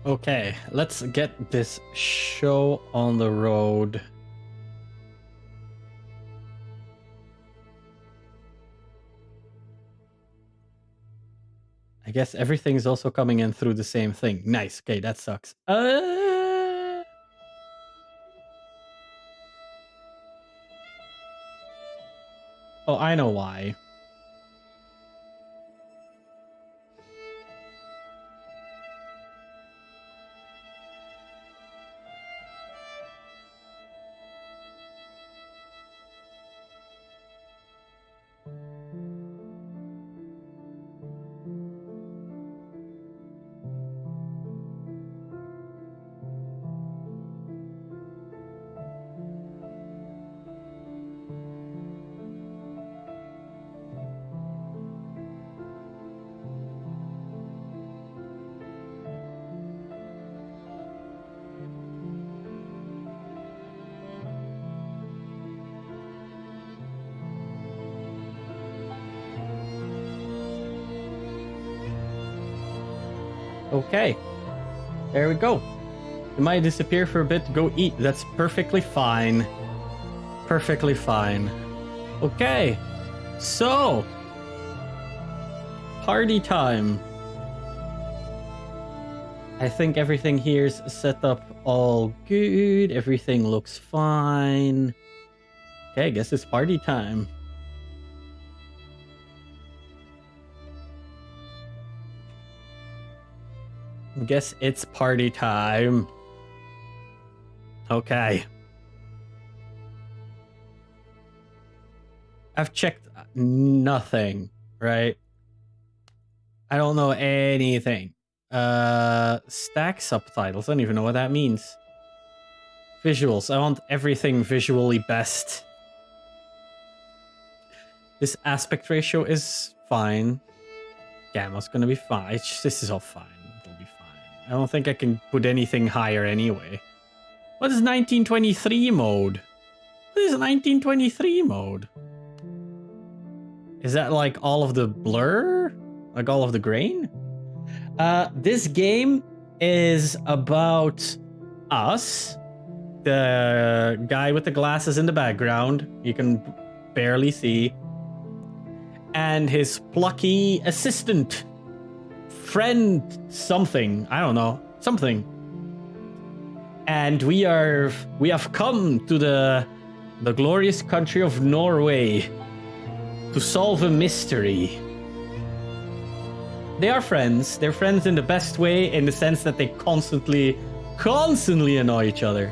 Okay, let's get this show on the road. I guess everything's also coming in through the same thing. Nice. Okay, that sucks. Oh, I know why. Okay, there we go. It might disappear for a bit to go eat. That's perfectly fine. Perfectly fine. Okay, so party time. I think everything here's set up all good. Everything looks fine. Okay, I guess it's party time. Guess it's party time. Okay. I've checked nothing, right? I don't know anything. Stack subtitles. I don't even know what that means. Visuals. I want everything visually best. This aspect ratio is fine. Gamma's gonna be fine. This is all fine. It'll be fine. I don't think I can put anything higher anyway. What is 1923 mode? What is 1923 mode? Is that like all of the blur? Like all of the grain? This game is about us. The guy with the glasses in the background. You can barely see. And his plucky assistant. Friend something. I don't know. Something. And we have come to the glorious country of Norway to solve a mystery. They are friends. They're friends in the best way, in the sense that they constantly annoy each other.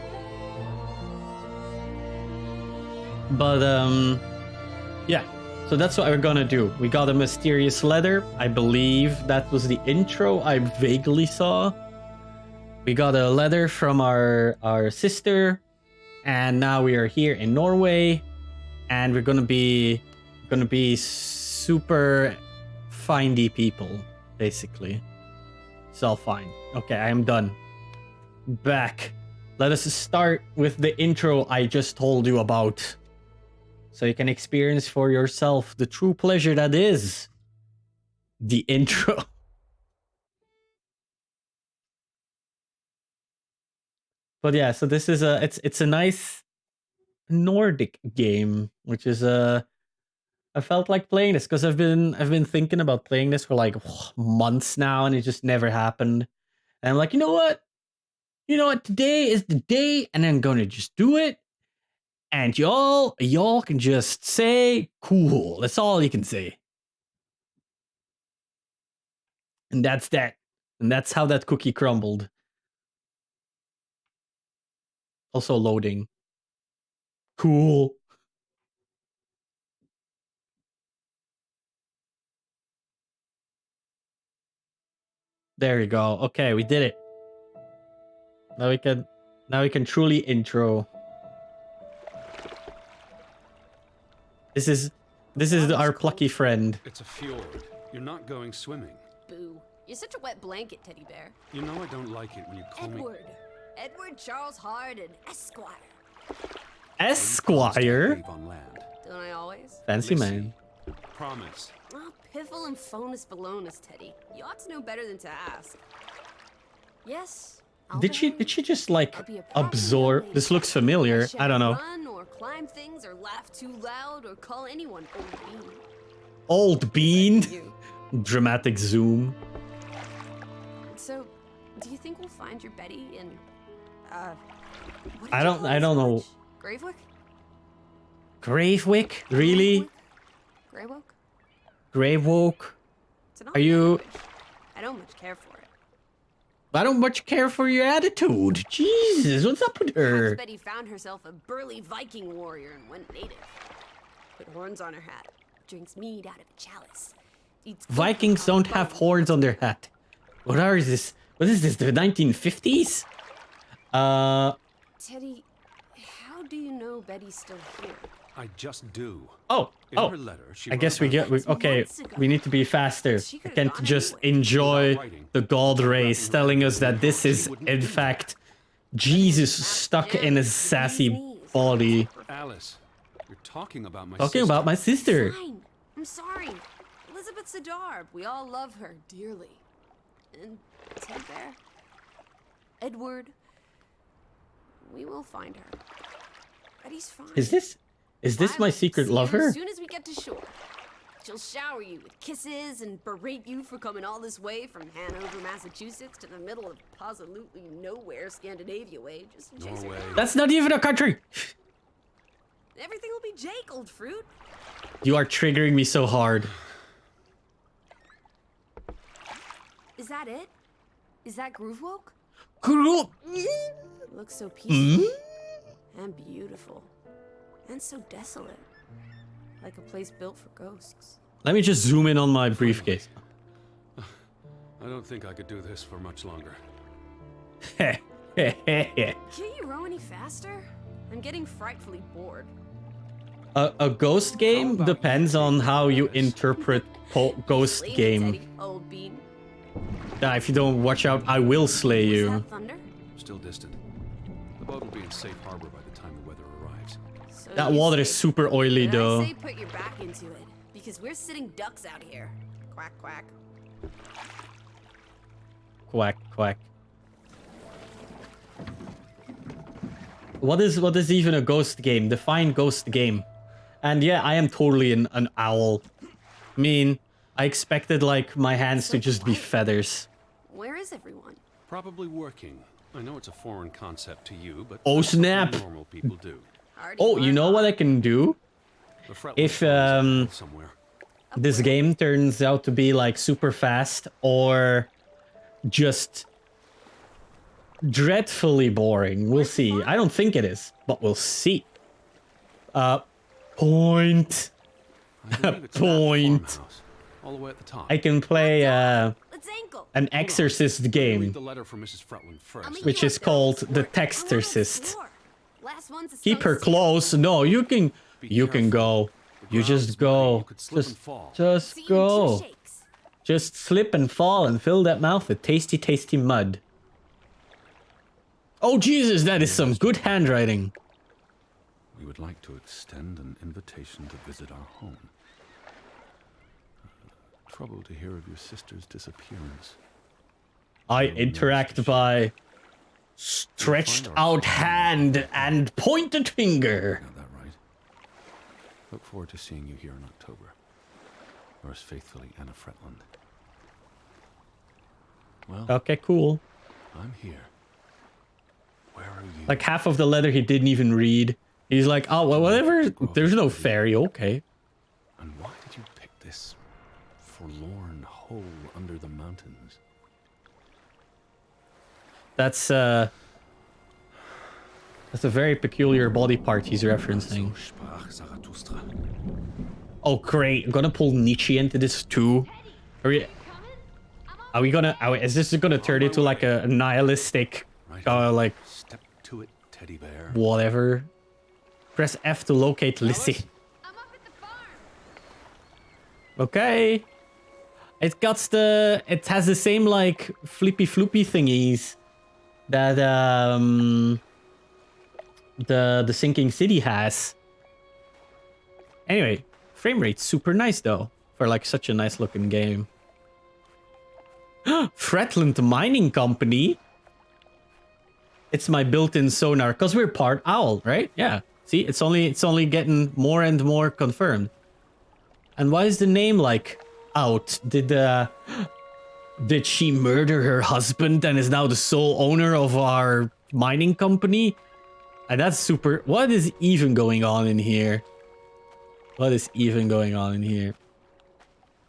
But yeah. So that's what we're gonna do. We got a mysterious letter. I believe that was the intro I vaguely saw. We got a letter from our sister, and now we are here in Norway, and we're gonna be super findy people, basically. It's all fine. Okay, I am done. Back. Let us start with the intro I just told you about, so you can experience for yourself the true pleasure that is the intro. But yeah, so this is it's a nice Nordic game, which is I felt like playing this because I've been thinking about playing this for like months now, and it just never happened. And I'm like, you know what? Today is the day, and I'm gonna just do it. And y'all can just say cool. That's all you can say. And that's that. And that's how that cookie crumbled. Also loading. Cool. There you go. Okay, we did it. Now we can truly intro. This is our plucky friend. It's a fjord. You're not going swimming. Boo. You're such a wet blanket, teddy bear. You know I don't like it when you call me Edward Charles Hardin, Esquire. Esquire? on land. Don't I always? Fancy man. Promise. Oh, piffle and phonus balonus, Teddy. You ought to know better than to ask. Yes. Did she just like absorb? This looks familiar. I don't know. Run or climb things or laugh too loud or call anyone Old old bean. bean. Dramatic zoom. So, do you think we'll find your Betty in what did I you don't call this know. village? Gravewick? Gravewick? Really? Greywoke? Gravewoke? It's an Are odd you? language. I don't much care for it. I don't much care for your attitude. Jesus, what's up with her? Perhaps Betty found herself a burly Viking warrior and went native. Put horns on her hat. Drinks mead out of a chalice. Eats Vikings don't have horns on their hat. What is this? What is this? The 1950s? Teddy, how do you know Betty's still here? I just do. Oh, In her letter, she I guess we wrote get. Okay, we need to be faster. She We could've can't gone just anywhere. enjoy the God rays telling us that this is, in fact, Jesus stuck in a sassy body. Alice, you're talking about my Talking sister. about my sister. Fine. I'm sorry. Elizabeth Sidarb. We all love her dearly. And Teddy Bear. Edward. We will find her. Betty's fine. Is this my secret lover? As soon as we get to shore, she'll shower you with kisses and berate you for coming all this way from Hanover, Massachusetts, to the middle of absolutely nowhere, Scandinavia way, just to chase her. Norway. That's not even a country. Everything will be Jake, old fruit. You are triggering me so hard. Is that it? Is that Groovewoke? Cool. It looks so peaceful and beautiful and so desolate, like a place built for ghosts. Let me just zoom in on my briefcase. I don't think I could do this for much longer. Can't you row any faster? I'm getting frightfully bored. A ghost game depends on how you interpret ghost Slay me, game. Teddy, old bean. If you don't watch out, I will slay Was you. that thunder? Still distant. The boat will be in safe harbor by the time the weather arrives. So That you water is say. super oily, But I though. say put your back into it, because we're sitting ducks out here. Quack, quack. Quack, quack. What is even a ghost game? Define ghost game. And yeah, I am totally an owl. I mean, I expected like my hands So to just be quiet. feathers. Where is everyone? Probably working. I know it's a foreign concept to you, but Oh, that's something snap. normal people do. Hardy Oh, you know what I can do? The Fretland If, farm is up somewhere. This game turns out to be like super fast or just dreadfully boring. We'll see. I don't think it is, but we'll see. Point. I believe it's that Point. farmhouse, all the way at the top. I can play Let's ankle. an exorcist Let me game, read the letter from Mrs. Fretland first. I'll meet which you is up there. called The I wanna Textorcist. explore. Last one's a Keep her skunk steal. close. No, you can Be go. careful. The You ground's just muddy. go. You could slip and fall. Just See you in 2 go. shakes. Just slip and fall and fill that mouth with tasty, tasty mud. Oh, Jesus, that is some good handwriting. We would like to extend an invitation to visit our home. Trouble to hear of your sister's disappearance. I interact by stretched out hand and pointed finger. Got that right. Look forward to seeing you here in October. Yours faithfully, Anna Fretland. Well, Okay, cool. I'm here. Where are you? Like half of the letter he didn't even read. He's like, oh, well, whatever. There's no fairy. Okay. And why did you pick this forlorn hole under the mountains? That's a very peculiar body part he's referencing. So sprach Zarathustra. Oh, great. I'm gonna pull Nietzsche into this too. Are we gonna... is this gonna turn into like a nihilistic... Right. like, Step to it, teddy bear. whatever. Press F to locate Lissy. I'm up at the farm. Okay. It has the same like flippy floopy thingies that the sinking city has. Anyway, frame rate's super nice though for like such a nice looking game. Fretland Mining Company. It's my built-in sonar because we're part owl, right? Yeah. See, it's only getting more and more confirmed. And why is the name like out? Did she murder her husband and is now the sole owner of our mining company? And that's super. What is even going on in here? What is even going on in here?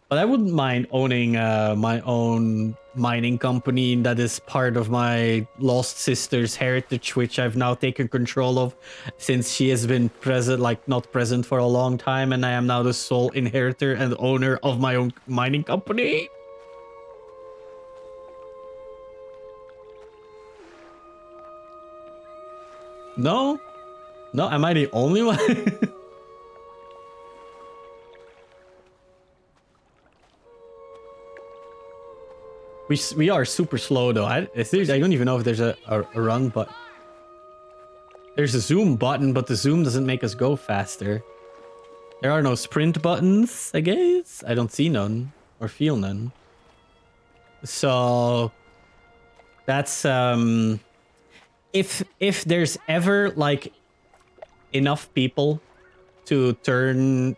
But I wouldn't mind owning my own mining company that is part of my lost sister's heritage, which I've now taken control of since she has been present, like not present for a long time, and I am now the sole inheritor and owner of my own mining company. No? No, am I the only one? We are super slow though. I don't even know if there's a run button. There's a zoom button, but the zoom doesn't make us go faster. There are no sprint buttons, I guess. I don't see none or feel none. So that's if there's ever like enough people to turn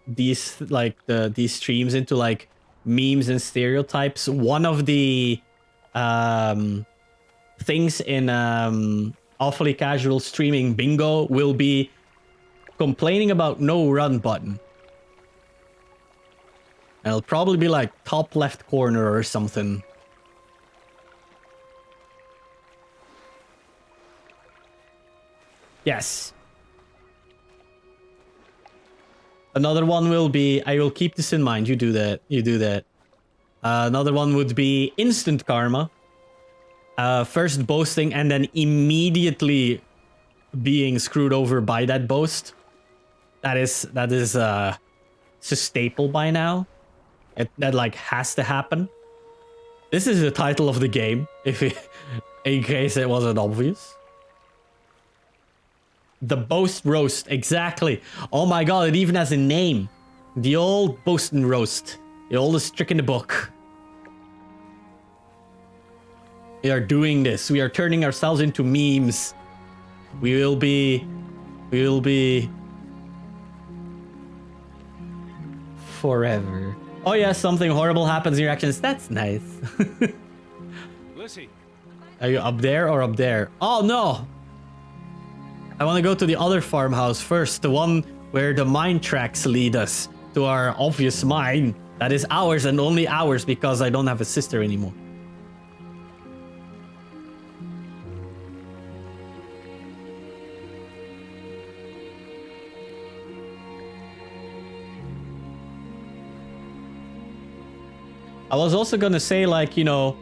these like these streams into like memes and stereotypes, one of the things in awfully casual streaming bingo will be complaining about no run button. And it'll probably be like top left corner or something. Yes. Another one will be, I will keep this in mind. You do that. You do that. Another one would be instant karma. First boasting and then immediately being screwed over by that boast. That is It's a staple by now. That like has to happen. This is the title of the game, in case it wasn't obvious. The Boast Roast, exactly. Oh my god, it even has a name. The old Boast and Roast. The oldest trick in the book. We are doing this. We are turning ourselves into memes. We will be forever. Oh yeah, something horrible happens in your actions. That's nice. Lissy. Are you up there or up there? Oh no! I want to go to the other farmhouse first. The one where the mine tracks lead us to our obvious mine. That is ours and only ours because I don't have a sister anymore. I was also gonna say, like, you know,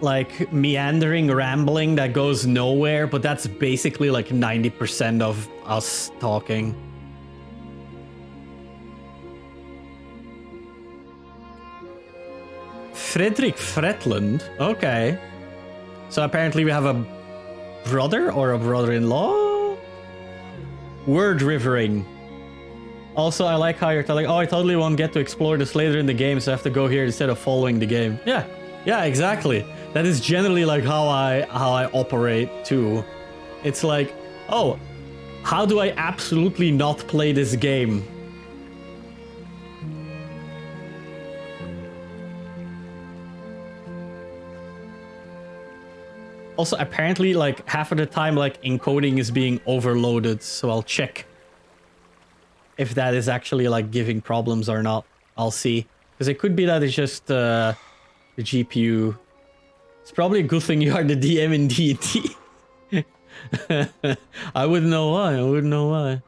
like meandering rambling that goes nowhere, but that's basically like 90% of us talking. Frederick Fretland? Okay. So apparently we have a brother or a brother-in-law? Word rivering. Also, I like how you're telling, oh, I totally won't get to explore this later in the game, so I have to go here instead of following the game. Yeah, exactly. That is generally like how I operate too. It's like, oh, how do I absolutely not play this game? Also, apparently, like, half of the time, like, encoding is being overloaded, so I'll check if that is actually, like, giving problems or not. I'll see. Because it could be that it's just the GPU. It's probably a good thing you are the DM in D&D. I wouldn't know why. I wouldn't know why.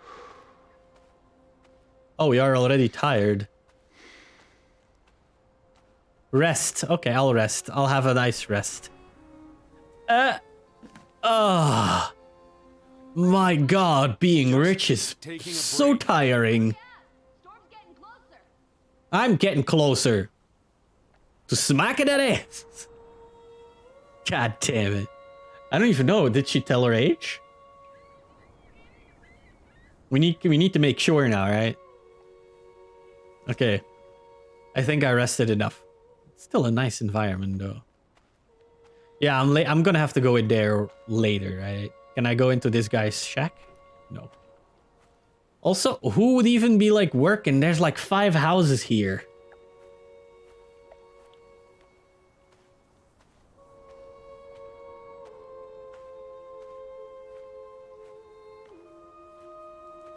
Oh, we are already tired. Rest. Okay, I'll rest. I'll have a nice rest. My god, being rich is so tiring. I'm getting closer to smacking that ass. God damn it. I don't even know. Did she tell her age? We need to make sure now, right? Okay. I think I rested enough. It's still a nice environment though. Yeah, I'm gonna have to go in there later, right? Can I go into this guy's shack? No. Also, who would even be like working? There's like 5 houses here.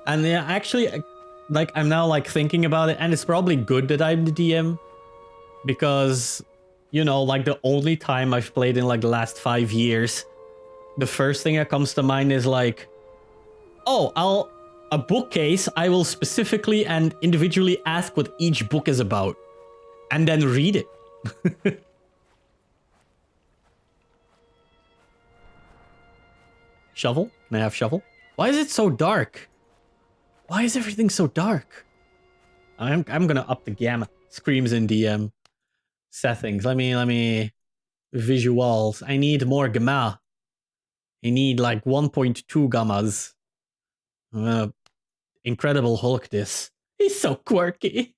And yeah, actually, like, I'm now like thinking about it, and it's probably good that I'm the DM, because, you know, like the only time I've played in like the last 5 years, the first thing that comes to mind is like, oh, a bookcase, I will specifically and individually ask what each book is about, and then read it. Shovel? Can I have shovel? Why is it so dark? Why is everything so dark? I'm gonna up the gamma. Screams in DM. Settings. Let me visuals. I need more gamma. I need like 1.2 gammas. Incredible Hulk this. He's so quirky.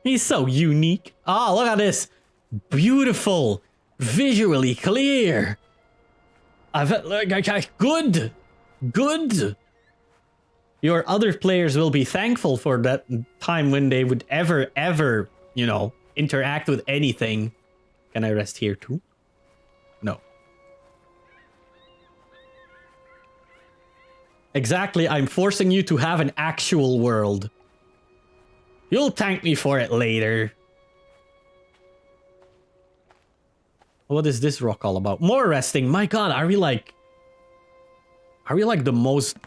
He's so unique. Oh, look at this. Beautiful. Visually clear. Good. Good. Your other players will be thankful for that time when they would ever, you know, interact with anything. Can I rest here too? No. Exactly, I'm forcing you to have an actual world. You'll thank me for it later. What is this rock all about? More resting. My god, are we like the most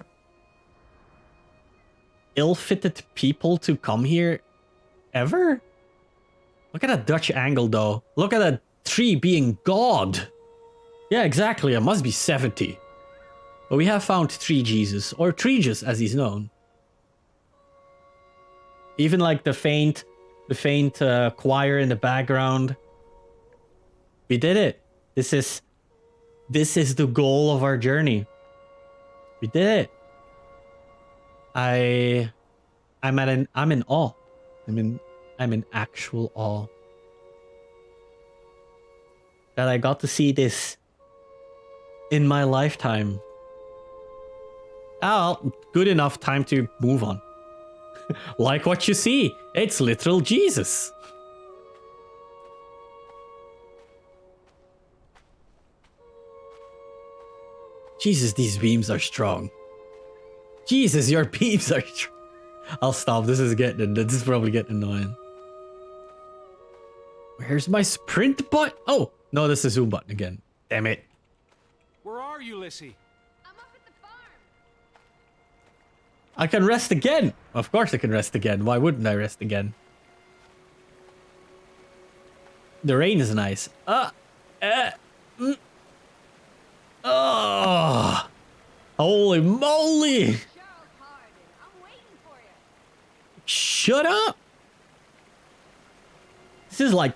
ill-fitted people to come here ever? Look at that Dutch angle though. Look at that tree being God. Yeah, exactly. It must be 70. But we have found Tree Jesus, or Treegus as he's known. Even like the faint choir in the background. We did it. This is the goal of our journey. We did it. I'm in awe. I'm in actual awe that I got to see this in my lifetime. Oh, good enough time to move on. Like what you see, it's literal Jesus. Jesus, these beams are strong. Jesus, your beams are strong. I'll stop. This is probably getting annoying. Where's my sprint button? Oh, no, this is zoom button again. Damn it. Where are you, Lissy? I'm up at the farm. I can rest again. Of course I can rest again. Why wouldn't I rest again? The rain is nice. Oh, holy moly. Charles Harden, I'm waiting for you. Shut up. This is like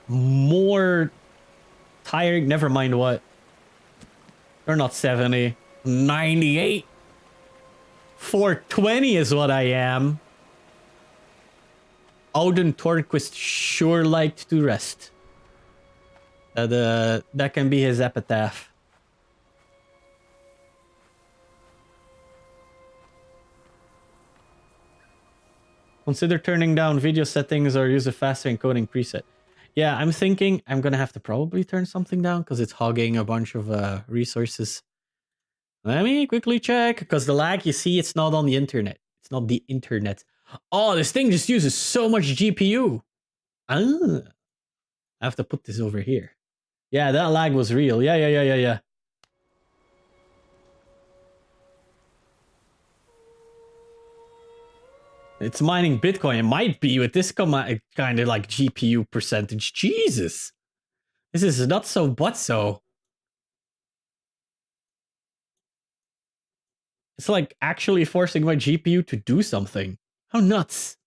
more tiring. Never mind what. They're not 70. 98. 420 is what I am. Odin Torquist sure liked to rest. That can be his epitaph. Consider turning down video settings or use a faster encoding preset. Yeah, I'm thinking I'm gonna have to probably turn something down because it's hogging a bunch of resources. Let me quickly check, because the lag, you see, it's not on the internet. It's not the internet. Oh, this thing just uses so much GPU. Ah, I have to put this over here. Yeah, that lag was real. Yeah. It's mining Bitcoin. It might be with this kind of like GPU percentage. Jesus. This is not so but so. It's like actually forcing my GPU to do something. How nuts.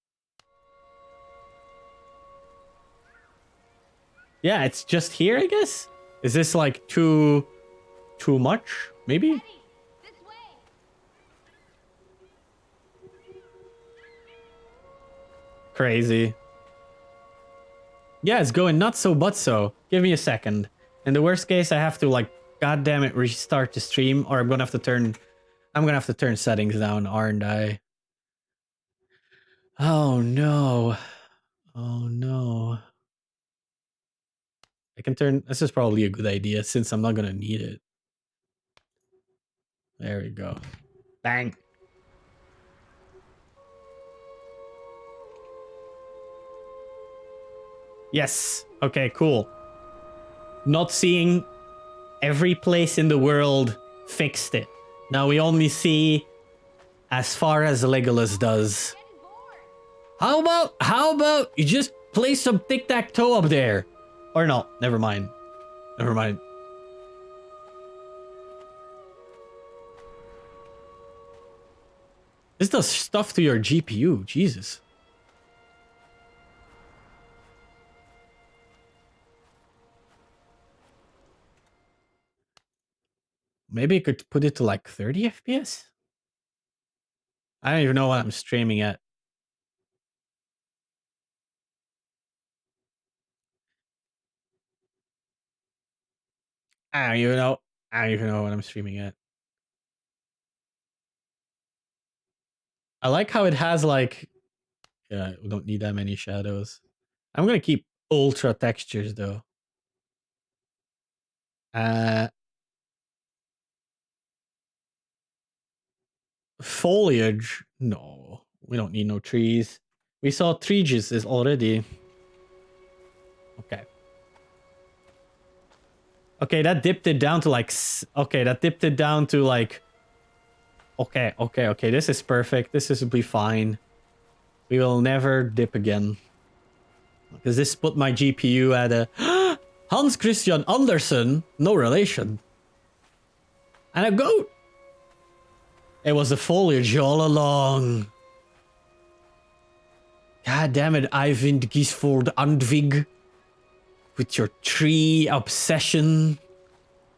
Yeah, it's just here, I guess. Is this like too much? Maybe? Eddie, this way. Crazy. Yeah, it's going not so but so. Give me a second. In the worst case, I have to like, goddamn it, restart the stream, or I'm gonna have to turn settings down, aren't I? Oh no. Oh no. I can turn, this is probably a good idea since I'm not gonna need it. There we go. Bang. Yes. Okay, cool. Not seeing every place in the world fixed it. Now we only see as far as Legolas does. How about you just play some tic-tac-toe up there? Or no, never mind. Never mind. This does stuff to your GPU, Jesus. Maybe I could put it to like 30 FPS? I don't even know what I'm streaming at. I don't even know what I'm streaming at. I like how it has like, yeah, we don't need that many shadows. I'm gonna keep ultra textures though. Foliage? No, we don't need no trees. We saw trees is already. Okay. Okay, that dipped it down to like, okay, that dipped it down to like, okay, this is perfect. This will be fine. We will never dip again. Because this put my GPU at a Hans Christian Andersen, no relation. And a goat. It was the foliage all along. God damn it, Eivind Gisvold Andvig. With your tree obsession.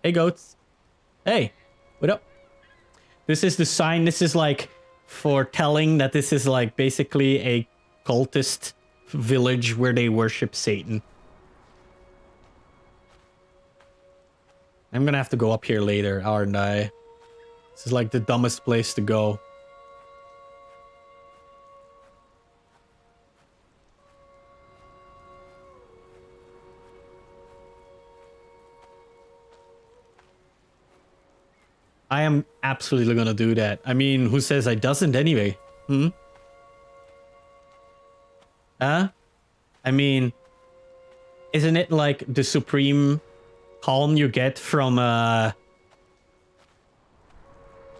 Hey, goats. Hey, what up? This is the sign. This is like foretelling that this is like basically a cultist village where they worship Satan. I'm gonna have to go up here later, aren't I? This is like the dumbest place to go. I am absolutely gonna do that. I mean, who says I doesn't anyway? Hmm? Huh? I mean, isn't it like the supreme calm you get from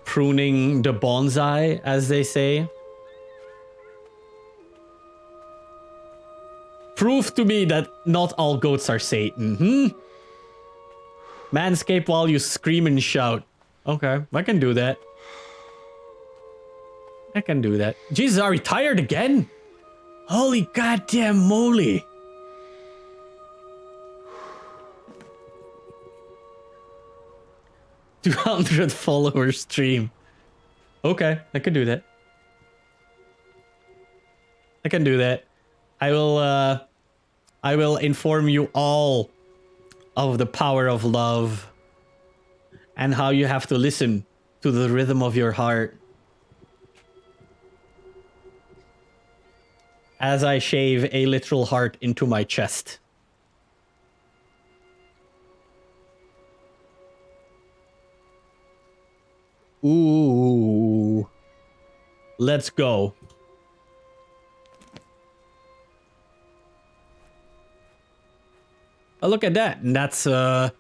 pruning the bonsai, as they say? Prove to me that not all goats are Satan, hmm? Manscape while you scream and shout. Okay, I can do that. I can do that. Jesus, are we tired again? Holy goddamn moly. $200 followers stream. Okay, I can do that. I can do that. I will inform you all of the power of love and how you have to listen to the rhythm of your heart. As I shave a literal heart into my chest. Ooh. Let's go. Oh, look at that. And that's the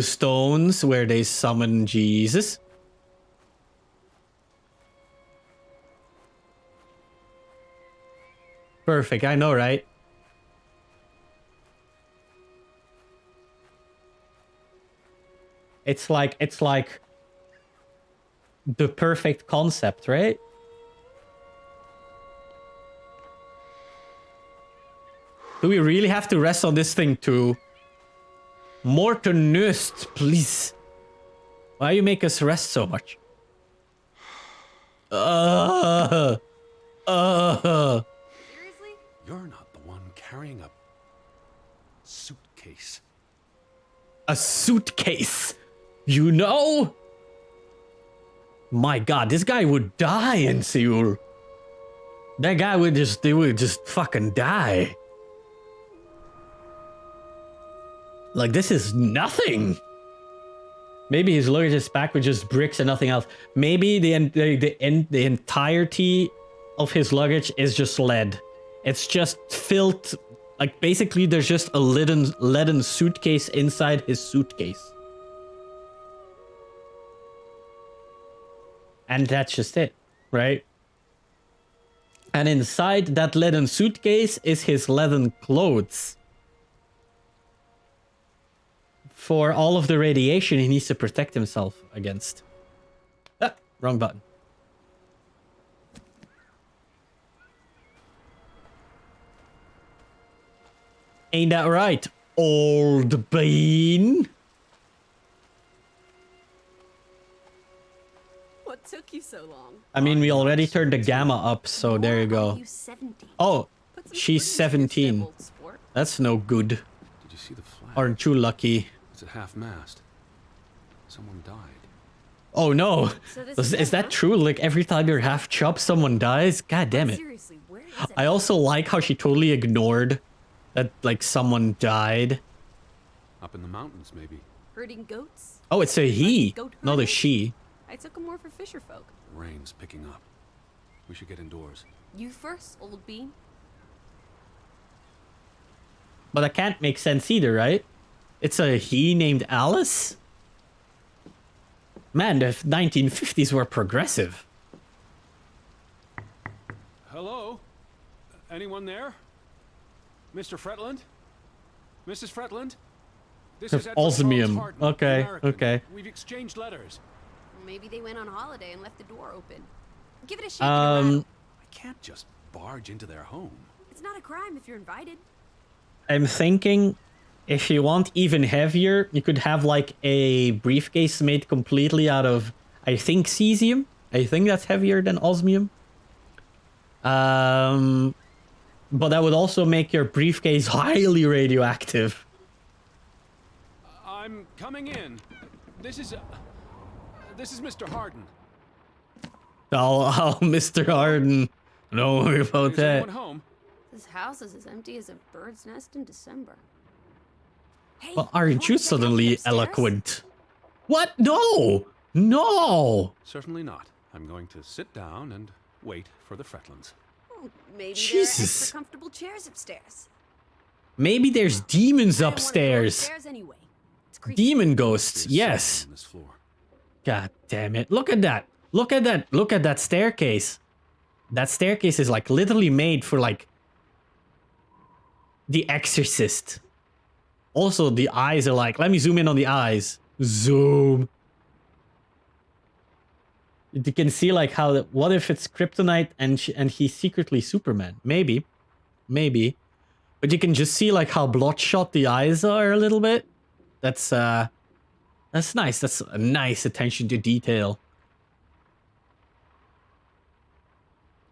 stones where they summon Jesus. Perfect, I know, right? It's like the perfect concept, right? Do we really have to rest on this thing too? Morten Nust, please. Why you make us rest so much? Seriously? You're not the one carrying a suitcase. A suitcase? You know? My god, this guy would die in Seoul. That guy would just fucking die. Like, this is nothing. Maybe his luggage is packed with just bricks and nothing else. Maybe the entirety of his luggage is just lead. It's just filled, like basically there's just a leaden suitcase inside his suitcase. And that's just it, right? And inside that leaden suitcase is his leaden clothes. For all of the radiation he needs to protect himself against. Ah, wrong button. Ain't that right, old bean? What took you so long? I mean, we already turned the gamma up, so there you go. Oh, she's 17. That's no good. Did you see the flag? Aren't you lucky? It's at half-mast. Someone died. Oh no. So Is that true? Like every time you're half chop, someone dies? God damn it. Seriously, where is it? I also like how she totally ignored that like someone died. Up in the mountains, maybe. Herding goats? Oh, it's a he, Goat not a herding? she. I took them more for fisher folk. The rain's picking up. We should get indoors. You first, old bean. But that can't make sense either, right? It's a he named Alice? Man, the 1950s were progressive. Hello? Anyone there? Mr. Fretland? Mrs. Fretland? This is Edward Osmium. Charles Hardin, Okay, American. okay. We've exchanged letters. Maybe they went on holiday and left the door open. Give it a shake. I can't just barge into their home. It's not a crime if you're invited. I'm thinking if you want even heavier, you could have like a briefcase made completely out of, I think, cesium. I think that's heavier than osmium. But that would also make your briefcase highly radioactive. I'm coming in. This is Mr. Harden. Oh, Mr. Harden. Don't worry about Is that. anyone home? This house is as empty as a bird's nest in December. Hey, Well, aren't you wanna check out the suddenly upstairs? eloquent? What? No! No! Certainly not. I'm going to sit down and wait for the Fretlands. Oh, maybe there are Jesus. extra comfortable chairs upstairs. Maybe there's demons I don't wanna go upstairs. upstairs anyway. It's creepy. Demon ghosts, There's yes. something on this floor. God damn it. Look at that. Look at that. Look at that staircase. That staircase is like literally made for like The Exorcist. Also, the eyes are like, let me zoom in on the eyes. Zoom. You can see like how, what if it's Kryptonite and he's secretly Superman? Maybe. Maybe. But you can just see like how bloodshot the eyes are a little bit. That's nice. That's a nice attention to detail.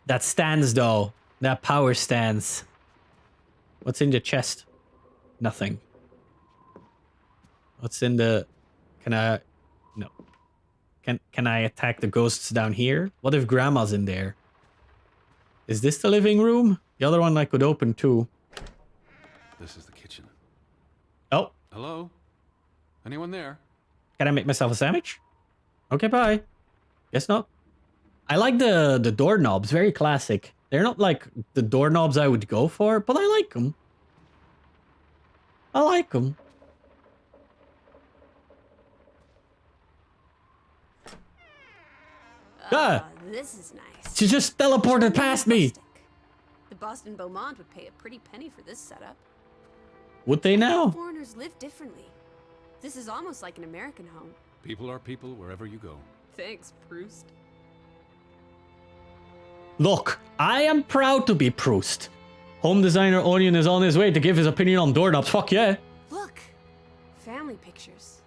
That stands though. That power stands. What's in the chest? Nothing. What's in the... Can I... No. Can I attack the ghosts down here? What if Grandma's in there? Is this the living room? The other one I could open too. This is the kitchen. Oh, Hello? Anyone there? can I make myself a sandwich? Okay, bye. Guess not. I like the doorknobs. Very classic. They're not like the doorknobs I would go for, but I like them. I like them. Ah! This is nice. She just teleported past me. Rustic. The Boston Beaumont would pay a pretty penny for this setup. Would they now? Foreigners live differently. This is almost like an American home. People are people wherever you go. Thanks, Proust. Look, I am proud to be Proust. Home designer Onion is on his way to give his opinion on doorknobs. Fuck yeah. Look, family pictures.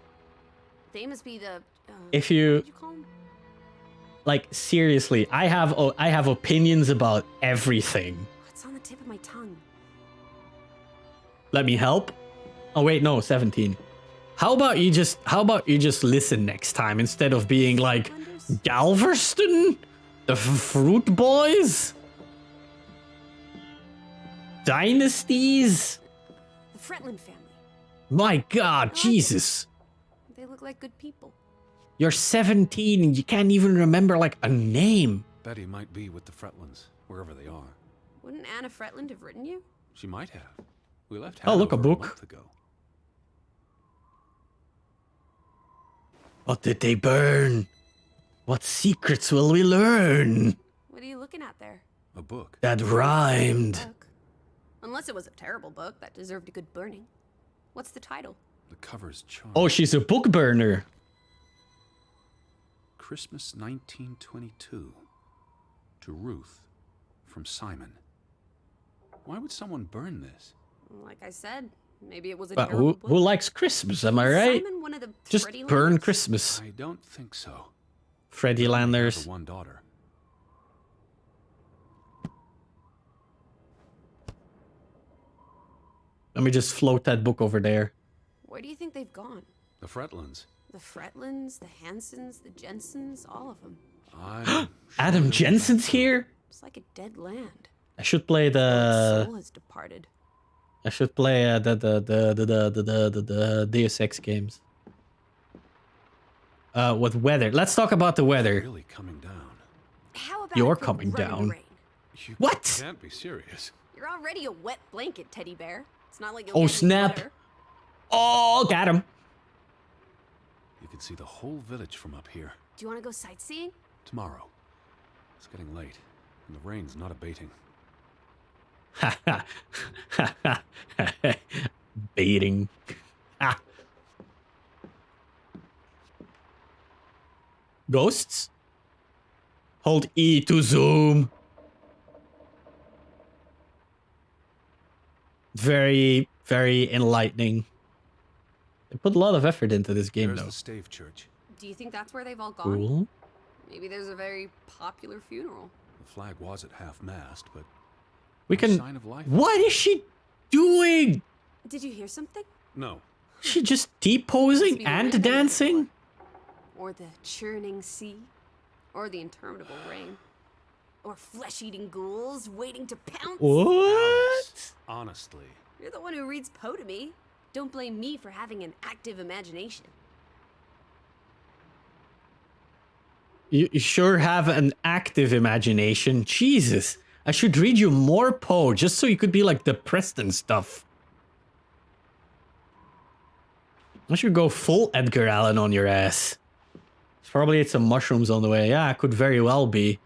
They must be the. If you- what did you call 'em? Like seriously, I have opinions about everything. What's on the tip of my tongue? Let me help. Oh wait, no, 17. How about you just listen next time instead of being like Wonders? Galveston? The Fruit Boys? Dynasties? The Fretland family. My God, Jesus. They look like good people. You're 17 and you can't even remember like a name. Betty might be with the Fretlands, wherever they are. Wouldn't Anna Fretland have written you? She might have. We left Oh, look, a Hanover book. month ago. What did they burn? What secrets will we learn? What are you looking at there? A book. That rhymed. Book. Unless it was a terrible book that deserved a good burning. What's the title? The cover's charm. Oh, she's a book burner. Christmas 1922. To Ruth, from Simon. Why would someone burn this? Like I said, maybe it was a But terrible who book. likes Christmas? Am I right? Simon one of the Just Freddie burn Landers? Christmas. I don't think so. Freddie He has Landers. a one daughter. Let me just float that book over there. Where do you think they've gone? The Fretlands. The Fretlands, the Hansons, the Jensens, all of them. I'm Adam sure Jensen's here? It's like a dead land. I should play Its the soul has departed. I should play the Deus Ex games. With weather. Let's talk about the weather. really coming down. How about You're a quick coming run in the down. rain? You What? can't be serious. You're already a wet blanket, teddy bear. It's not like you'll Oh, get any snap. wetter. Oh, got him. You can see the whole village from up here. Do you want to go sightseeing? Tomorrow. It's getting late, and the rain's not abating. Baiting. Ah. Ghosts? Hold E to zoom. Very, very enlightening. They put a lot of effort into this game, There's though. the Stave Church. Do you think that's where they've all gone? Cool. Maybe there's a very popular funeral. The flag was at half-mast, but We no can. sign of life. What is she doing? Did you hear something? No. She just Must be T-posing the and wind they were dancing? Or the churning sea? Or the interminable rain? Or flesh-eating ghouls waiting to pounce? What? Alice, honestly. You're the one who reads Poe to me. Don't blame me for having an active imagination. You sure have an active imagination. Jesus. I should read you more Poe just so you could be like depressed and stuff. I should go full Edgar Allan on your ass. Probably ate some mushrooms on the way. Yeah, it could very well be.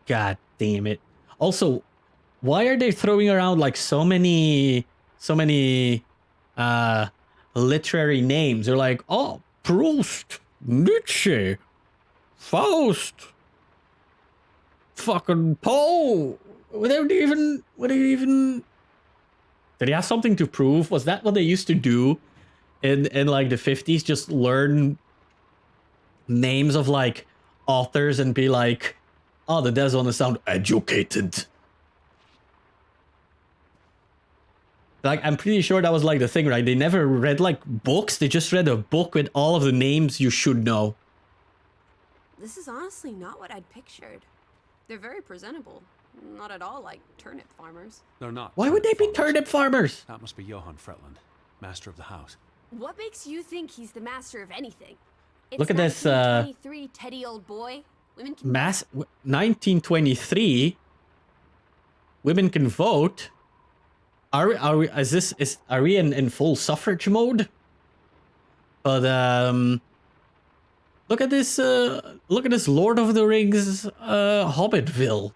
God damn it. Also, why are they throwing around like so many literary names? They're like, oh, Proust, Nietzsche, Faust, fucking Poe. Did he have something to prove? Was that what they used to do in like the 50s? Just learn names of like authors and be like, oh, the devs want to sound educated. Like, I'm pretty sure that was like the thing, right? They never read like books. They just read a book with all of the names you should know. This is honestly not what I'd pictured. They're very presentable. Not at all like turnip farmers. They're not. Why would they be farmers. turnip farmers? That must be Johann Fretland, master of the house. What makes you think he's the master of anything? It's Look at this, 1923, Teddy old boy. Women can 1923. Women can vote. Are we in full suffrage mode? But look at this Lord of the Rings Hobbitville.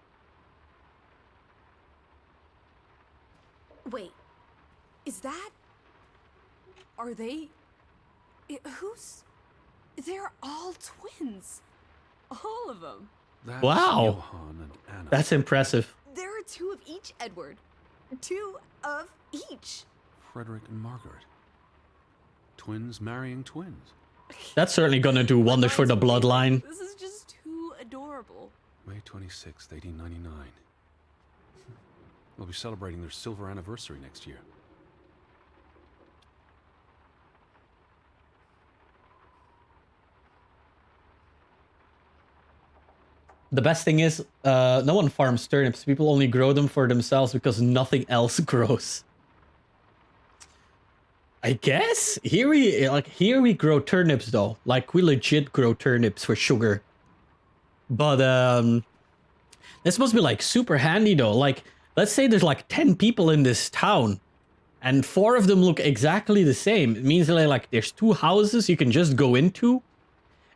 Wait, is that? Are they? Who's? They're all twins. All of them. That's Wow. Johann and Anna. That's impressive. There are two of each, Edward. Two of each. Frederick and Margaret. Twins marrying twins. That's certainly gonna do wonders for the bloodline. This is just too adorable. May 26th, 1899. They'll be celebrating their silver anniversary next year. The best thing is, no one farms turnips. People only grow them for themselves because nothing else grows. I guess here we grow turnips though. Like we legit grow turnips for sugar. But this must be like super handy though. Like let's say there's like 10 people in this town and 4 of them look exactly the same. It means that like there's 2 houses you can just go into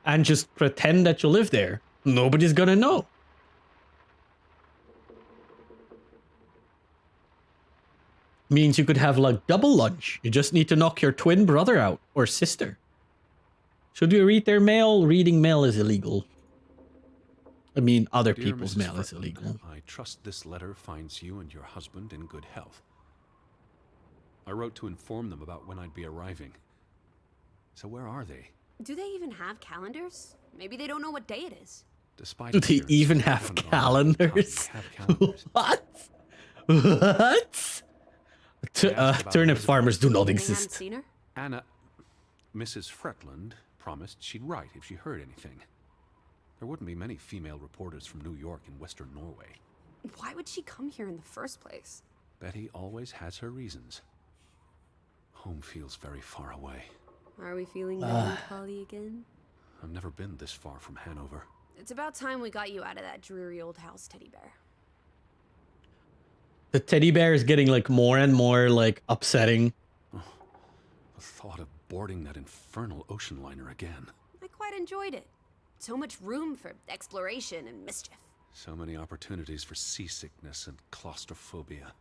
and just pretend that you live there. Nobody's gonna know. Means you could have like double lunch. You just need to knock your twin brother out or sister. Should we read their mail? Reading mail is illegal. I mean, other Dear people's Mrs. mail is Fretland, illegal. I trust this letter finds you and your husband in good health. I wrote to inform them about when I'd be arriving. So where are they? Do they even have calendars? Maybe they don't know what day it is. Despite Do they appearance, even they have haven't arrived. calendars? Have calendars. What? What? I asked about Turnip Elizabeth. farmers do not They haven't exist. seen her? Anna, Mrs. Fretland promised she'd write if she heard anything. There wouldn't be many female reporters from New York and Western Norway. Why would she come here in the first place? Betty always has her reasons. Home feels very far away. Are we feeling melancholy again? I've never been this far from Hanover. It's about time we got you out of that dreary old house, Teddy Bear. The teddy bear is getting like more and more like upsetting. The thought of boarding that infernal ocean liner again. I quite enjoyed it. So much room for exploration and mischief. So many opportunities for seasickness and claustrophobia.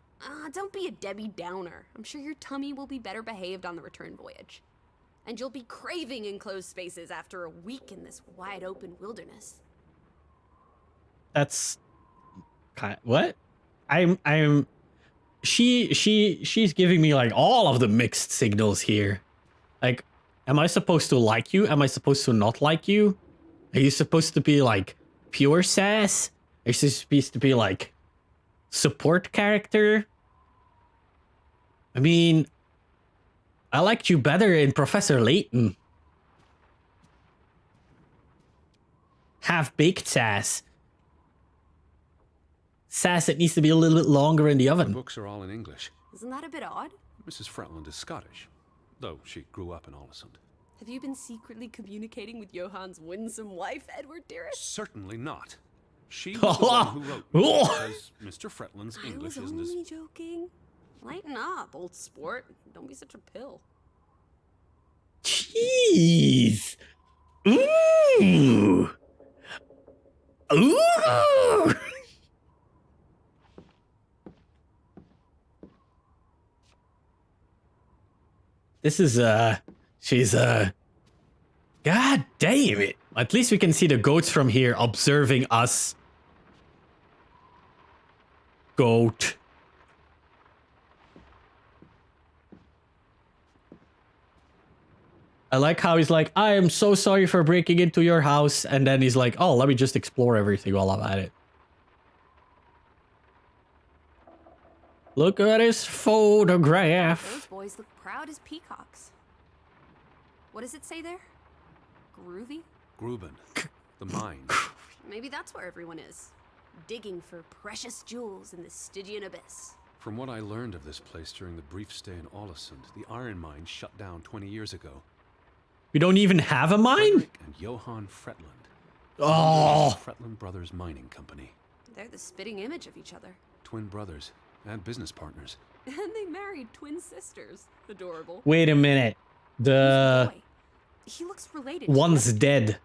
Don't be a Debbie Downer. I'm sure your tummy will be better behaved on the return voyage. And you'll be craving enclosed spaces after a week in this wide open wilderness. That's kind what? I'm she's giving me like all of the mixed signals here. Like, am I supposed to like you? Am I supposed to not like you? Are you supposed to be like pure sass? Are you supposed to be like support character? I mean, I liked you better in Professor Layton. Half-baked sass. Sass that needs to be a little bit longer in the The oven. books are all in English. Isn't that a bit odd? Mrs. Fretland is Scottish, though she grew up in Olesund. Have you been secretly communicating with Johann's winsome wife, Edward dearest? Certainly not. She was the one who wrote me, because Mr. Fretland's I English was isn't as... only joking. Lighten up, old sport. Don't be such a pill. Jeez. Ooh. Ooh. This is, she's, God damn it. At least we can see the goats from here observing us. Goat. I like how he's like, I am so sorry for breaking into your house. And then he's like, oh, let me just explore everything while I'm at it. Look at this photograph. Those boys look proud as peacocks. What does it say there? Groovy? Gruben, the mine. Maybe that's where everyone is. Digging for precious jewels in the Stygian abyss. From what I learned of this place during the brief stay in Olesund, the iron mine shut down 20 years ago. We don't even have a mine? Frederick and Johann Fretland. Oh. Fretland Brothers Mining Company. They're the spitting image of each other. Twin brothers and business partners. And they married twin sisters. Adorable. Wait a minute. The Boy, he looks related to one's us. dead.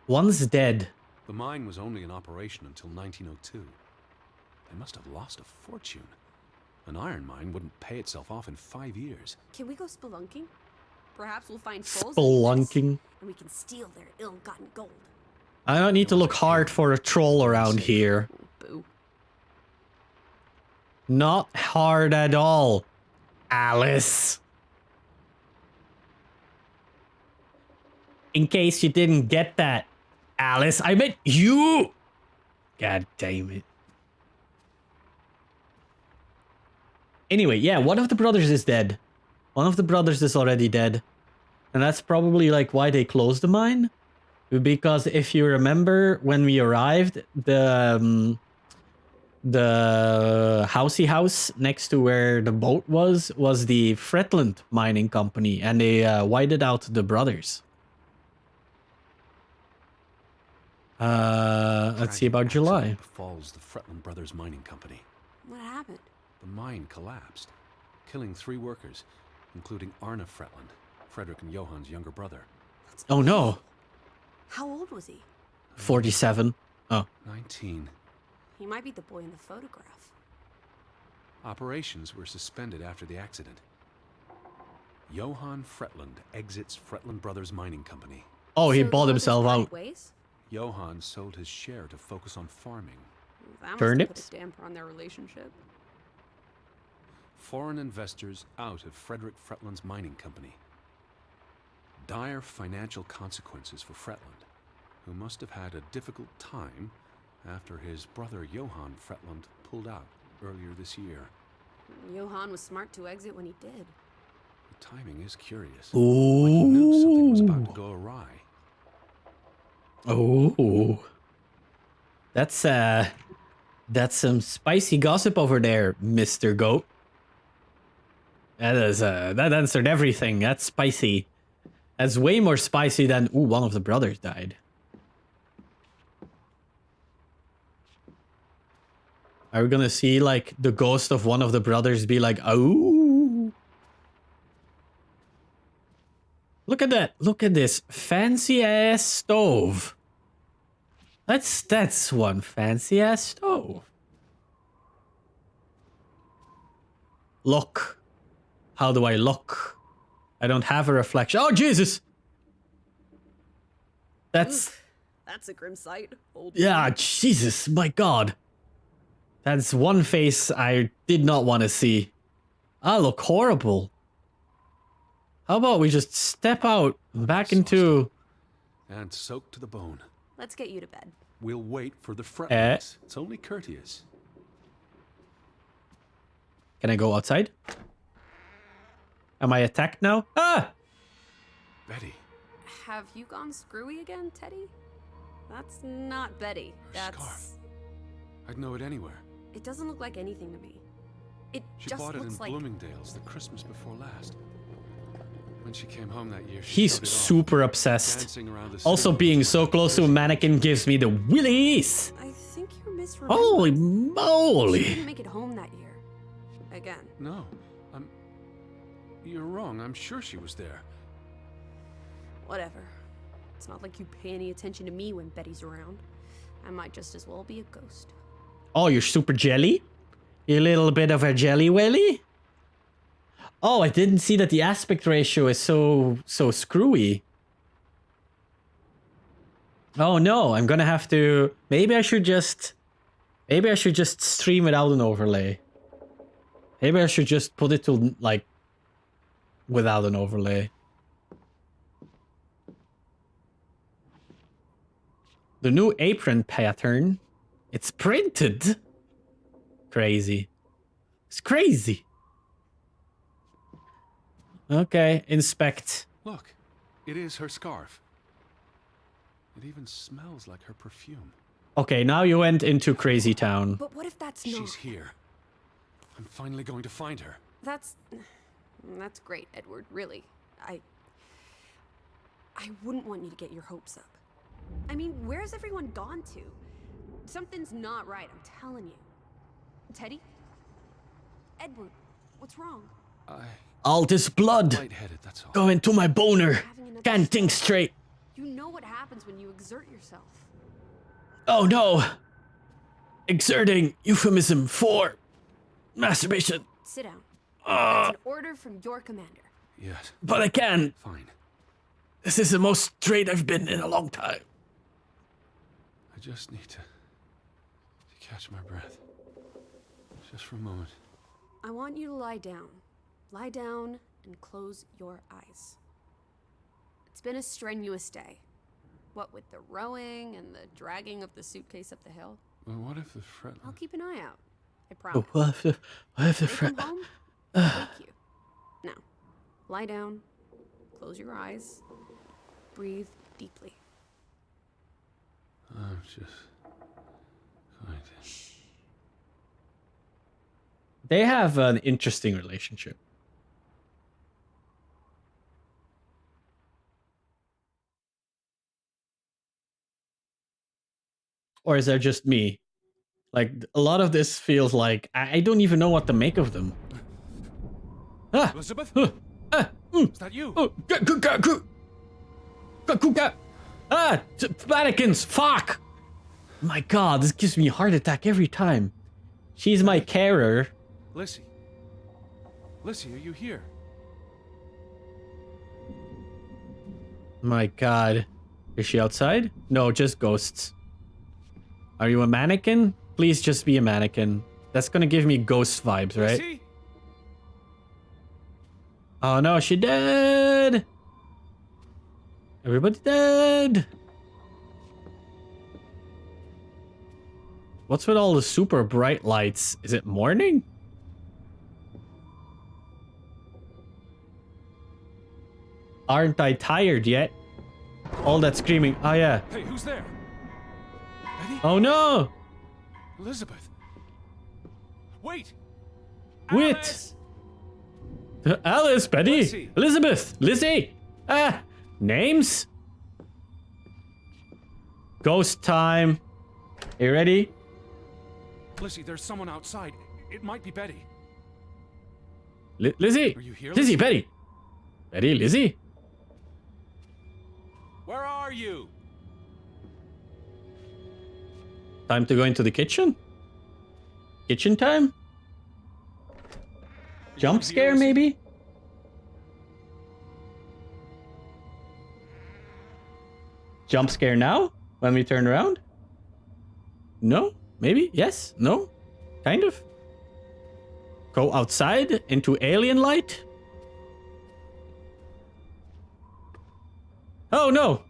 One's dead. The mine was only in operation until 1902. They must have lost a fortune. An iron mine wouldn't pay itself off in 5 years. Can we go spelunking? Perhaps we'll find trolls in the abyss, Spelunking. and we can steal their ill-gotten gold. I don't need to look hard for a troll around here. Boo. Not hard at all, Alice. In case you didn't get that, Alice, I meant you. God damn it. Anyway, yeah, one of the brothers is dead. One of the brothers is already dead. And that's probably like why they closed the mine. Because if you remember when we arrived, the housey house next to where the boat was the Fretland Mining Company, and they whited out the brothers. Let's see about Tragic July. accident befalls the Fretland Brothers Mining Company. What happened? The mine collapsed, killing 3 workers, including Arne Fretland, Frederick and Johann's younger brother. That's Oh no, How old was he? 47. Oh, 19. He might be the boy in the photograph. Operations were suspended after the accident. Johann Fretland exits Fretland Brothers Mining Company. oh, he So the bought brothers himself parted out. Ways? Johann sold his share to focus on farming. That must Turnips? have put a damper on their relationship. Foreign investors out of Frederick Fretland's mining company. Dire financial consequences for Fretland, who must have had a difficult time after his brother Johann Fretland pulled out earlier this year. Johann was smart to exit when he did. The timing is curious. Like he knew something was about to Ooh. go awry. Oh. That's some spicy gossip over there, Mr. Goat. That is that answered everything. That's spicy. That's way more spicy than ooh, one of the brothers died. Are we gonna see like the ghost of one of the brothers be like, oh? Look at that. Look at this fancy ass stove. That's one fancy ass stove. Look. How do I look? I don't have a reflection. Oh, Jesus! That's... Oof, that's a grim sight. Old Yeah, Jesus, my God. That's one face I did not want to see. I look horrible. How about we just step out back into... And soaked to the bone. Let's get you to bed. We'll wait for the Fretlings. It's only courteous. Can I go outside? Am I attacked now? Ah! Betty. Have you gone screwy again, Teddy? That's not Betty. Her That's... scarf. I'd know it anywhere. It doesn't look like anything to me. It She just bought it in looks like... Bloomingdale's the Christmas before last. When she came home that year, she He's showed it off, super obsessed. dancing around the Also, city being with so my close to a jersey. mannequin gives me the willies. I think you're misremembering. Holy She moly. didn't make it home that year. Again. No, you're wrong. I'm sure she was there. Whatever. It's not like you pay any attention to me when Betty's around. I might just as well be a ghost. Oh, you're super jelly? You little bit of a jelly welly? Oh, I didn't see that the aspect ratio is so screwy. Oh no, I'm gonna have to... Maybe I should just stream without an overlay. Maybe I should just put it to, like, without an overlay. The new apron pattern. It's printed. Crazy. It's crazy. Okay, inspect. Look, it is her scarf. It even smells like her perfume. Okay, now you went into Crazy Town. But what if that's not... She's here. I'm finally going to find her. That's great, Edward, really. I wouldn't want you to get your hopes up. I mean, where's everyone gone to? Something's not right, I'm telling you. Teddy? Edward, what's wrong? All this blood Lightheaded, that's all. going to my boner. Having another Can't think stroke. straight. You know what happens when you exert yourself. Oh no. Exerting euphemism for masturbation. Sit down. That's an order from your commander. Yes, But I can't. fine. This is the most straight I've been in a long time. I just need to catch my breath. Just for a moment. I want you to lie down. Lie down and close your eyes. It's been a strenuous day. What with the rowing and the dragging of the suitcase up the hill. Well, what if the Fretlings... I'll keep an eye out. I promise. What if the When I come home, I'll wake you. Now, lie down, close your eyes, breathe deeply. I'm just going to... They have an interesting relationship. Or is that just me? Like, a lot of this feels like I don't even know what to make of them. Ah! Elizabeth? Is Is that you? Mannequins! Fuck! My god, this gives me a heart attack every time. She's my carer. Lissy. Lissy, are you here? My god. Is she outside? No, just ghosts. Are you a mannequin? Please just be a mannequin. That's gonna give me ghost vibes, right? Lissy? Oh no, she dead! Everybody dead! What's with all the super bright lights? Is it morning? Aren't I tired yet? All that screaming. Oh yeah. Hey, who's there? Betty? Oh no! Elizabeth? Wait! Wait! Alice! Alice, Betty, Lizzie. Elizabeth, Lizzie. Ah, names? Ghost time. You ready? Lissy, there's someone outside. It might be Betty. Lizzie. Are you here, Lizzie, Lizzie? Betty. Betty, Lizzie. Where are you? Time to go into the kitchen? Kitchen time? Jump here, scare, Lizzie? maybe? Jump scare now? When we turn around? No? Maybe? Yes? No? Kind of. Go outside into alien light. Oh no!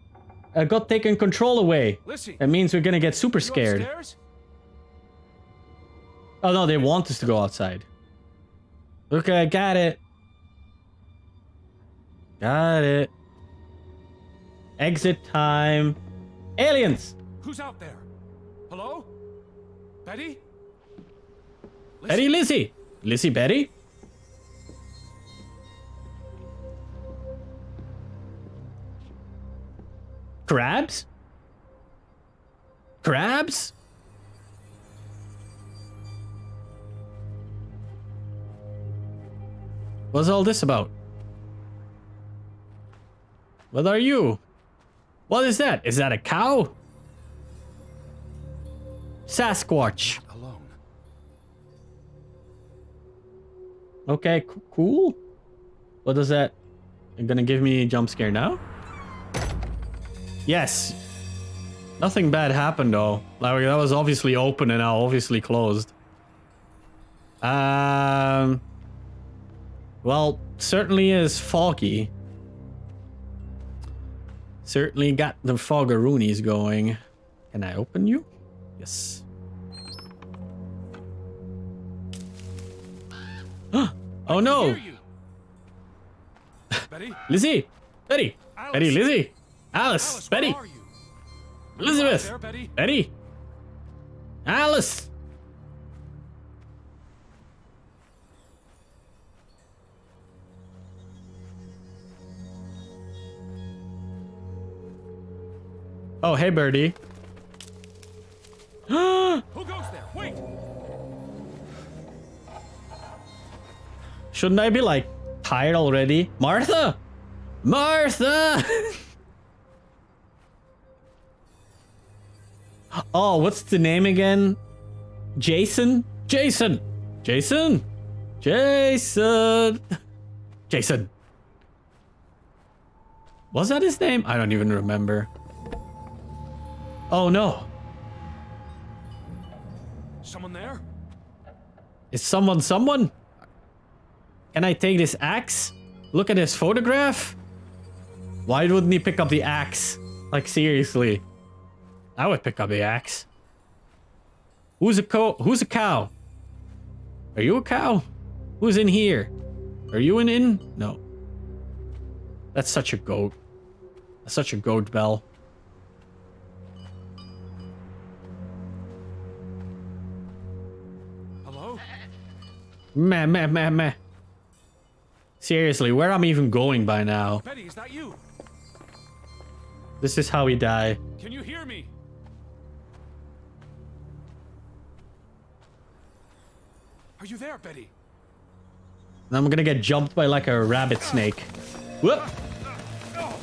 I got taken control away. Lissy, That means we're gonna get super you scared. upstairs? Oh no, they want us to go outside. Okay, got it. Got it. Exit time. Aliens! Who's out there? Hello? Betty? Betty, Lizzie! Lizzie, Betty? Crabs? Crabs? What's all this about? What are you? What is that? Is that a cow? Sasquatch. Not alone. Okay, cool. What does that... You're gonna give me a jump scare now? Yes. Nothing bad happened though. Like, that was obviously open and now obviously closed. Well, certainly is foggy. Certainly got the foggeroonies going. Can I open you? Yes. Oh no! Hear you. Betty? Lizzie! Betty! Alice. Betty, Lizzie! Alice! Alice, Betty! where are you? Are you out Elizabeth! there, Betty? Betty! Alice! Oh, hey, Birdie. Who goes there? Wait! Shouldn't I be, like, tired already? Martha! Martha! Oh, what's the name again? Jason? Jason! Jason! Jason! Jason! Was that his name? I don't even remember. Oh no. Someone there? Is someone someone? Can I take this axe? Look at this photograph? Why wouldn't he pick up the axe? Like, seriously. I would pick up the axe. Who's a cow? Are you a cow? Who's in here? Are you an inn? No. That's such a goat. That's such a goat bell. Hello? Meh, meh, meh, meh. Seriously, where am I even going by now? Betty, is that you? This is how we die. Can you hear me? Are you there, Betty? And I'm gonna get jumped by like a rabbit snake. Whoop.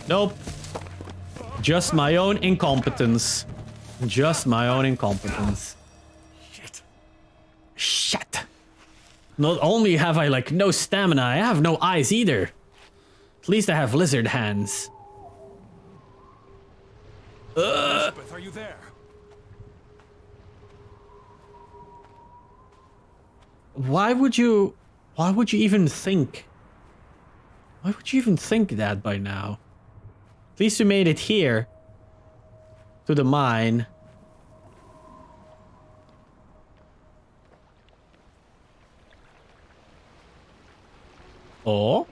Nope. Just my own incompetence. Just my own incompetence. Shit. Shit. Not only have I like no stamina, I have no eyes either. At least I have lizard hands. Elizabeth, are you there? Why would you even think? Why would you even think that by now? At least we made it here. To the mine. Oh?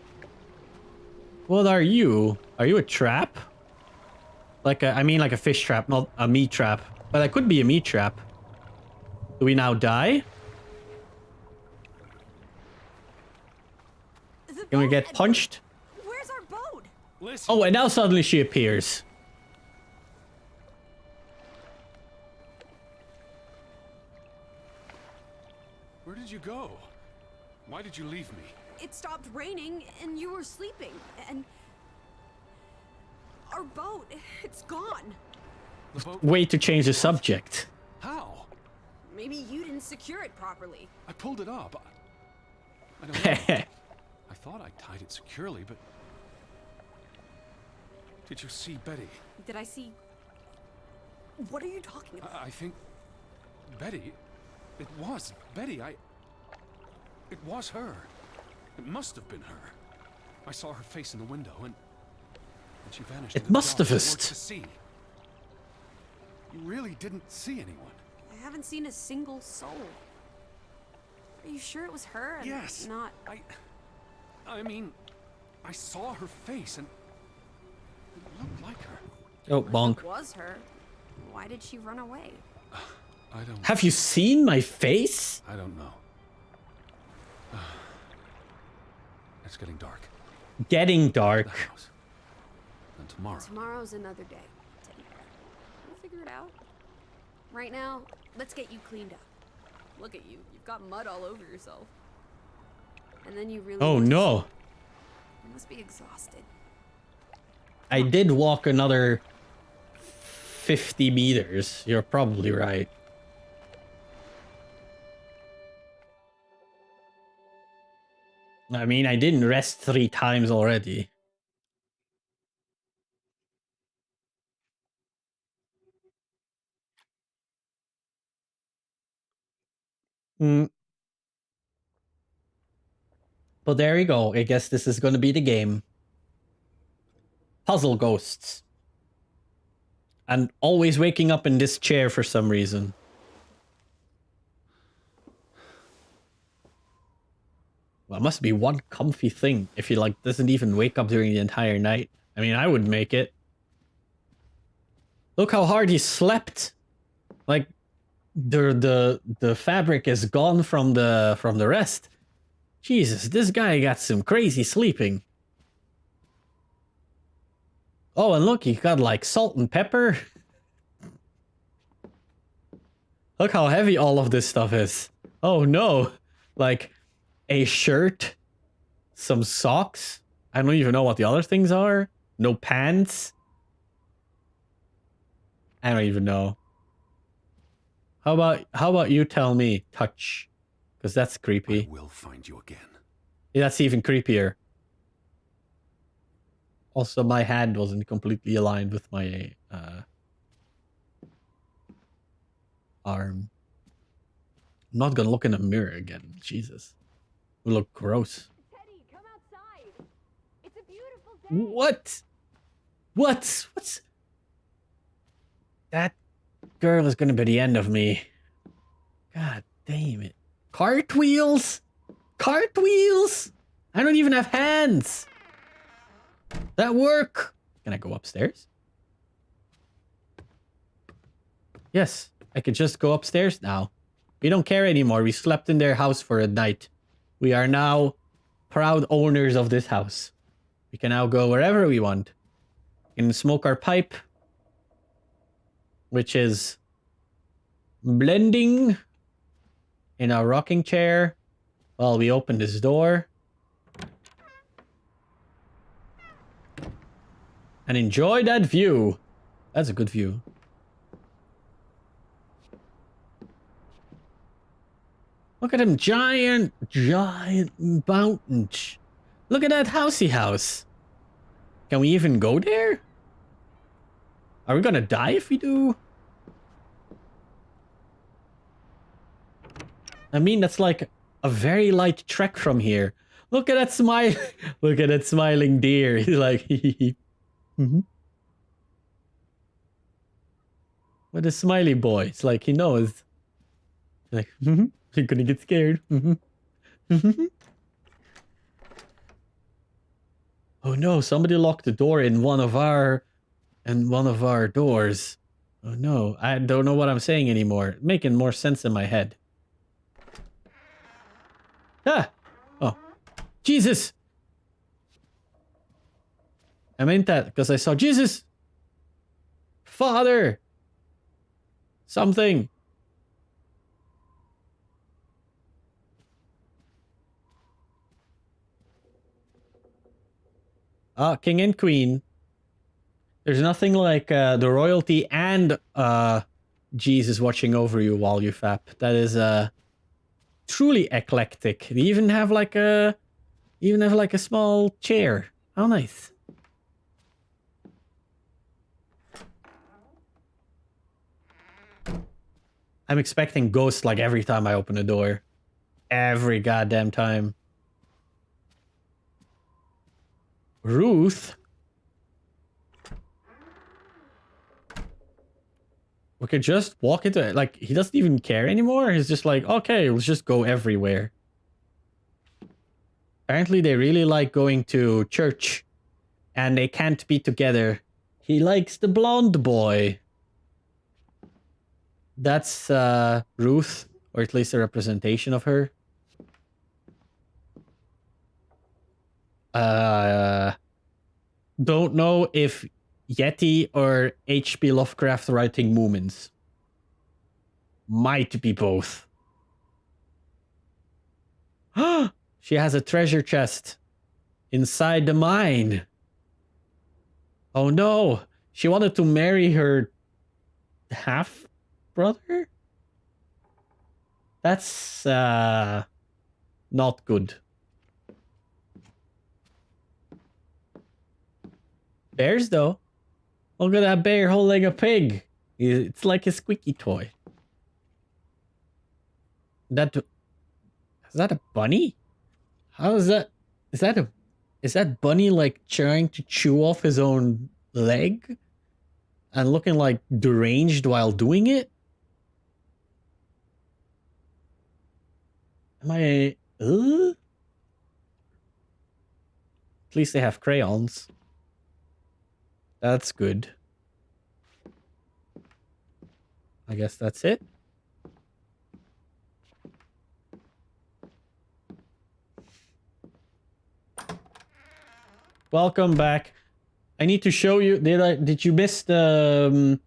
What are you? Are you a trap? I mean like a fish trap, not a meat trap. But that could be a meat trap. Do we now die? Can we get punched? Where's our boat? Listen. Oh, and now suddenly she appears. Where did you go? Why did you leave me? It stopped raining and you were sleeping, and our boat, it's gone. The boat? Way to change the subject. How? Maybe you didn't secure it properly. I pulled it up. I don't know. I thought I tied it securely, but... Did you see Betty? Did I see... What are you talking about? I think... Betty... It was Betty. It was her. It must have been her. I saw her face in the window, and she vanished. It into the must dark have towards ist. the sea. You really didn't see anyone. I haven't seen a single soul. Are you sure it was her and Yes. not... I mean, I saw her face, and it looked like her. Oh, If bonk. it was her, why did she run away? I don't. Have you seen my face? I don't know. It's getting dark. Getting The dark. house. And tomorrow. Tomorrow's another day, Teddy bear. We'll figure it out. Right now, let's get you cleaned up. Look at you. You've got mud all over yourself. And then you really... Oh need to no. sleep. You must be exhausted. I did walk another 50 meters. You're probably right. I mean, I didn't rest 3 times already. But there you go. I guess this is going to be the game. Puzzle ghosts. And always waking up in this chair for some reason. Well, it must be one comfy thing if he like doesn't even wake up during the entire night. I mean, I would make it. Look how hard he slept. Like the fabric is gone from the rest. Jesus, this guy got some crazy sleeping. Oh, and look, he got like salt and pepper. Look how heavy all of this stuff is. Oh no. Like a shirt, some socks. I don't even know what the other things are. No pants. I don't even know. How about you tell me, touch? Because that's creepy. I will find you again. Yeah, that's even creepier. Also, my hand wasn't completely aligned with my arm. I'm not gonna look in a mirror again. Jesus. We look gross. Teddy, come outside. It's a beautiful day. What? What's... That girl is gonna be the end of me. God damn it. Cartwheels? Cartwheels? I don't even have hands. That work? Can I go upstairs? Yes, I could just go upstairs now. We don't care anymore. We slept in their house for a night. We are now proud owners of this house. We can now go wherever we want. We can smoke our pipe, which is blending in a rocking chair while we open this door. And enjoy that view. That's a good view. Look at them giant mountains. Look at that housey house. Can we even go there? Are we gonna die if we do? I mean, that's like a very light trek from here. Look at that smile. Look at that smiling deer. He's like, mm-hmm. What a smiley boy. It's like he knows. Like, mm-hmm. You're gonna get scared. Mm-hmm. Mm-hmm. Oh no, somebody locked the door in one of our doors. Oh no, I don't know what I'm saying anymore. Making more sense in my head. Ah! Oh. Jesus! I meant that because I saw Jesus! Father! Something! Ah, King and Queen. There's nothing like the royalty and Jesus watching over you while you fap. That is truly eclectic. They even have like a small chair. How nice. I'm expecting ghosts like every time I open a door. Every goddamn time. Ruth? We could just walk into it. Like, he doesn't even care anymore. He's just like, okay, let's just go everywhere. Apparently, they really like going to church. And they can't be together. He likes the blonde boy. That's Ruth. Or at least a representation of her. Don't know if Yeti or H.P. Lovecraft writing Moomins. Might be both. She has a treasure chest inside the mine. Oh no, she wanted to marry her half brother? That's not good. Bears though. Look at that bear holding a pig. It's like a squeaky toy. Is that a bunny? How is that? Is that bunny like trying to chew off his own leg and looking like deranged while doing it? Am I? At least they have crayons. That's good. I guess that's it. Welcome back. I need to show you. Did you miss the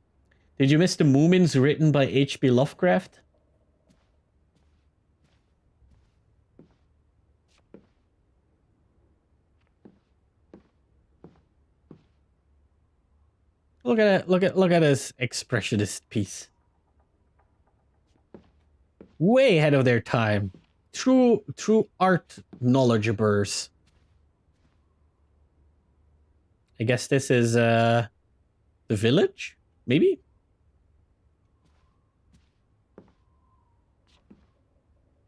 Moomins written by H.P. Lovecraft? Look at it. Look at this expressionist piece. Way ahead of their time. True art knowledgeabers. I guess this is the village, maybe?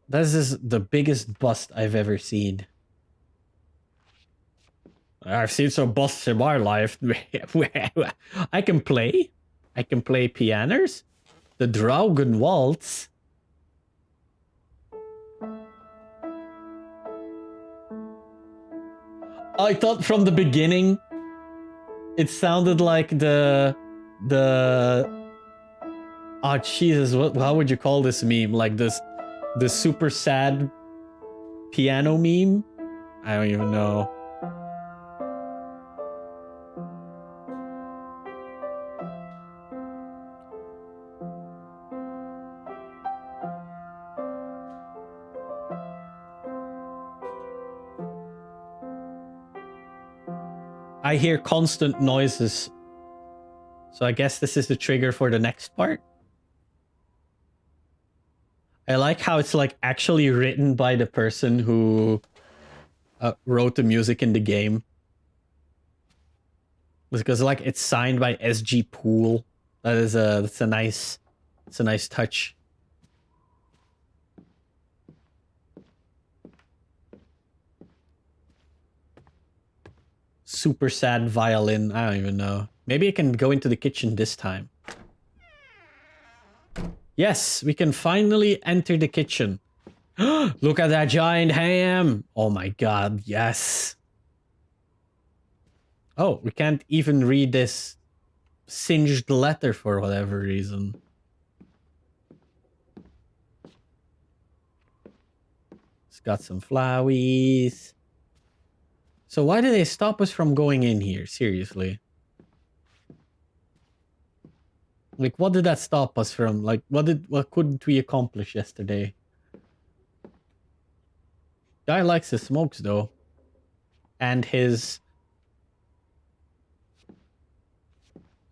This is the biggest bust I've ever seen. I've seen some busts in my life. I can play pianos. The Draugen waltz. I thought from the beginning it sounded like the oh Jesus, how would you call this meme? Like the super sad piano meme? I don't even know. I hear constant noises. So I guess this is the trigger for the next part. I like how it's like actually written by the person who wrote the music in the game. Because like it's signed by S.G. Poole. That's a nice touch. Super sad violin. I don't even know. Maybe I can go into the kitchen this time. Yes, we can finally enter the kitchen. Look at that giant ham. Oh my god, yes. Oh, we can't even read this singed letter for whatever reason. It's got some flowers. So why did they stop us from going in here? Seriously. Like, what did that stop us from? Like, what couldn't we accomplish yesterday? Guy likes his smokes though. And his...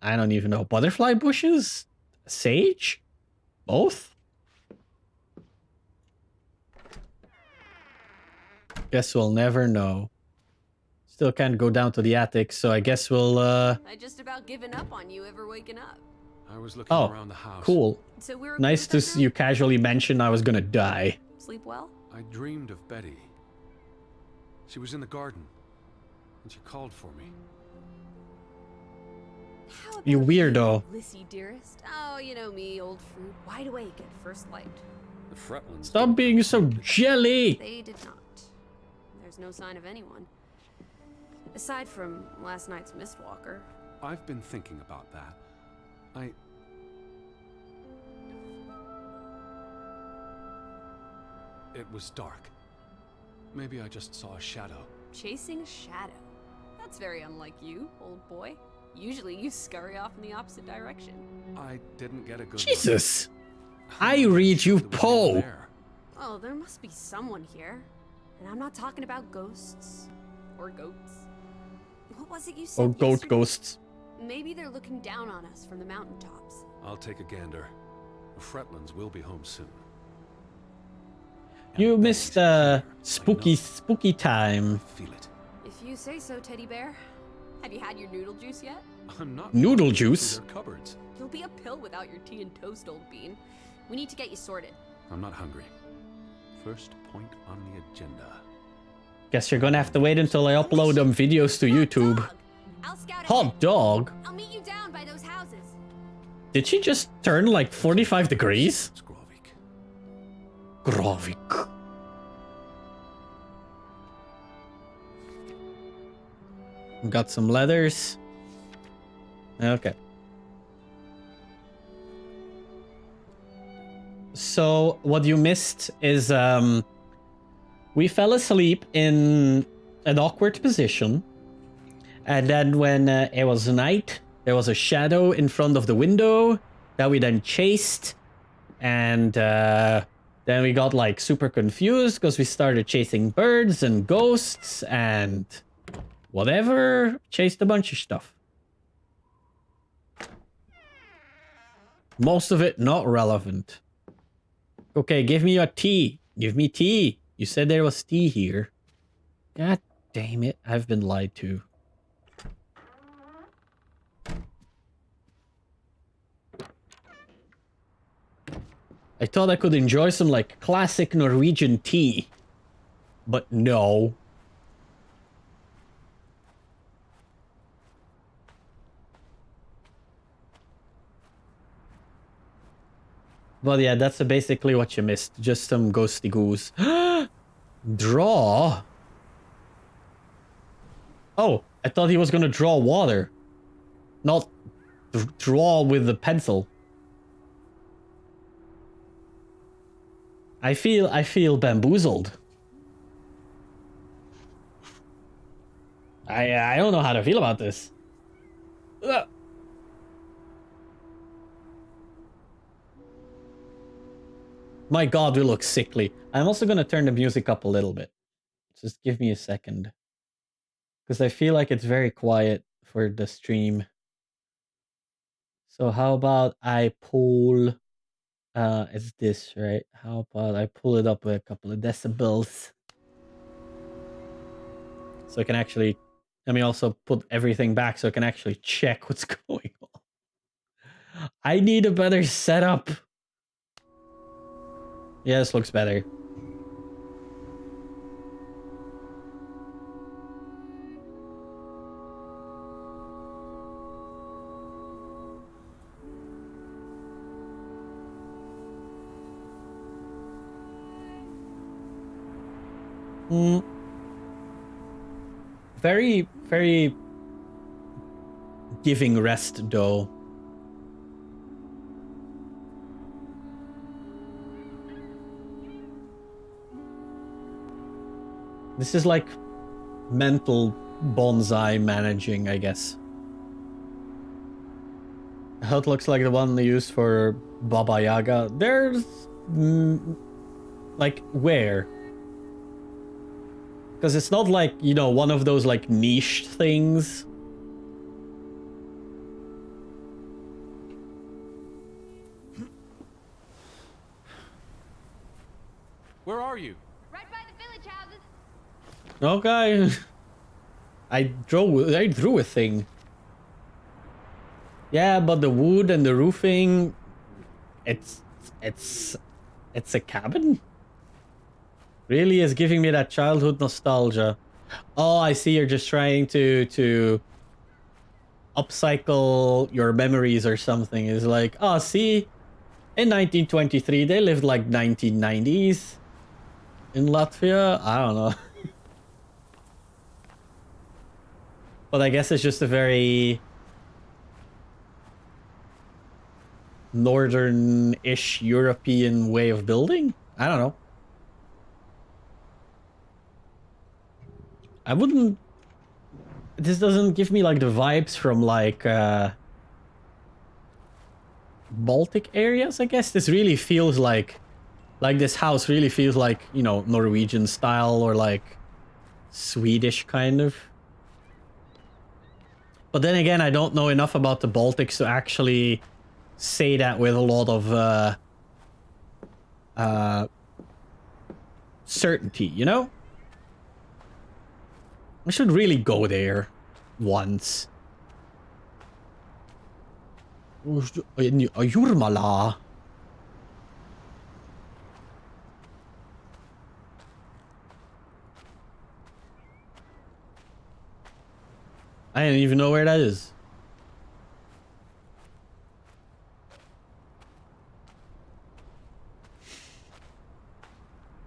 I don't even know. Butterfly bushes? Sage? Both? Guess we'll never know. Still can't go down to the attic, so I guess we'll I just about given up on you ever waking up. I was looking Oh, around the house. cool. So we're Nice to see you casually mention I was gonna die. Sleep well? I dreamed of Betty. She was in the garden, and she called for me. How You about weirdo. Lissy, dearest. Oh, you know me, old fruit, wide awake at first light. The Fretlands. Stop didn't being so absolutely- jelly. They did not. There's no sign of anyone. Aside from last night's Mistwalker. I've been thinking about that. It was dark. Maybe I just saw a shadow. Chasing a shadow. That's very unlike you, old boy. Usually you scurry off in the opposite direction. I didn't get a good look. Jesus. I'm I not read sure you there was anyone Poe. there. Oh, there must be someone here. And I'm not talking about ghosts. Or goats. What was it you said Or goat yesterday? ghosts. Maybe they're looking down on us from the mountaintops. I'll take a gander. The Fretlands will be home soon. And You Betty's missed here. I spooky know. spooky time. I feel it. If you say so, teddy bear. Have you had your noodle juice yet? I'm not Noodle looking through juice? their cupboards. You'll be a pill without your tea and toast, old bean. We need to get you sorted. I'm not hungry. First point on the agenda. Guess you're gonna have to wait until I upload them videos to YouTube. Dog. I'll scout Hot ahead. dog? I'll meet you down by those houses. Did she just turn like 45 degrees? Skrovik. Grovik. Got some leathers. Okay. So what you missed is we fell asleep in an awkward position, and then when it was night, there was a shadow in front of the window that we then chased, and then we got like super confused because we started chasing birds and ghosts and whatever, chased a bunch of stuff. Most of it not relevant. Okay, give me your tea. Give me tea. You said there was tea here. God damn it, I've been lied to. I thought I could enjoy some like classic Norwegian tea. But no. Well, yeah, that's basically what you missed. Just some ghosty goose. Draw? Oh, I thought he was gonna draw water. Not draw with the pencil. I feel bamboozled. I don't know how to feel about this. Ugh. My god, we look sickly. I'm also gonna turn the music up a little bit. Just give me a second. Because I feel like it's very quiet for the stream. So how about I pull... it's this, right? How about I pull it up with a couple of decibels? So I can actually... Let me also put everything back so I can actually check what's going on. I need a better setup. Yeah, this looks better. Very, very giving rest, though. This is like mental bonsai managing, I guess. How it looks like the one they used for Baba Yaga. There's... like, where? Because it's not like, you know, one of those like niche things. Where are you? Right by the village houses. Okay. I drew a thing. Yeah, but the wood and the roofing, it's a cabin. Really is giving me that childhood nostalgia. Oh, I see. You're just trying to upcycle your memories or something. Is like, oh, see, in 1923 they lived like 1990s in Latvia. I don't know. But I guess it's just a very northern-ish European way of building. I don't know. I wouldn't. This doesn't give me like the vibes from like Baltic areas. I guess this really feels like this house really feels like, you know, Norwegian style or like Swedish kind of. But then again, I don't know enough about the Baltics to actually say that with a lot of certainty, you know? I should really go there once. Jurmala. I don't even know where that is.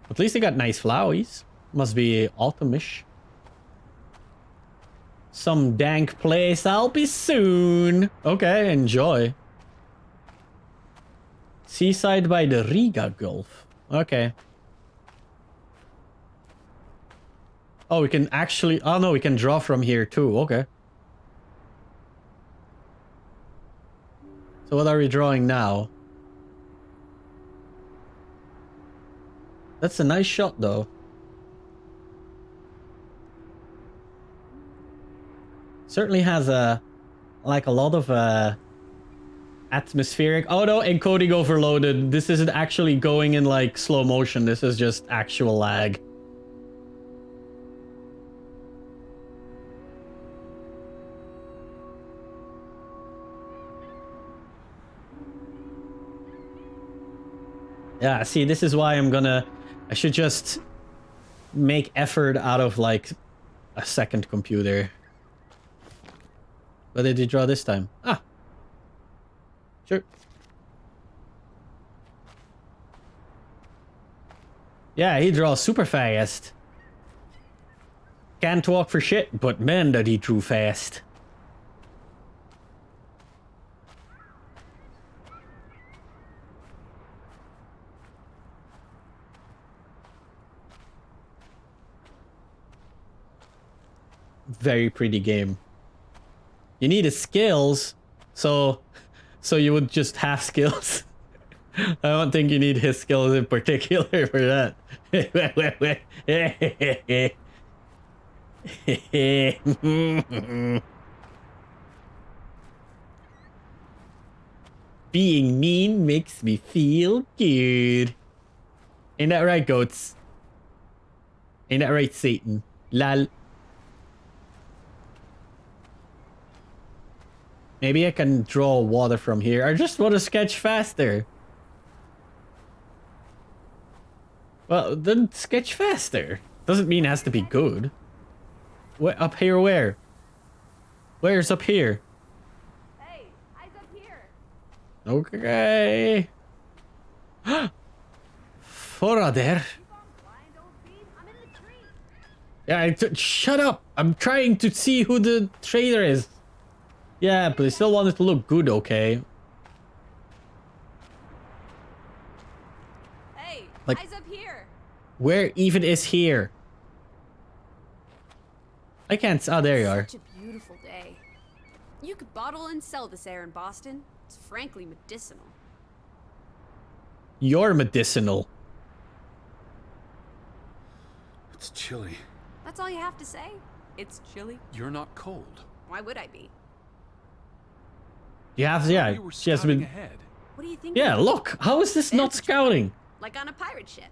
At least they got nice flowers. Must be autumnish. Some dank place. I'll be soon. Okay, enjoy. Seaside by the Riga Gulf. Okay. Oh, we can actually... Oh, no, we can draw from here too. Okay. So what are we drawing now? That's a nice shot, though. Certainly has a... like a lot of atmospheric... Oh no, encoding overloaded. This isn't actually going in like slow motion. This is just actual lag. Yeah, see, this is why I should just make effort out of like a second computer. What did you draw this time? Ah. Sure. Yeah, he draws super fast. Can't walk for shit, but man, that he drew fast. Very pretty game. You needed skills, so you would just have skills. I don't think you need his skills in particular for that. Being mean makes me feel good. Ain't that right, goats? Ain't that right, Satan? Lol. Maybe I can draw water from here. I just want to sketch faster. Well, then sketch faster. Doesn't mean it has to be good. What, up here where? Where's up here? Hey, eyes up here. Okay. Fora there. I'm in the tree. Yeah, shut up. I'm trying to see who the trader is. Yeah, but I still want it to look good, okay? Hey, like, eyes up here. Where even is here? I can't... Oh, there you are. Such a beautiful day. You could bottle and sell this air in Boston. It's frankly medicinal. You're medicinal. It's chilly. That's all you have to say? It's chilly? You're not cold. Why would I be? You have... Yeah, You were she has scouting been... ahead. What do you think? Yeah, look. How is this not scouting? Like on a pirate ship.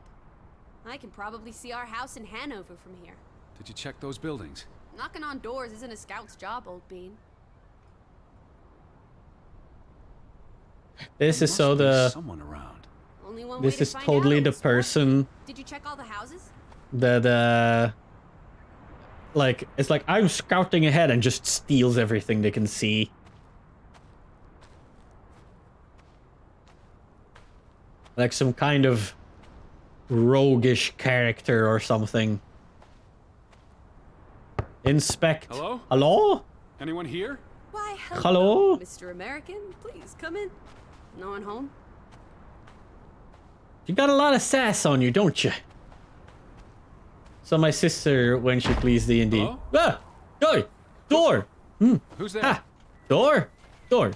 I can probably see our house in Hanover from here. Did you check those buildings? Knocking on doors isn't a scout's job, old bean. This There is so must be the... someone around. Only one This way to is find totally out, the sport. person Did you check all the houses? that, like, it's like, I'm scouting ahead and just steals everything they can see. Like some kind of roguish character or something. Inspect. Hello? Hello? Anyone here? Why, Hello? Mr. American. Please come in. No one home? You got a lot of sass on you, don't you? So my sister, when she plays D&D. Hello? Ah! Door! Hmm. Who's there? Ha! Door! Door,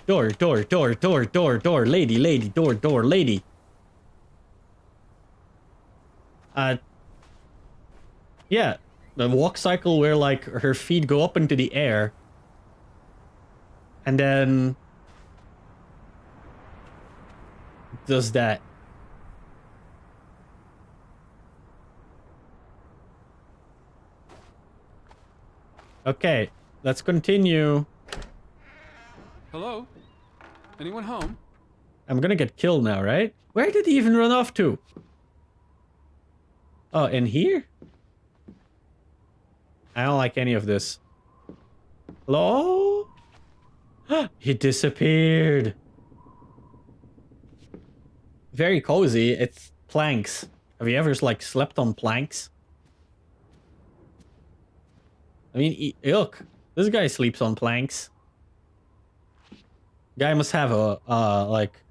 lady, door, lady. Yeah. The walk cycle where, like, her feet go up into the air. And then... does that. Okay, let's continue. Hello? Anyone home? I'm gonna get killed now, right? Where did he even run off to? Oh, in here? I don't like any of this. Hello? He disappeared. Very cozy. It's planks. Have you ever, like, slept on planks? I mean, look. This guy sleeps on planks. Guy must have like,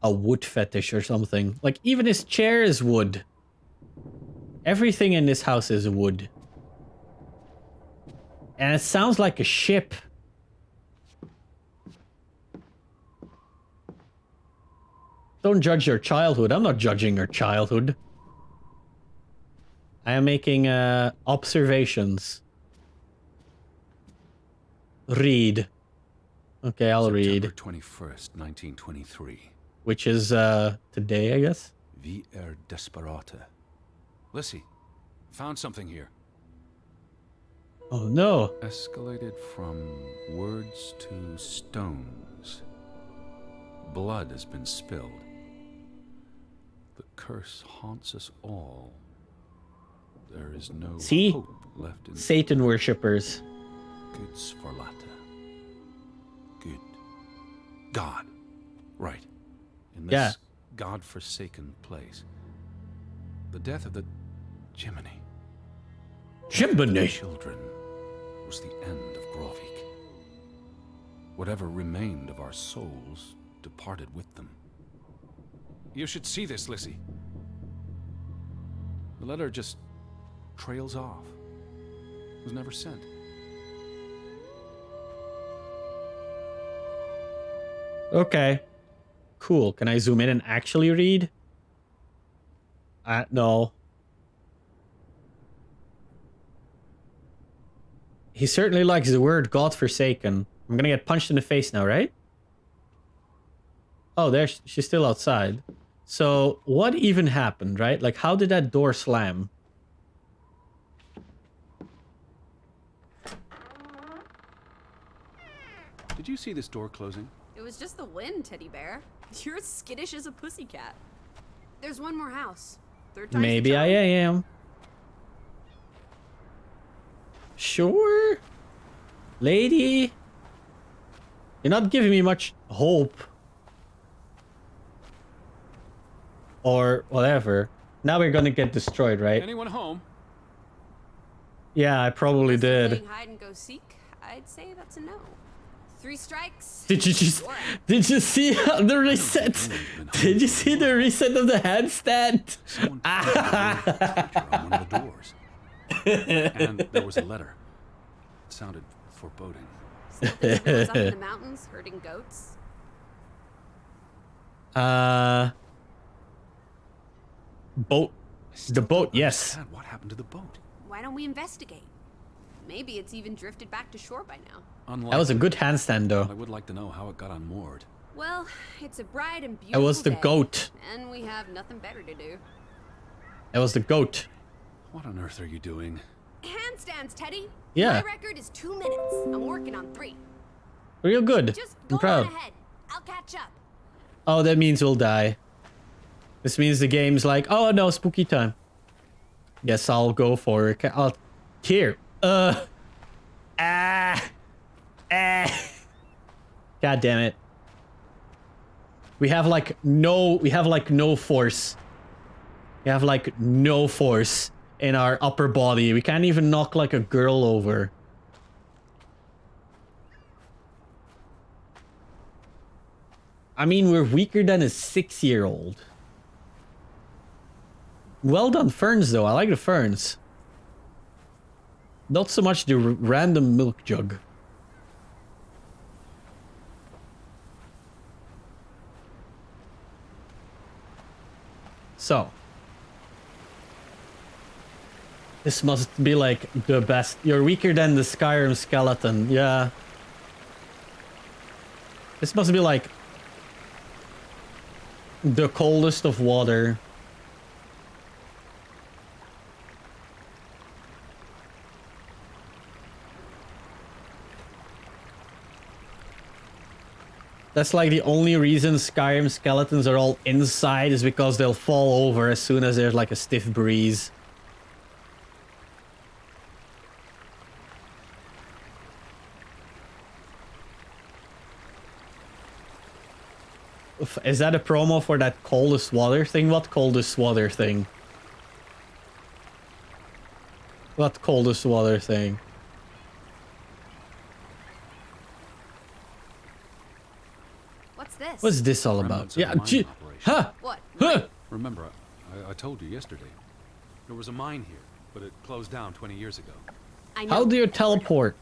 a wood fetish or something. Like, even his chair is wood. Everything in this house is wood. And it sounds like a ship. Don't judge your childhood. I'm not judging your childhood. I am making observations. Read. Okay, I'll read. September 21st, 1923. Which is today, I guess. Vi desperata. Lissy, found something here. Oh no. Escalated from words to stones. Blood has been spilled. The curse haunts us all. There is no See? hope left in Satan worshippers. Good Sforlata. Good. God. Right. In this Yeah. God-forsaken place. The death of the Jiminy. Jiminy. Children was the end of Grovik. Whatever remained of our souls departed with them. You should see this, Lissy. The letter just trails off. Was never sent. Okay. Cool. Can I zoom in and actually read? No. He certainly likes the word godforsaken. I'm gonna get punched in the face now, right? Oh, there, she's still outside. So, what even happened, right? Like, how did that door slam? Did you see this door closing? It was just the wind, teddy bear. You're as skittish as a pussycat. There's one more house. Third time's the Maybe I charm. am. Sure. Lady. You're not giving me much hope. Or whatever. Now we're gonna get destroyed, right? Anyone home? Yeah, I probably Unless you're did. playing hide and go seek, I'd say that's a no. 3 strikes. Did you just... You're out. Did you see the reset? Did you see the reset of the handstand? Someone put a picture on one of the doors. And there was a letter. It sounded foreboding. Still think everyone's up in the mountains herding goats? Boat. I still The boat, don't yes. understand what happened to the boat. Why don't we investigate? Maybe it's even drifted back to shore by now. That was a good handstand, But I though. would like to know how it got unmoored. Well, it's a bright and It beautiful was the day, goat. and we have nothing better to do. It was the goat. What on earth are you doing? Handstands, Teddy. Yeah. My record is 2 minutes. I'm working on 3. Real good. Just go I'm proud. on ahead. I'll catch up. Oh, that means we'll die. This means the game's like, oh no, spooky time. Guess I'll go for it. Here. God damn it. We have like no force. We have like no force in our upper body. We can't even knock like a girl over. I mean, we're weaker than a 6-year-old. Well done, ferns, though. I like the ferns. Not so much the random milk jug. So. This must be like the best. You're weaker than the Skyrim skeleton. Yeah. This must be like the coldest of water. That's like the only reason Skyrim skeletons are all inside is because they'll fall over as soon as there's like a stiff breeze. Is that a promo for that coldest water thing? What coldest water thing? What coldest water thing? What's this? What's this all about? Yeah, huh? What? Huh? Remember, I told you yesterday. There was a mine here, but it closed down 20 years ago. I know. How do you teleport?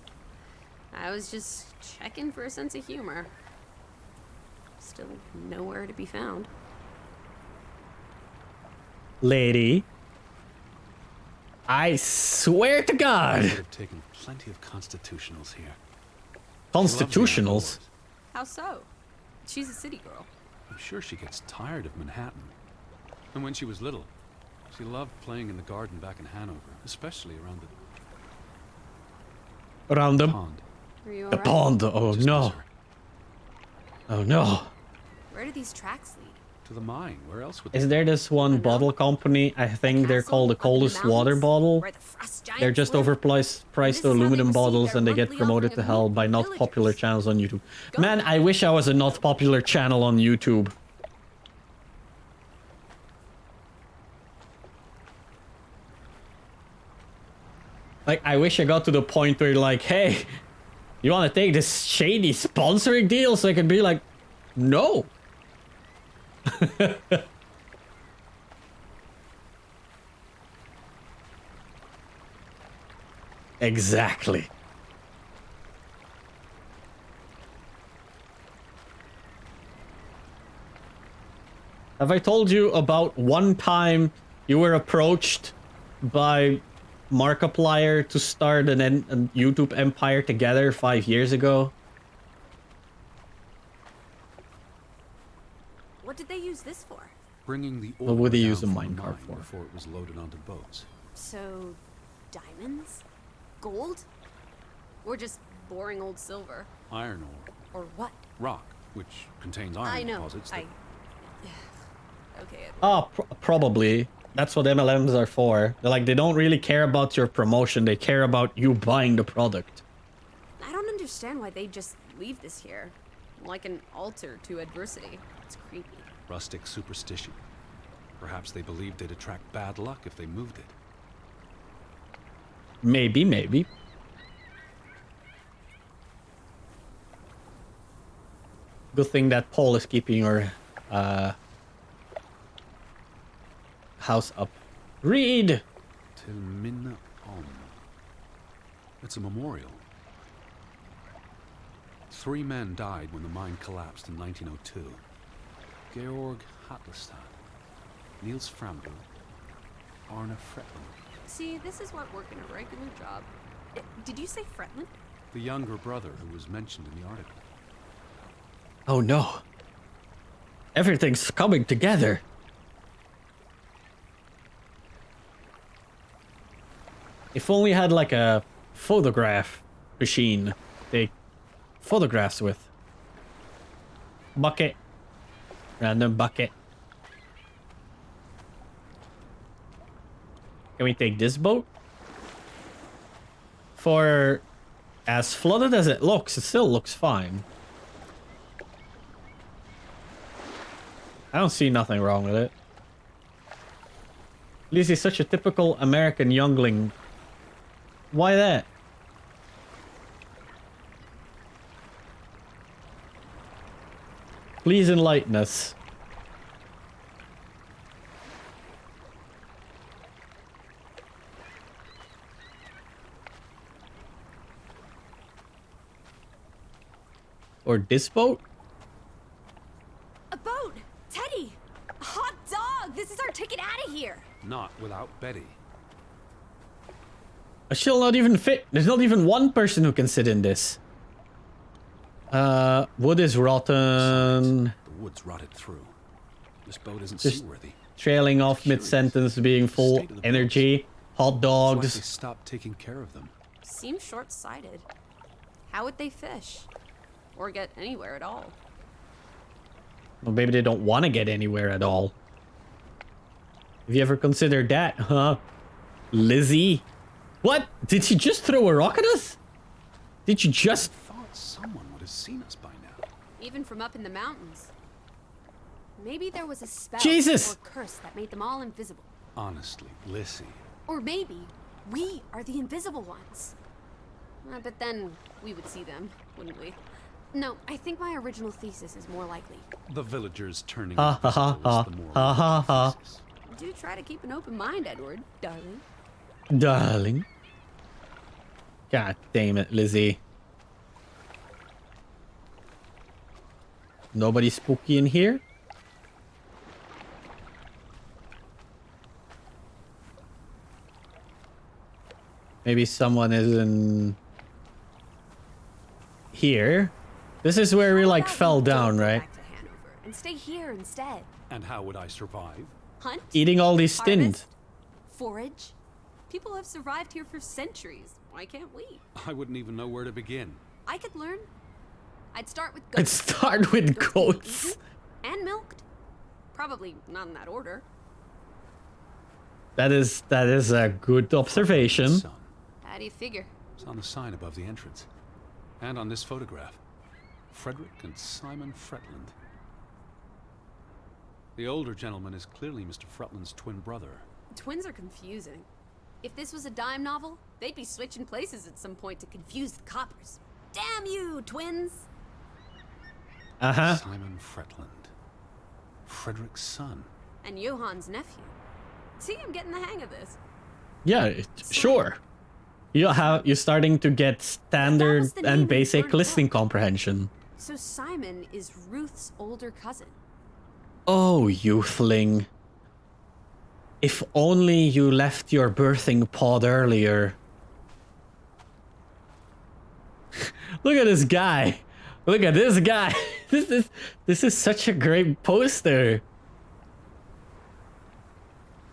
I was just checking for a sense of humor. Still nowhere to be found. Lady. I swear to I God. would have taken plenty of constitutionals here. Constitutionals? How so? She's a city girl. I'm sure she gets tired of Manhattan. And when she was little, she loved playing in the garden back in Hanover, especially around Around the them? pond. Are you The alright? pond. Oh Just no. miss her. Oh no. Where do these tracks lead? To the mine. Where else would Is they there this one bottle company? I think they're called the coldest water bottle. Where the frost giants They're just live? overpriced This is how they aluminum receive bottles their and they get monthly promoted to offering of hell meat by from not villagers. popular channels on YouTube. Go. Man, I wish I was a not popular channel on YouTube. Like, I wish I got to the point where like, hey, you want to take this shady sponsoring deal? So I could be like, no. Exactly. Have I told you about one time you were approached by Markiplier to start a YouTube empire together 5 years ago? What did they use this for? bringing the What ore would they down use a from mine the cart mine for? before it was loaded onto boats. So, diamonds? Gold? Or just boring old silver? Iron ore, Or what? rock, which contains iron I know. deposits. That Okay. Oh, probably. That's what MLMs are for. They're like, they don't really care about your promotion. They care about you buying the product. I don't understand why they just leave this here. Like an altar to adversity. It's creepy. rustic superstition. Perhaps they believed they'd attract bad luck if they moved it. Maybe, maybe. Good thing that Paul is keeping your house up. Read! Til minne om. It's a memorial. 3 men died when the mine collapsed in 1902. Georg Hatlestad, Niels Frambo, Arne Fretland. See, this is what working a regular job. Did you say Fretland? The younger brother who was mentioned in the article. Oh no. Everything's coming together. If only had like a photograph machine to take photographs with. Bucket. Random bucket. Can we take this boat? For as flooded as it still looks fine. I don't see nothing wrong with it. At least he's such a typical American youngling. Why that? Please enlighten us. Or this boat? A boat! Teddy! A hot dog! This is our ticket out of here! Not without Betty. She'll not even fit. There's not even one person who can sit in this. Wood is rotten. Besides, the wood's rotted through. This boat isn't Just seaworthy. trailing off mid-sentence, being full State of the energy. Hot It's like they dogs. stopped taking care of them. Seems short-sighted. How would they fish? Or get anywhere at all? Well, maybe they don't want to get anywhere at all. Have you ever considered that, huh? Lizzie? What? Did she just throw a rock at us? Did you just... I thought someone would have seen us by now. Even from up in the mountains. Maybe there was a spell Jesus! or curse that made them all invisible. Honestly, Lissy. Or maybe we are the invisible ones. But then we would see them, wouldn't we? No, I think my original thesis is more likely. The villagers turning Ha, ha, ha, invisible is the more ha, ha, ha. likely thesis. Do try to keep an open mind, Edward, darling. Darling. God damn it, Lizzie. Nobody spooky in here? Maybe someone is in... here. This is where we How like about fell we don't down, go right? back to Hanover and stay here instead. And how would I survive? Hunt, Eating all these stint. harvest, forage. People have survived here for centuries. Why can't we? I wouldn't even know where to begin. I could learn. I'd start with I'd goats. start with Goats being goats. eaten and milked. Probably not in that order. That is a good observation. Son. How do you figure? It's on the sign above the entrance. And on this photograph. Frederick and Simon Fretland. The older gentleman is clearly Mr. Fretland's twin brother. Twins are confusing. If this was a dime novel, they'd be switching places at some point to confuse the coppers. Damn you, twins! Uh-huh. Simon Fretland. Frederick's son. And Johann's nephew. See, I'm getting the hang of this. Yeah, sure. You're starting to get standard was the name and in the basic third listening book. comprehension. So Simon is Ruth's older cousin. Oh, youthling. If only you left your birthing pod earlier. Look at this guy. Look at this guy. This is such a great poster.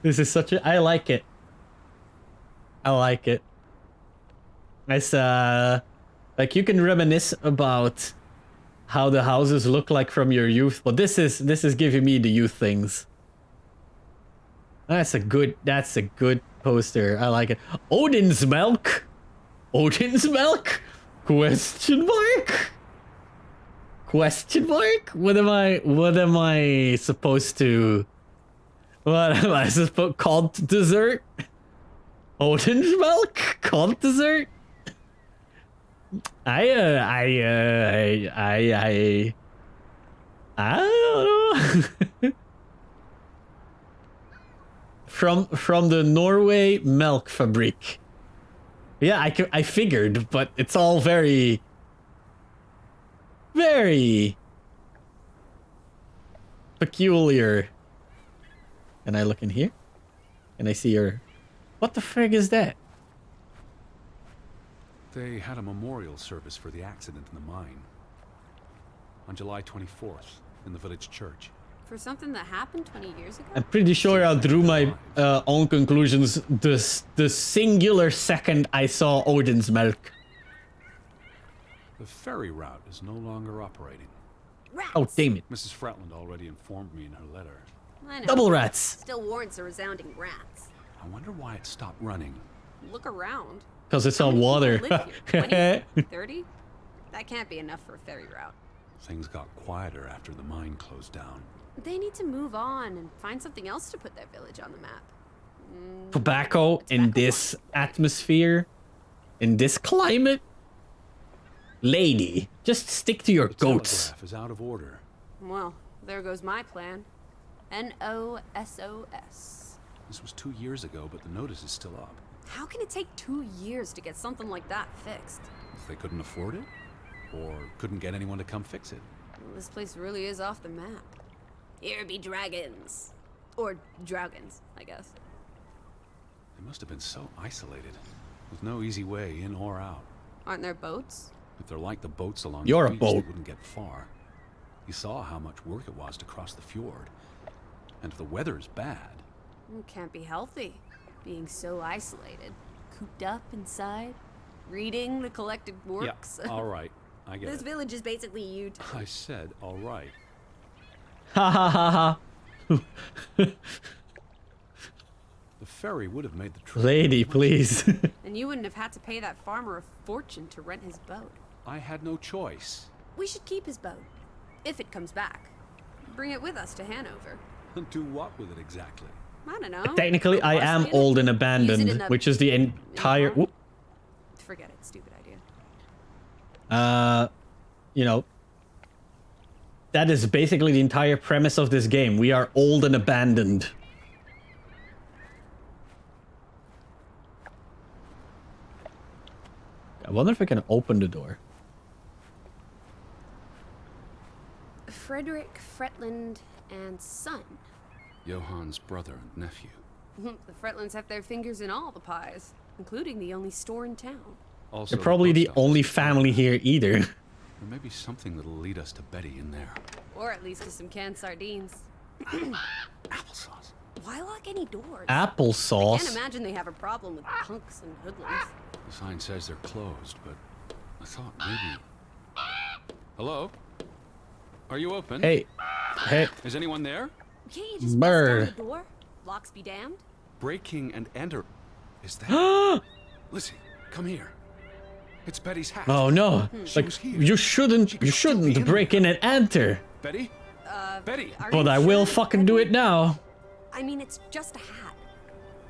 This is such a... I like it. I like it. It's like you can reminisce about how the houses look like from your youth, but this is giving me the youth things. That's a good poster. I like it. Odin's milk? Odin's milk? Question mark? Question mark? What am I supposed to... What am I supposed... Called dessert? Odin's milk? Called dessert? I don't know. From the Norway milk fabric. Yeah, I figured, but it's all very peculiar. Can I look in here? Can I see your... What the frig is that? They had a memorial service for the accident in the mine. On July 24th, in the village church. For something that happened 20 years ago? I'm pretty sure I drew my own conclusions the singular second I saw Odin's milk. The ferry route is no longer operating. Rats! Oh, damn it. Mrs. Fretland already informed me in her letter. I know. Double rats. Still warrants a resounding rats. I wonder why it stopped running. Look around. Because it's How on many people water. live here? 20? 30? That can't be enough for a ferry route. Things got quieter after the mine closed down. They need to move on and find something else to put their village on the map. Tobacco in this atmosphere, in this climate. Lady, just stick to your The goats. telegraph is out of order. Well, there goes my plan. NOSOS. This was 2 years ago, but the notice is still up. How can it take 2 years to get something like that fixed? If they couldn't afford it, or couldn't get anyone to come fix it. Well, this place really is off the map. Here be dragons. Or Draugens, I guess. They must have been so isolated, with no easy way in or out. Aren't there boats? If they're like the boats along You're the a beach, boat. they wouldn't get far. You saw how much work it was to cross the fjord. And if the weather is bad, It can't be healthy. Being so isolated. Cooped up inside. Reading the collected works. yeah, all right, I get This it. village is basically you two. I said all right. Ha ha ha ha. The ferry would have made the trip. Lady, please. And you wouldn't have had to pay that farmer a fortune to rent his boat. I had no choice. We should keep his boat. If it comes back. Bring it with us to Hanover. Do what with it exactly? I don't know. Technically, I am Parsley in it? old and Use it abandoned, in the- which is the entire. farm? Whoop. Forget it. Stupid idea. You know, that is basically the entire premise of this game. We are old and abandoned. I wonder if I can open the door. Frederick Fretland and son. Johann's brother and nephew. The Fretlands have their fingers in all the pies, including the only store in town. Also, They're probably the post office. only family here either. There may be something that'll lead us to Betty in there. Or at least to some canned sardines. Applesauce. Why lock any doors? Can't Applesauce. imagine they have a problem with punks and hoodlums. The sign says they're closed, but I thought maybe. Hello? Are you open? Hey, hey, Is anyone there? Can't you just bust Bird. down the door? Locks be damned. Breaking and enter. Is that? Listen, come here. It's Betty's hat. oh no! She was Like here. you She could still be shouldn't in break in and enter. Betty? Betty! Are But you I will sure, fucking do it Edward? now. I mean, it's just a hat.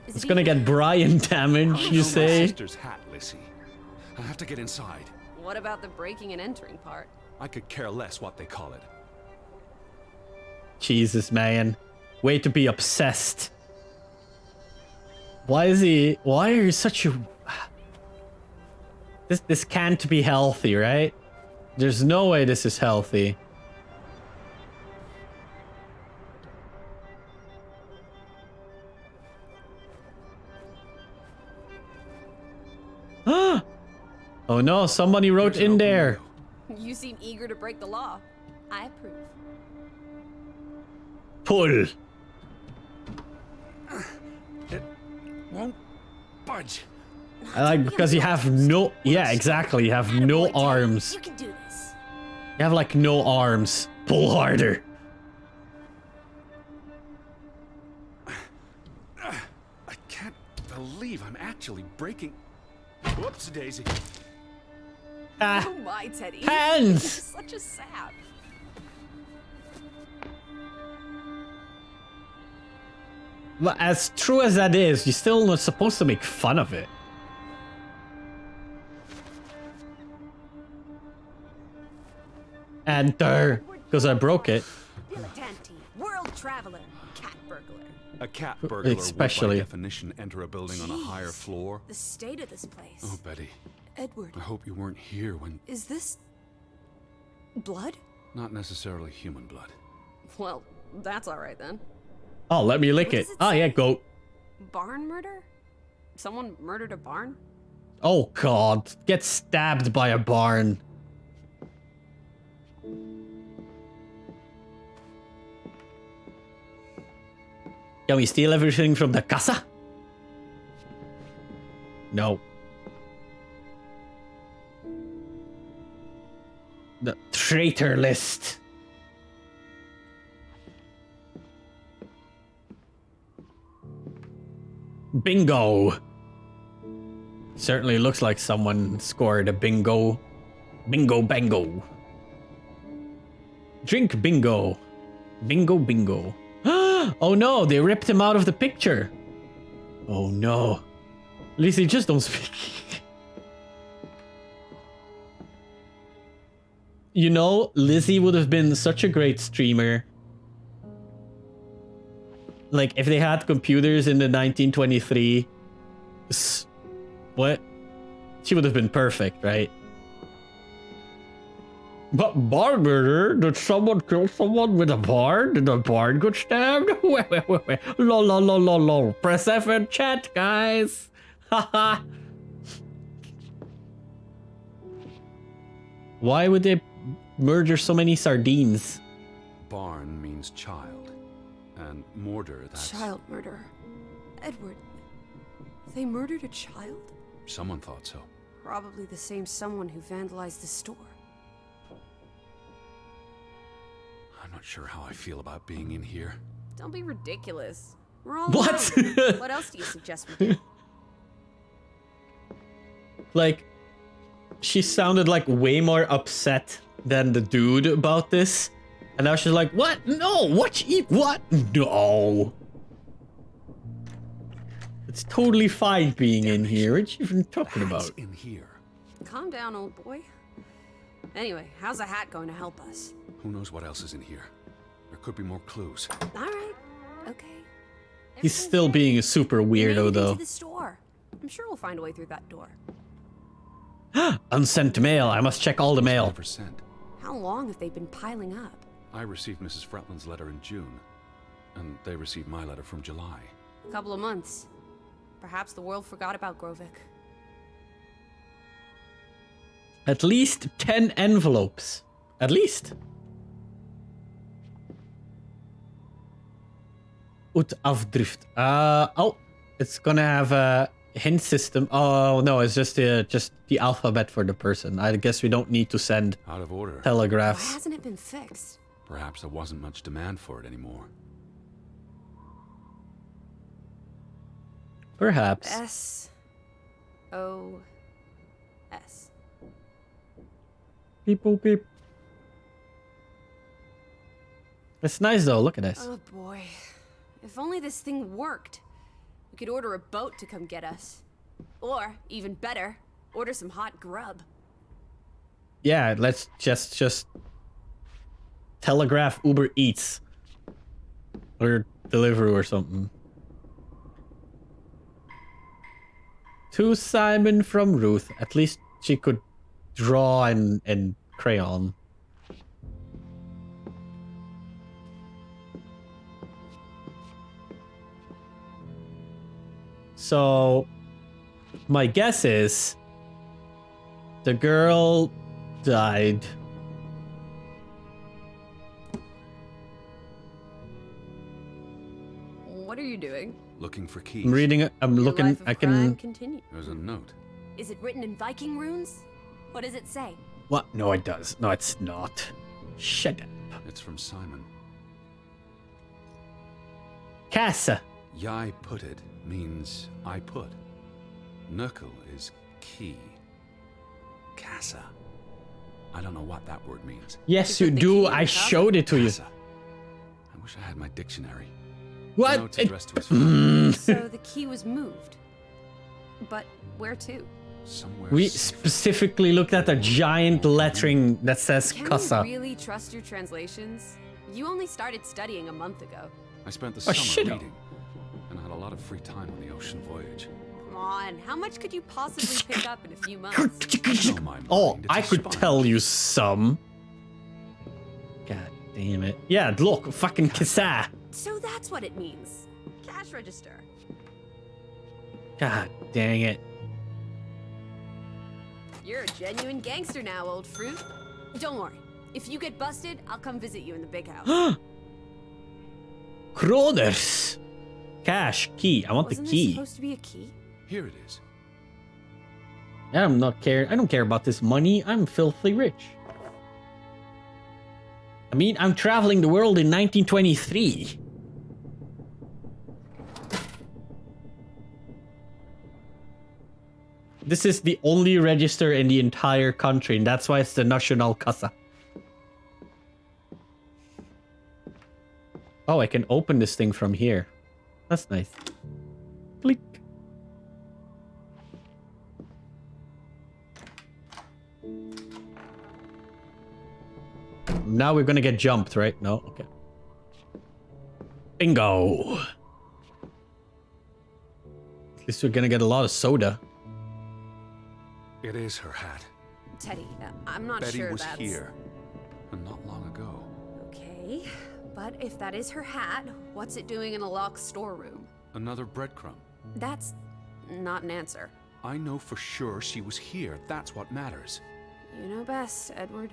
Is It's it gonna even- get Brian damage, I you know my say? sister's hat, Lissy. I have to get inside. What about the breaking and entering part? I could care less what they call it. Jesus, man. Way to be obsessed. Why are you such a... This can't be healthy, right? There's no way this is healthy. Oh no, somebody wrote Here's an in open there. window. You seem eager to break the law. I approve. Pull. It won't budge. I like because you have no... Yeah, exactly. You have no Attaboy, Teddy. arms. You can do this. You have like no arms. Pull harder. I can't believe I'm actually breaking. Whoops, Daisy. Ah, Oh my, Teddy. hands. You're such a sap. But as true as that is, you're still not supposed to make fun of it. Enter. Because I broke it. Dilettante, world traveler, cat burglar. A cat burglar Especially. would by definition enter a building on a higher Jeez. floor. The state of this place. Oh, Betty, Edward, I hope you weren't here when... is this blood? Not necessarily human blood. Well, that's all right then. Oh, let me lick What it. does it Oh, yeah, say? goat. Barn murder? Someone murdered a barn? Oh, God. Get stabbed by a barn. Can we steal everything from the casa? No. The traitor list. Bingo. Certainly looks like someone scored a bingo. Bingo bango. Drink bingo. Bingo bingo. Oh no, they ripped him out of the picture. Oh no. Lizzie, just don't speak. You know, Lizzie would have been such a great streamer. Like, if they had computers in the 1923... What? She would have been perfect, right? But bar murder? Did someone kill someone with a bar? Did the bar get stabbed? Lol, lol, lol, lol, lol. Press F in chat, guys. Haha. Why would they murder so many sardines? Barn means child, and mortar, that's... Child murder. Edward, they murdered a child? Someone thought so. Probably the same someone who vandalized the store. I'm not sure how I feel about being in here. Don't be ridiculous. We're all What? alone. What else do you suggest we do? Like, she sounded like way more upset than the dude about this. And now she's like, what? No, what? What? No. It's totally fine being in here. What you even talking What's about? in here? Calm down, old boy. Anyway, how's a hat going to help us? Who knows what else is in here? There could be more clues. All right. Okay. He's still being a super We made weirdo, it though. into the store. I'm sure we'll find a way through that door. Unsent mail. I must check all the mail. 100%. How long have they been piling up? I received Mrs. Fretland's letter in June, and they received my letter from July. A couple of months. Perhaps the world forgot about Grovik. At least 10 envelopes. At least. Ut afdrift. Oh, it's gonna have a hint system. Oh no, it's just the alphabet for the person. I guess we don't need to send Out of order. Why telegraphs. hasn't it been fixed? Perhaps there wasn't much demand for it anymore. Perhaps. S-O-S. Beep boop beep. It's nice though. Look at this. Oh boy. If only this thing worked. We could order a boat to come get us. Or, even better, order some hot grub. Yeah, let's just telegraph Uber Eats or Deliveroo or something. To Simon from Ruth. At least she could draw and crayon. So my guess is the girl died. What are you doing? Looking for keys. I'm reading it. I'm Your looking. life of I crime can. continue. There's a note. Is it written in Viking runes? What does it say? What? No, it does. No, it's not. Shut up. It's from Simon. Casa. Yai putted means I put. Knuckle is key. Casa. I don't know what that word means. Yes, You you put the do. key in I the cup? showed it to you. Casa. I wish I had my dictionary. The What? note's addressed to his friend. So the key was moved. But where to? Somewhere We safe. specifically looked at the giant lettering that says Can Casa. we really trust your translations? You only started studying a month ago. I spent the Oh, summer shit. reading, and I had a lot of free time on the ocean voyage. Come on, how much could you possibly pick up in a few months? I know my Oh, mind, it's I a could sponge. tell you some. God damn it. Yeah, look, fucking Casa. So that's what it means. Cash register. God dang it. You're a genuine gangster now, old fruit. Don't worry. If you get busted, I'll come visit you in the big house. Kroners. Cash, key. I want Wasn't the there key. supposed to be a key? Here it is. I don't care about this money. I'm filthy rich. I mean, I'm traveling the world in 1923. This is the only register in the entire country, and that's why it's the National Casa. Oh, I can open this thing from here. That's nice. Click. Now we're gonna get jumped, right? No? Okay. Bingo! At least we're gonna get a lot of soda. It is her hat. Teddy, I'm not Betty sure was that's... here, and not long ago. Okay, but if that is her hat, what's it doing in a locked storeroom? Another breadcrumb. That's not an answer. I know for sure she was here. That's what matters. You know best, Edward.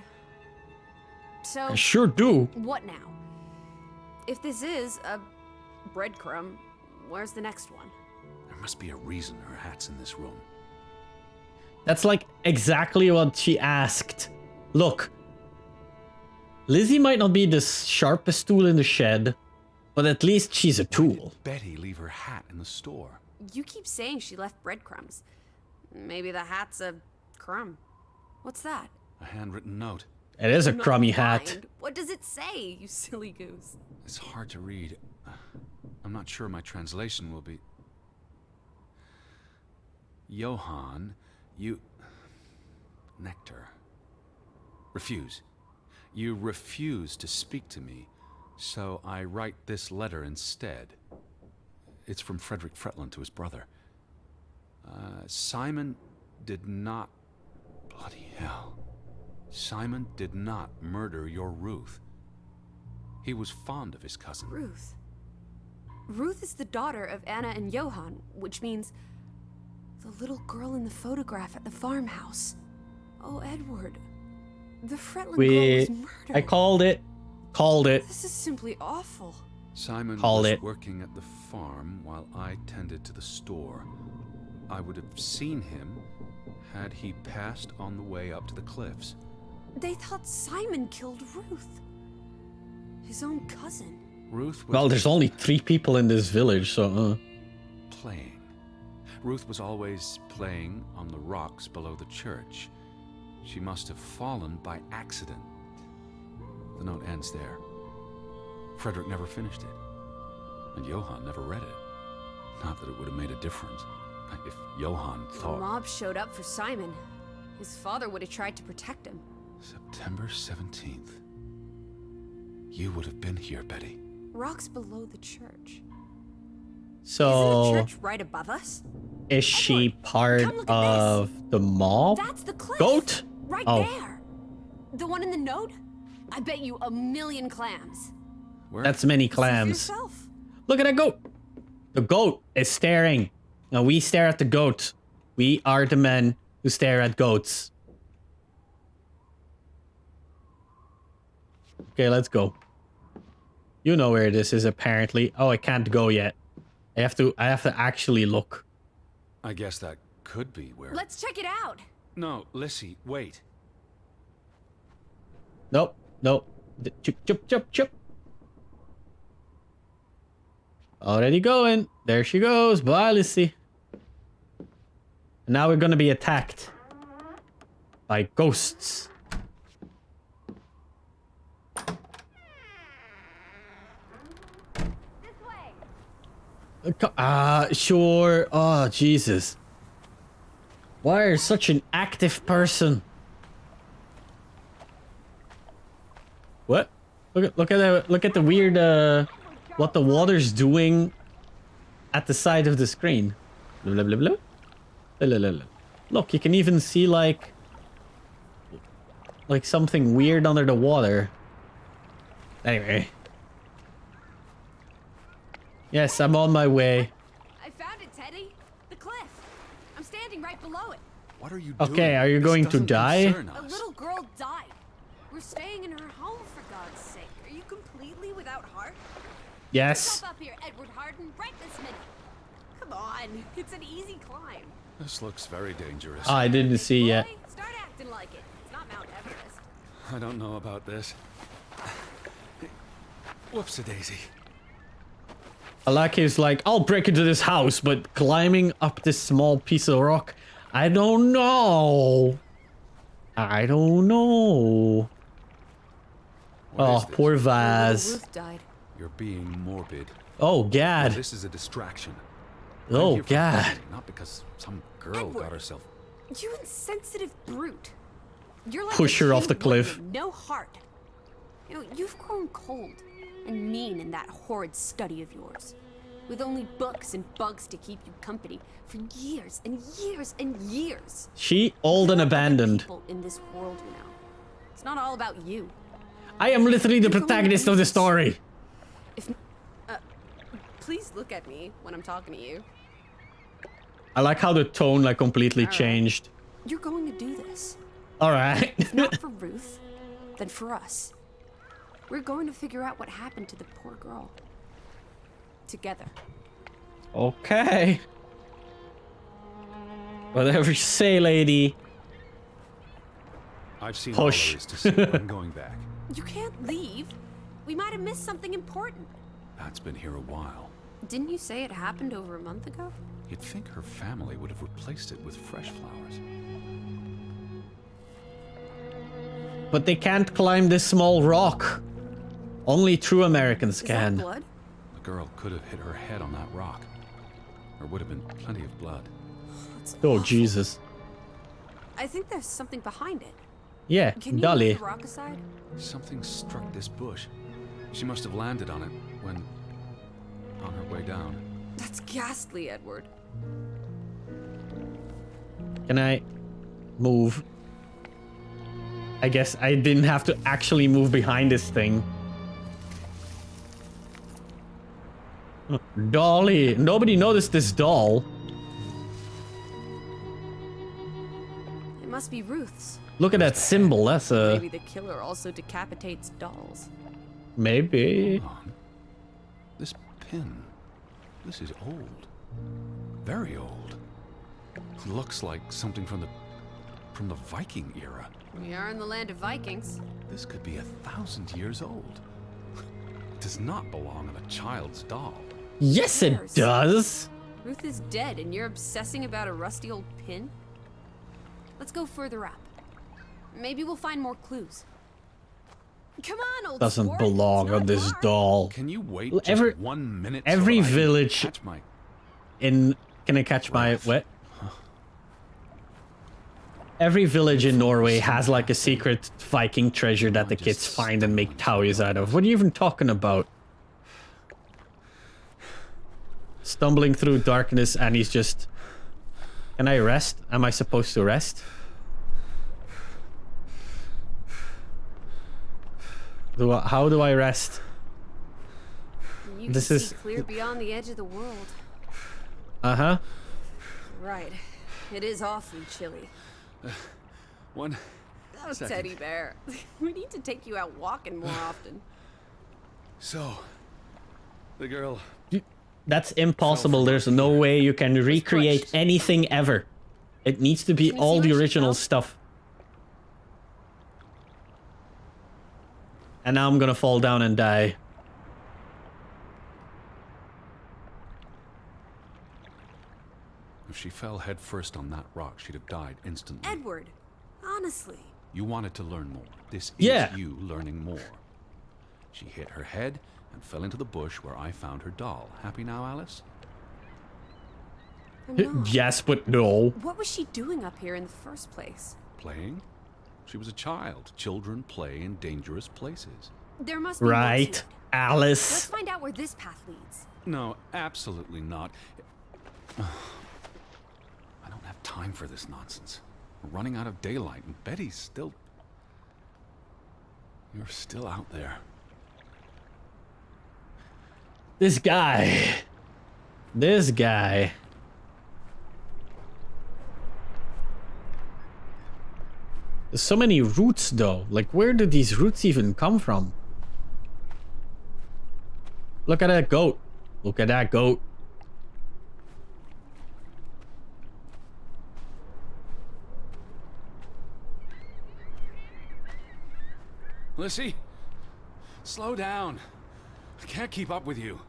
So, I sure do. what now? If this is a breadcrumb, where's the next one? There must be a reason her hat's in this room. That's like exactly what she asked. Look, Lizzie might not be the sharpest tool in the shed, but at least she's a Why tool. did Betty leave her hat in the store? You keep saying she left breadcrumbs. Maybe the hat's a crumb. What's that? A handwritten note. It is a I'm not crummy hat. blind. What does it say, you silly goose? It's hard to read. I'm not sure my translation will be... Johann, you... Nectar. Refuse. You refuse to speak to me, so I write this letter instead. It's from Frederick Fretland to his brother. Simon did not... Bloody hell. Simon did not murder your Ruth. He was fond of his cousin. Ruth. Ruth is the daughter of Anna and Johann, which means the little girl in the photograph at the farmhouse. Oh, Edward. The Fretland girl was murdered. I called it. Called it. This is simply awful. Simon Called was it. working at the farm while I tended to the store. I would have seen him had he passed on the way up to the cliffs. They thought Simon killed Ruth. His own cousin. Ruth was Well, there's only 3 people in this village, so... playing. Ruth was always playing on the rocks below the church. She must have fallen by accident. The note ends there. Frederick never finished it. And Johann never read it. Not that it would have made a difference. If Johann The thought... mob showed up for Simon. His father would have tried to protect him. September 17th. You would have been here, Betty. Rocks below the church. So... Isn't the church right above us? Is she Edward, part come look at of the mob? That's the cliff. Goat? Right Oh. there. The one in the note? I bet you 1,000,000 clams. Where? That's many See for clams. yourself. Look at that goat. The goat is staring. Now we stare at the goat. We are the men who stare at goats. Okay, let's go. You know where this is apparently. Oh, I can't go yet. I have to actually look. I guess that could be where... Let's check it out. No, Lissy, wait. Nope, nope. Chip, chip, chip, chip. Already going. There she goes. Bye, Lissy. Now we're gonna be attacked by ghosts. Sure. Oh, Jesus. Why are you such an active person? What? Look at the weird what the water's doing at the side of the screen. Blah, blah, blah, blah. Blah, blah, blah, blah. Look, you can even see like something weird under the water. Anyway. Yes, I'm on my way. I found it, Teddy. The cliff. I'm standing right below it. What are you doing? Okay, are you This going to doesn't die? concern A us. little girl died. We're staying in her home, for God's sake. Are you completely without heart? Yes. Jump up here, Edward Harden, right this minute. Come on, it's an easy climb. This looks very dangerous. I didn't see Boy, yet. start acting like it. It's not Mount Everest. I don't know about this. Whoops-a-daisy. Alaki's like, I'll break into this house, but climbing up this small piece of rock, I don't know. I don't know. What Oh, is this? poor Poor little Vaz. Ruth died. You're being morbid. Oh, No, God. this is a distraction. I'm Oh, here for God. family, not because some girl Edward. got herself. You insensitive brute. You're like Push a her off the tin woman cliff. with no heart. You know, you've grown cold and mean in that horrid study of yours. With only books and bugs to keep you company for years and years and years. She old and There are other abandoned. people in this world, you know. It's not all about you. I am literally the You're going protagonist to of the lose. story. If, please look at me when I'm talking to you. I like how the tone like completely All right. changed. You're going to do this. All right. If not for Ruth, then for us. We're going to figure out what happened to the poor girl. Together. Okay. Whatever you say, lady. I've seen Push. all there is to see. But I'm going back. You can't leave. We might have missed something important. Pat's been here a while. Didn't you say it happened over a month ago? You'd think her family would have replaced it with fresh flowers. But they can't climb this small rock. Only true Americans Is that can. blood? The girl could have hit her head on that rock. There would have been plenty of blood. That's Oh, awful. Jesus. I think there's something behind it. Yeah, Can you Dolly. move the rock aside? Something struck this bush. She must have landed on it when... on her way down. That's ghastly, Edward. Can I move? I guess I didn't have to actually move behind this thing. Dolly. Nobody noticed this doll. It must be Ruth's. Look at that symbol. That's a... Maybe the killer also decapitates dolls. Maybe. Hold on. This pin. This is old. Very old. Looks like something from the Viking era. We are in the land of Vikings. This could be 1,000 years old. It does not belong on a child's doll. Yes, it Years. does. Ruth is dead and you're obsessing about a rusty old pin? Let's go further up. Maybe we'll find more clues. Come on, old Doesn't sport. belong It's not on this far. doll. Can you wait Well, just every- 1 minute? every so that I can village- catch my... In... Can I catch my... Right. What? Every village in Norway has like a secret Viking treasure that the kids find and make toys out of. What are you even talking about? Stumbling through darkness and he's just... Can I rest? Am I supposed to rest? How do I rest? You This can is- see clear beyond the edge of the world. Uh-huh. Right. It is awfully chilly. One... Oh, Second. teddy bear. We need to take you out walking more often. So... The girl... That's impossible. There's no way you can recreate pushed. anything ever. It needs to be Can you all see the where she original fell? stuff. And now I'm gonna fall down and die. If she fell headfirst on that rock, she'd have died instantly. Edward, honestly. You wanted to learn more. This is Yeah. you learning more. She hit her head and fell into the bush where I found her doll. Happy now, Alice? I'm not. Yes, but no. What was she doing up here in the first place? Playing? She was a child. Children play in dangerous places. There must be more to Right, it. Let's Alice. find out where this path leads. No, absolutely not. I don't have time for this nonsense. We're running out of daylight, and Betty's still... You're still out there. This guy. This guy. There's so many roots though. Like, where did these roots even come from? Look at that goat. Look at that goat. Lissy, slow down. I can't keep up with you.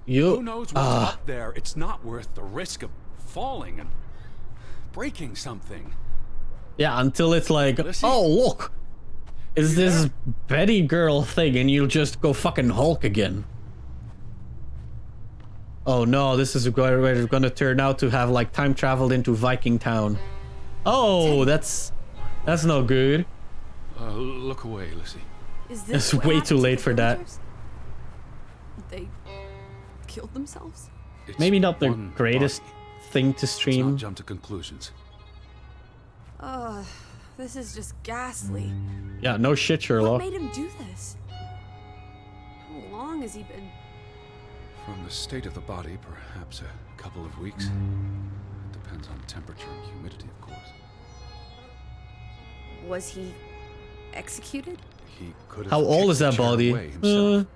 You. Who knows what's up there? It's not worth the risk of falling and breaking something. Yeah, until it's like, Lissy? oh look, is this Betty girl thing, and you'll just go fucking Hulk again. Oh no, this is where we're gonna turn out to have like time traveled into Viking Town. Oh, that's no good. Look away, Lissy. Is this It's what way happened too to late the for that. villagers? They killed themselves? It's Maybe not the one greatest body. thing to Let's stream. not jump to conclusions. Ugh, this is just ghastly. Yeah, no shit, What Sherlock. made him do this? How long has he been? From the state of the body, perhaps a couple of weeks. It depends on temperature and humidity, of course. Was he executed? He could have How old kicked is the that chair body? away himself.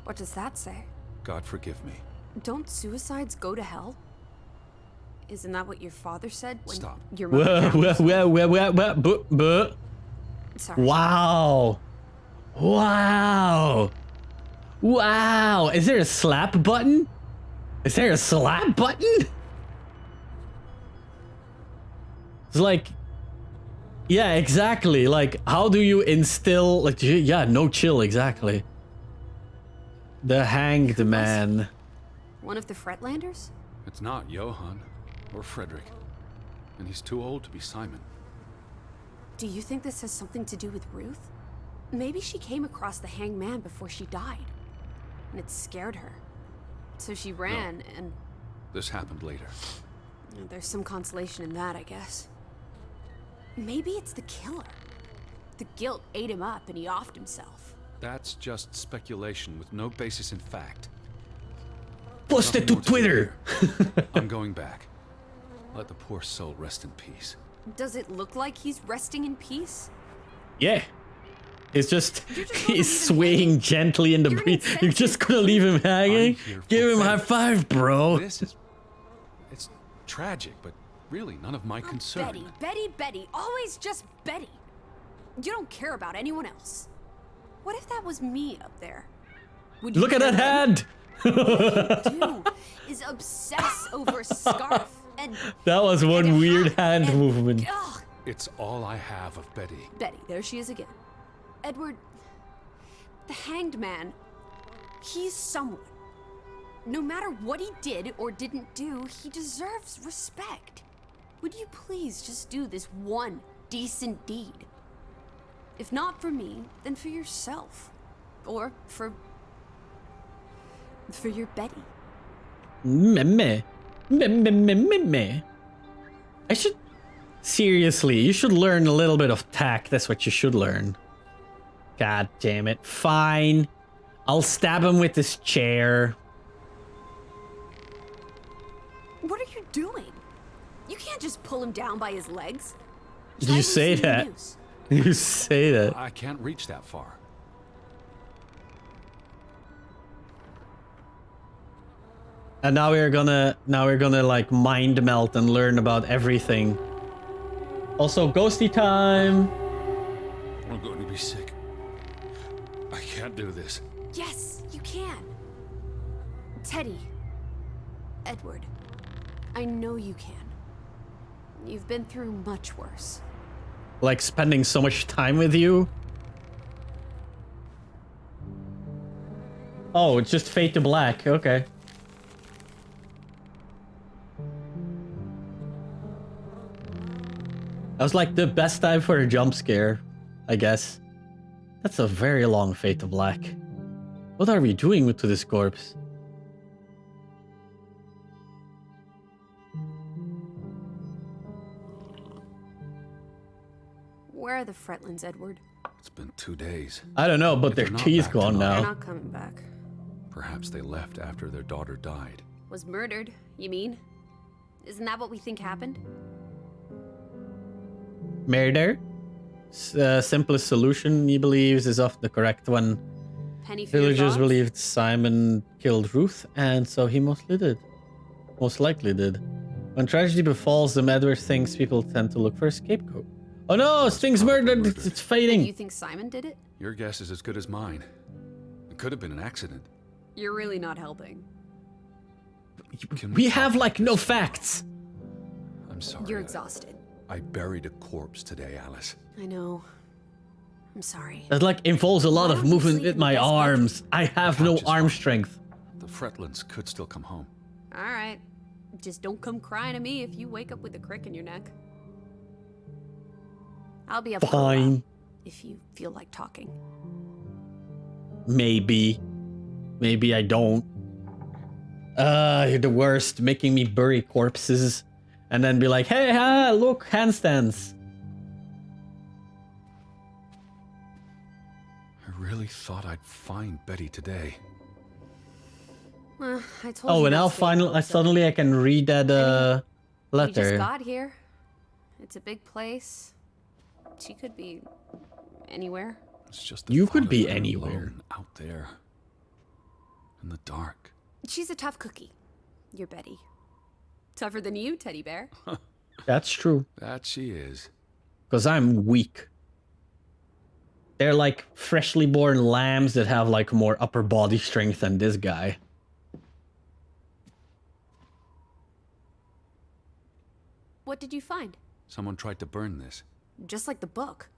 What does that say? God forgive me. Don't suicides go to hell? Isn't that what your father said when Stop. your mother Sorry. Wow. Wow. Wow. Is there a slap button? Is there a slap button? It's like, yeah, exactly. Like, how do you instill, like, yeah, no chill, exactly. The hanged man. One of the Fretlanders? It's not Johann or Frederick. And he's too old to be Simon. Do you think this has something to do with Ruth? Maybe she came across the hanged man before she died, and it scared her. So she ran, and This happened later. there's some consolation in that, I guess. Maybe it's the killer. The guilt ate him up, and he offed himself. That's just speculation with no basis in fact. Post it Nothing to more do Twitter. here. I'm going back. Let the poor soul rest in peace. Does it look like he's resting in peace? Yeah. It's just, You're just gonna leave he's him swaying hanging? gently in the You're an breeze. You're just insensitive gonna leave him hanging? I'm here for Give him a high Betty. five, bro. This is... It's tragic, but really none of my concern. Betty, Betty, Betty. Always just Betty. You don't care about anyone else. What if that was me up there? Would you Look at that care then? hand. Do is obsess over a scarf and That was and one a weird hat hand and- movement. Ugh. It's all I have of Betty. Betty, there she is again. Edward, the hanged man, he's someone. No matter what he did or didn't do, he deserves respect. Would you please just do this one decent deed? If not for me, then for yourself. Or for your Betty. Meh. I should... Seriously, you should learn a little bit of tact. That's what you should learn. God damn it. Fine. I'll stab him with this chair. What are you doing? You can't just pull him down by his legs. Did you say that? You say that. I can't reach that far. And now we're gonna like mind melt and learn about everything. Also, ghosty time. I'm going to be sick. I can't do this. Yes, you can. Teddy. Edward. I know you can. You've been through much worse. Like spending so much time with you. Oh, it's just fade to black. Okay. That was like the best time for a jump scare, I guess. That's a very long fade to black. What are we doing to this corpse? Where are the Fretlands, Edward? It's been 2 days. I don't know, but If their they're not teeth back gone tonight- They're now. not coming back. Perhaps they left after their daughter died. Was murdered, you mean? Isn't that what we think happened? Murder? Simplest solution, he believes, is often the correct one. Penny for your Villagers thoughts? believed Simon killed Ruth, and so he mostly did. Most likely did. When tragedy befalls them, Edward thinks people tend to look for a scapegoat. Oh no, Sting's murdered! It's Do you fading! think Simon did it? Your guess is as good as mine. It could have been an accident. You're really not helping. Can We talk have, like, no this facts. I'm sorry. You're exhausted. I buried a corpse today, Alice. I know. I'm sorry. That, like, involves a lot Why of don't you movement sleep with in the my guest bedroom? arms. I have no couch is arm fine. strength. The Fretlands could still come home. All right. Just don't come crying to me if you wake up with a crick in your neck. I'll be up for a while, Fine. if you feel like talking. Maybe. Maybe I don't. You're the worst, making me bury corpses and then be like, hey, look, handstands. I really thought I'd find Betty today. Well, I told you. Oh, and not now to get finally, hopes up. suddenly I can read that We just letter. got here. It's a big place. She could be anywhere. It's just the You thought could of be her anywhere. alone out there in the dark. She's a tough cookie. You're Betty. Tougher than you, teddy bear. That's true. That she is. Because I'm weak. They're like freshly born lambs that have like more upper body strength than this guy. What did you find? Someone tried to burn this. Just like the book.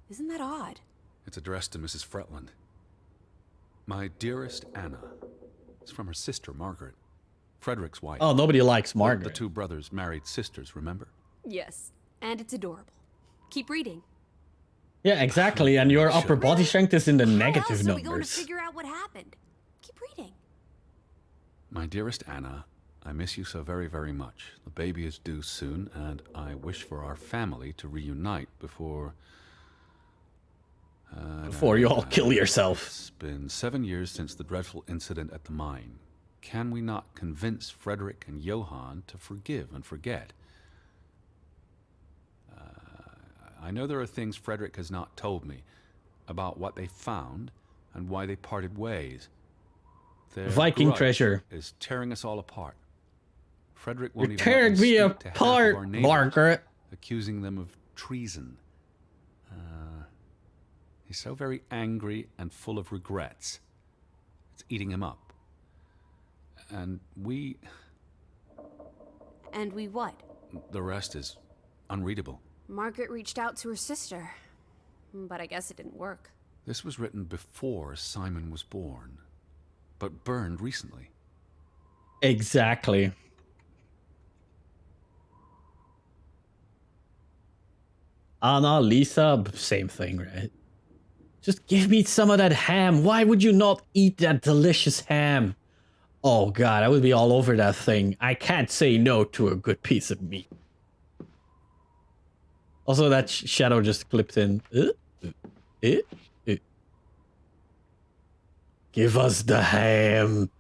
Isn't that odd? It's addressed to Mrs. Fretland. My dearest Anna. It's from her sister, Margaret. Frederick's wife. Oh, nobody likes Margaret. The two brothers married sisters, remember? Yes. And it's adorable. Keep reading. Yeah, exactly. And your Sure. upper body strength is in the How negative else are we going to numbers. figure out what happened? Keep reading. My dearest Anna, I miss you so very, very much. The baby is due soon, and I wish for our family to reunite before... Before you all kill yourself. It's been 7 years since the dreadful incident at the mine. Can we not convince Frederick and Johann to forgive and forget? I know there are things Frederick has not told me about what they found and why they parted ways. Their Viking grudge treasure. is tearing us all apart. Frederick won't You're even let tearing me speak to half of our apart, neighbors, Margaret. accusing them of treason. He's so very angry and full of regrets. It's eating him up. And we... And we what? The rest is unreadable. Margaret reached out to her sister. But I guess it didn't work. This was written before Simon was born, but burned recently. Exactly. Anna, Lisa, same thing, right? Just give me some of that ham. Why would you not eat that delicious ham? Oh god, I would be all over that thing. I can't say no to a good piece of meat. Also, that shadow just clipped in. Give us the ham.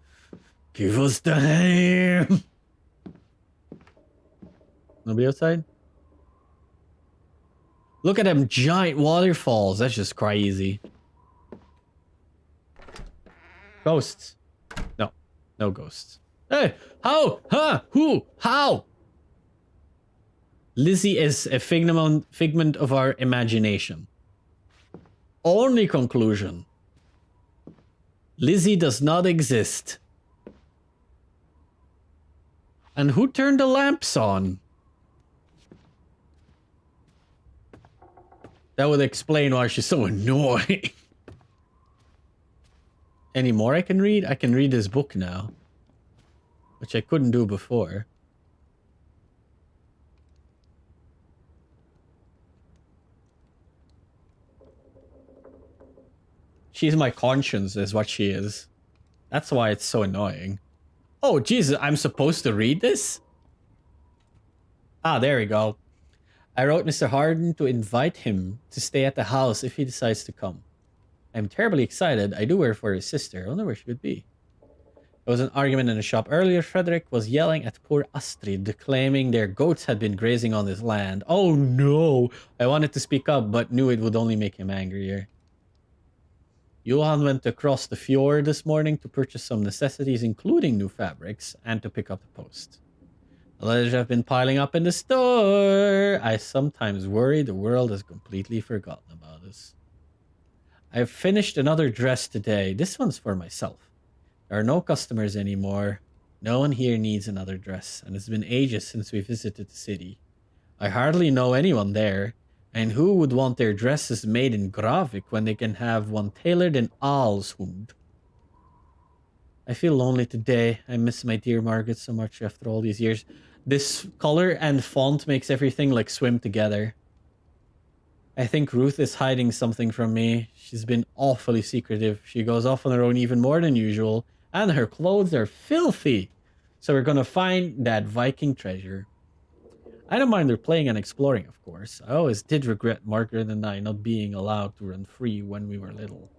Give us the ham. Nobody outside? Look at them giant waterfalls. That's just crazy. Ghosts. No. No ghosts. Hey! How? Huh? Who? How? Lizzie is a figment of our imagination. Only conclusion. Lizzie does not exist. And who turned the lamps on? That would explain why she's so annoying. Any more I can read? I can read this book now. Which I couldn't do before. She's my conscience, is what she is. That's why it's so annoying. Oh, Jesus, I'm supposed to read this? Ah, there we go. I wrote Mr. Harden to invite him to stay at the house if he decides to come. I'm terribly excited. I do worry for his sister. I wonder where she could be. There was an argument in the shop earlier. Frederick was yelling at poor Astrid, claiming their goats had been grazing on his land. Oh no! I wanted to speak up, but knew it would only make him angrier. Johan went across the fjord this morning to purchase some necessities, including new fabrics, and to pick up the post. The letters have been piling up in the store. I sometimes worry the world has completely forgotten about us. I've finished another dress today. This one's for myself. There are no customers anymore. No one here needs another dress, and it's been ages since we visited the city. I hardly know anyone there, and who would want their dresses made in Gravik when they can have one tailored in Aalsund? I feel lonely today. I miss my dear Margaret so much after all these years. This color and font makes everything like swim together. I think Ruth is hiding something from me. She's been awfully secretive. She goes off on her own even more than usual, and her clothes are filthy. So we're gonna find that Viking treasure. I don't mind her playing and exploring, of course. I always did regret Margaret and I not being allowed to run free when we were little.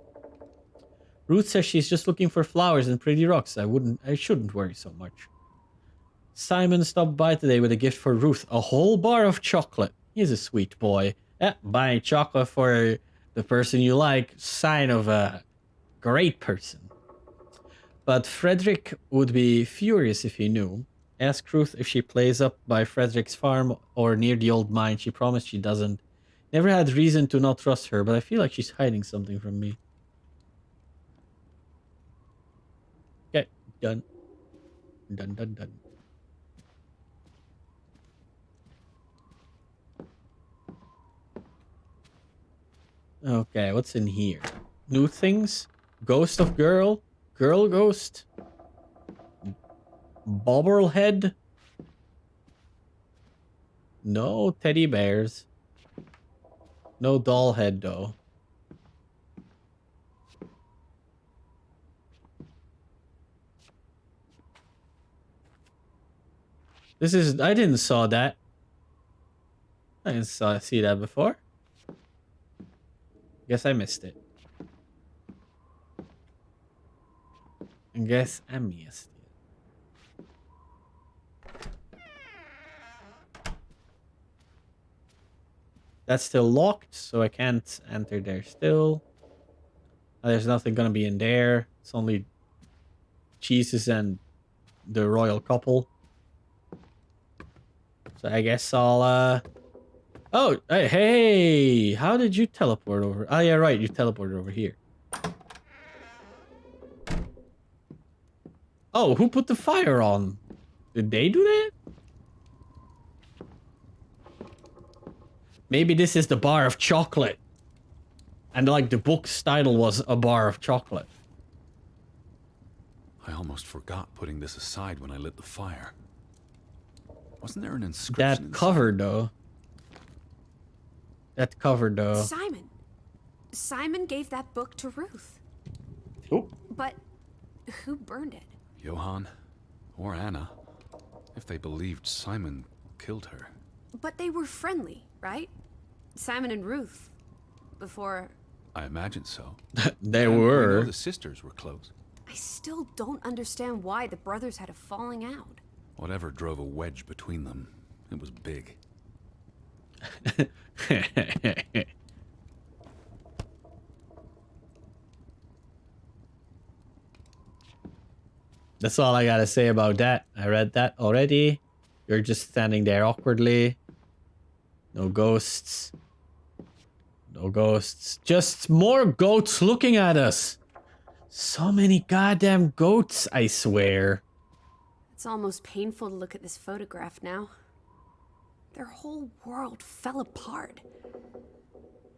Ruth says she's just looking for flowers and pretty rocks. I shouldn't worry so much. Simon stopped by today with a gift for Ruth, a whole bar of chocolate. He's a sweet boy. Buying chocolate for the person you like, sign of a great person. But Frederick would be furious if he knew. Ask Ruth if she plays up by Frederick's farm or near the old mine. She promised she doesn't. Never had reason to not trust her, but I feel like she's hiding something from me. Okay, done. Done. Okay, what's in here? New things? Ghost of girl? Girl ghost? Bobblehead? No teddy bears. No doll head, though. This is... I didn't saw that. I didn't see that before. Guess I missed it. I guess I missed it. That's still locked, so I can't enter there still. There's nothing gonna be in there. It's only Jesus and the royal couple. So I guess I'll, Oh, hey! How did you teleport over? Oh, yeah, right. You teleported over here. Oh, who put the fire on? Did they do that? Maybe this is the bar of chocolate. And like the book's title was A Bar of Chocolate. I almost forgot putting this aside when I lit the fire. Wasn't there an inscription? That cover, though. That cover, though. Simon. Simon gave that book to Ruth. Oh. But who burned it? Johann or Anna, if they believed Simon killed her. But they were friendly, right? Simon and Ruth. Before... I imagine so. They and were. We know the sisters were close. I still don't understand why the brothers had a falling out. Whatever drove a wedge between them, it was big. That's all I gotta say about that. I read that already. You're just standing there awkwardly. No ghosts. No ghosts. Just more goats looking at us. So many goddamn goats, I swear. It's almost painful to look at this photograph now. Their whole world fell apart.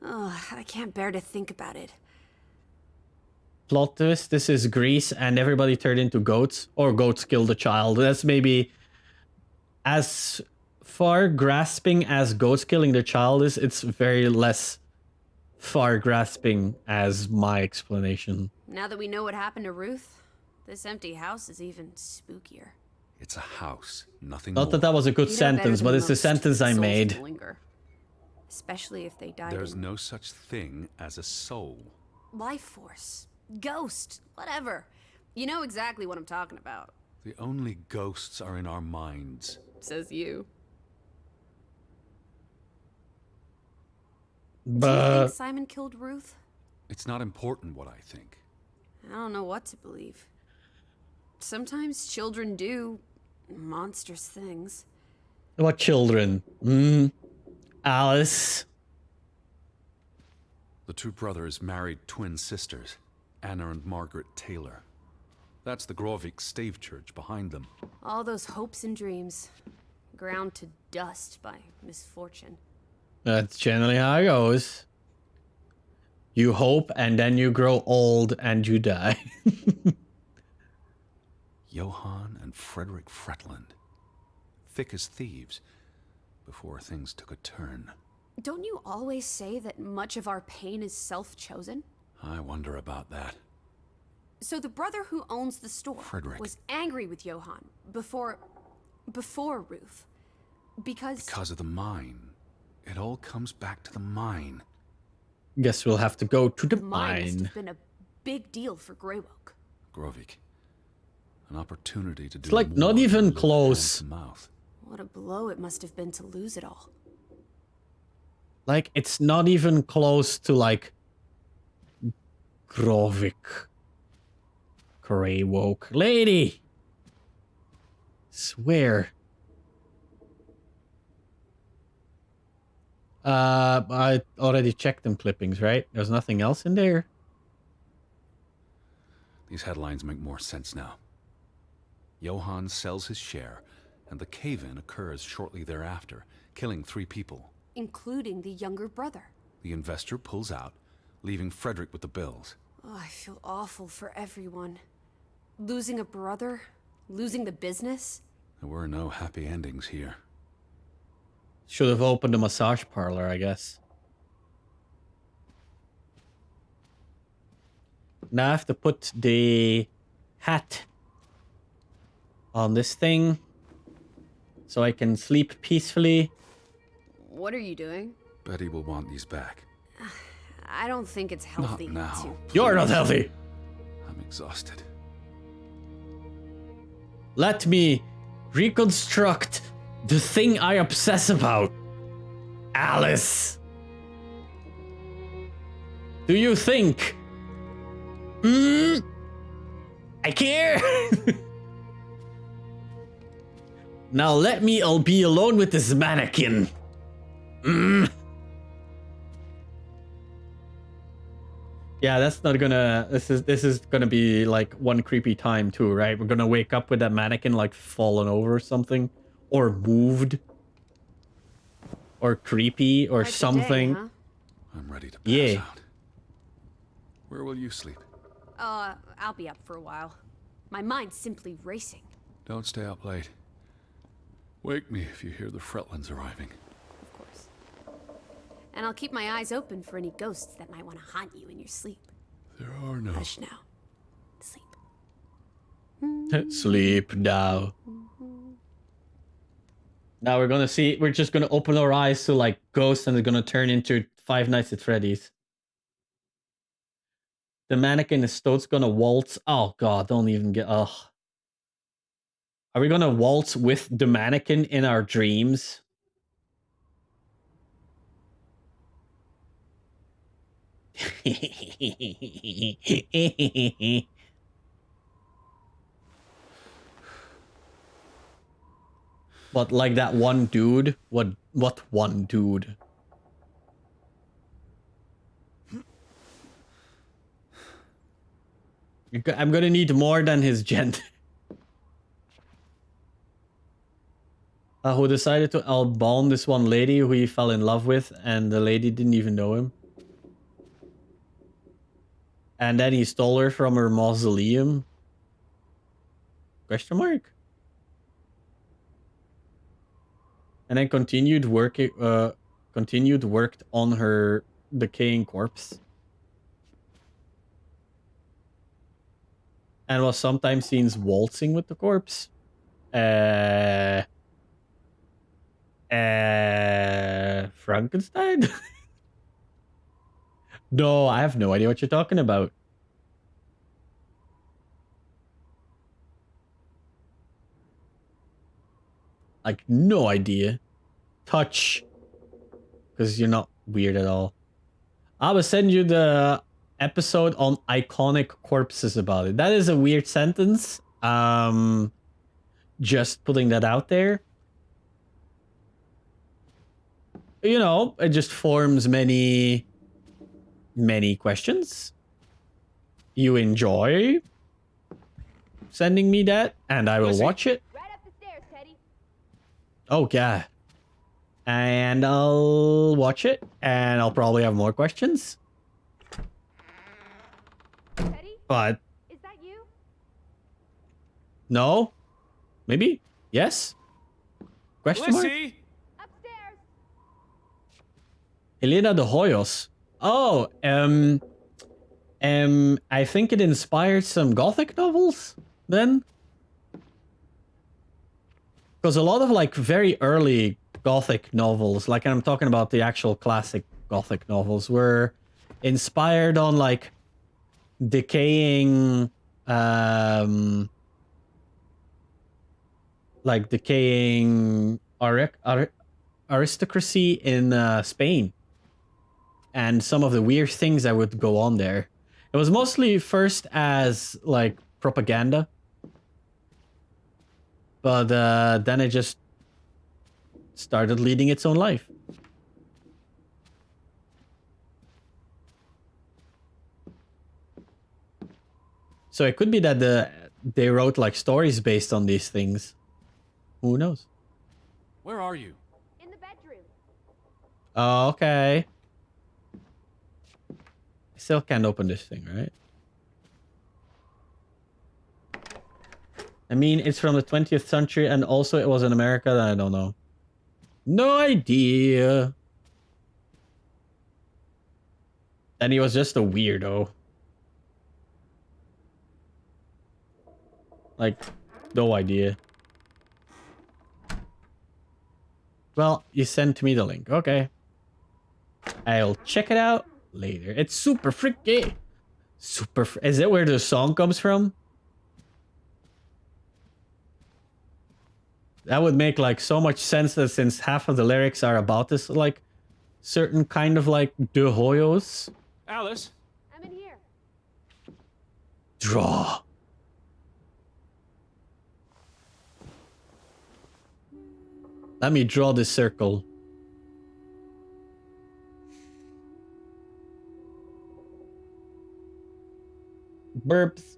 Ugh, I can't bear to think about it. Plot twist, this is Greece and everybody turned into goats. Or goats killed a child. That's maybe as far grasping as goats killing the child is. It's very less far grasping as my explanation. Now that we know what happened to Ruth, this empty house is even spookier. It's a house, nothing Not more. that that was a good sentence, but it's the sentence I made. Linger. Especially if they died. There's no such thing as a soul. Life force. Ghost. Whatever. You know exactly what I'm talking about. The only ghosts are in our minds. Says you. Do you But think Simon killed Ruth? It's not important what I think. I don't know what to believe. Sometimes children do monstrous things. what children? Alice. The two brothers married twin sisters, Anna and Margaret Taylor. That's the Grovik stave church behind them. All those hopes and dreams, ground to dust by misfortune. That's generally how it goes. You hope and then you grow old and you die. Johann and Frederick Fretland. Thick as thieves, before things took a turn. Don't you always say that much of our pain is self-chosen? I wonder about that. So the brother who owns the store Frederick. was angry with Johann before Ruth. Because of the mine. It all comes back to the mine. Guess we'll have to go to the mine must mine. have been a big deal for Greywoke. Grovik. An opportunity to do It's like more not even than live close. hand to mouth. What a blow it must have been to lose it all. Like, it's not even close to, like, Grovik. Greywoke. Lady! Swear. I already checked them clippings, right? There's nothing else in there. These headlines make more sense now. Johann sells his share, and the cave-in occurs shortly thereafter, killing 3 people. Including the younger brother. The investor pulls out, leaving Frederick with the bills. Oh, I feel awful for everyone. Losing a brother, losing the business. There were no happy endings here. Should have opened a massage parlor, I guess. Now I have to put the hat on this thing so I can sleep peacefully. What are you doing? Betty will want these back. I don't think it's healthy. Not now. to- You're not please. healthy. I'm exhausted. Let me reconstruct the thing I obsess about. Alice. Do you think? I care. Now let me all be alone with this mannequin. Yeah, that's not gonna. This is gonna be like one creepy time too, right? We're gonna wake up with that mannequin like fallen over or something, or moved, or creepy, or Quite the day, something. huh? I'm ready to pass Yeah. out. Where will you sleep? I'll be up for a while. My mind's simply racing. Don't stay up late. Wake me if you hear the Fretlands arriving. Of course. And I'll keep my eyes open for any ghosts that might want to haunt you in your sleep. There are no... Hush now. Sleep. Sleep now. Now we're gonna see. We're just gonna open our eyes to like ghosts, and it's gonna turn into Five Nights at Freddy's. The mannequin is Toad's gonna waltz. Oh god, don't even get. Ugh. Are we gonna waltz with the mannequin in our dreams? But like that one dude? What one dude? I'm gonna need more than his gent. Who decided to outbound this one lady who he fell in love with, and the lady didn't even know him. And then he stole her from her mausoleum. Question mark? And then continued worked on her decaying corpse. And was sometimes seen waltzing with the corpse. Frankenstein? No, I have no idea what you're talking about. Like, no idea. Touch. Because you're not weird at all. I will send you the episode on iconic corpses about it. That is a weird sentence. Just putting that out there. You know, it just forms many questions. You enjoy. sending me that, and I will Lizzie. watch it. Right up the stairs, Teddy. Oh, yeah. And I'll watch it, and I'll probably have more questions. Teddy, But is that you? no, maybe yes. Question mark? Lizzie! Upstairs. Elena de Hoyos. Oh, I think it inspired some Gothic novels then. Because a lot of like very early Gothic novels, like I'm talking about the actual classic Gothic novels, were inspired on like decaying, aristocracy in Spain, and some of the weird things that would go on there. It was mostly first as like propaganda, but then it just started leading its own life. So it could be that they wrote like stories based on these things. Who knows? Where are you? In the bedroom. Oh, okay. I still can't open this thing, right? I mean, it's from the 20th century, and also it was in America. I don't know. No idea. And he was just a weirdo. Like, no idea. Well, you sent me the link. Okay. I'll check it out later. It's super freaky. Is it where the song comes from? That would make like so much sense, that since half of the lyrics are about this like certain kind of like de Hoyos. Alice? I'm in here. Draw. Let me draw this circle. Burps.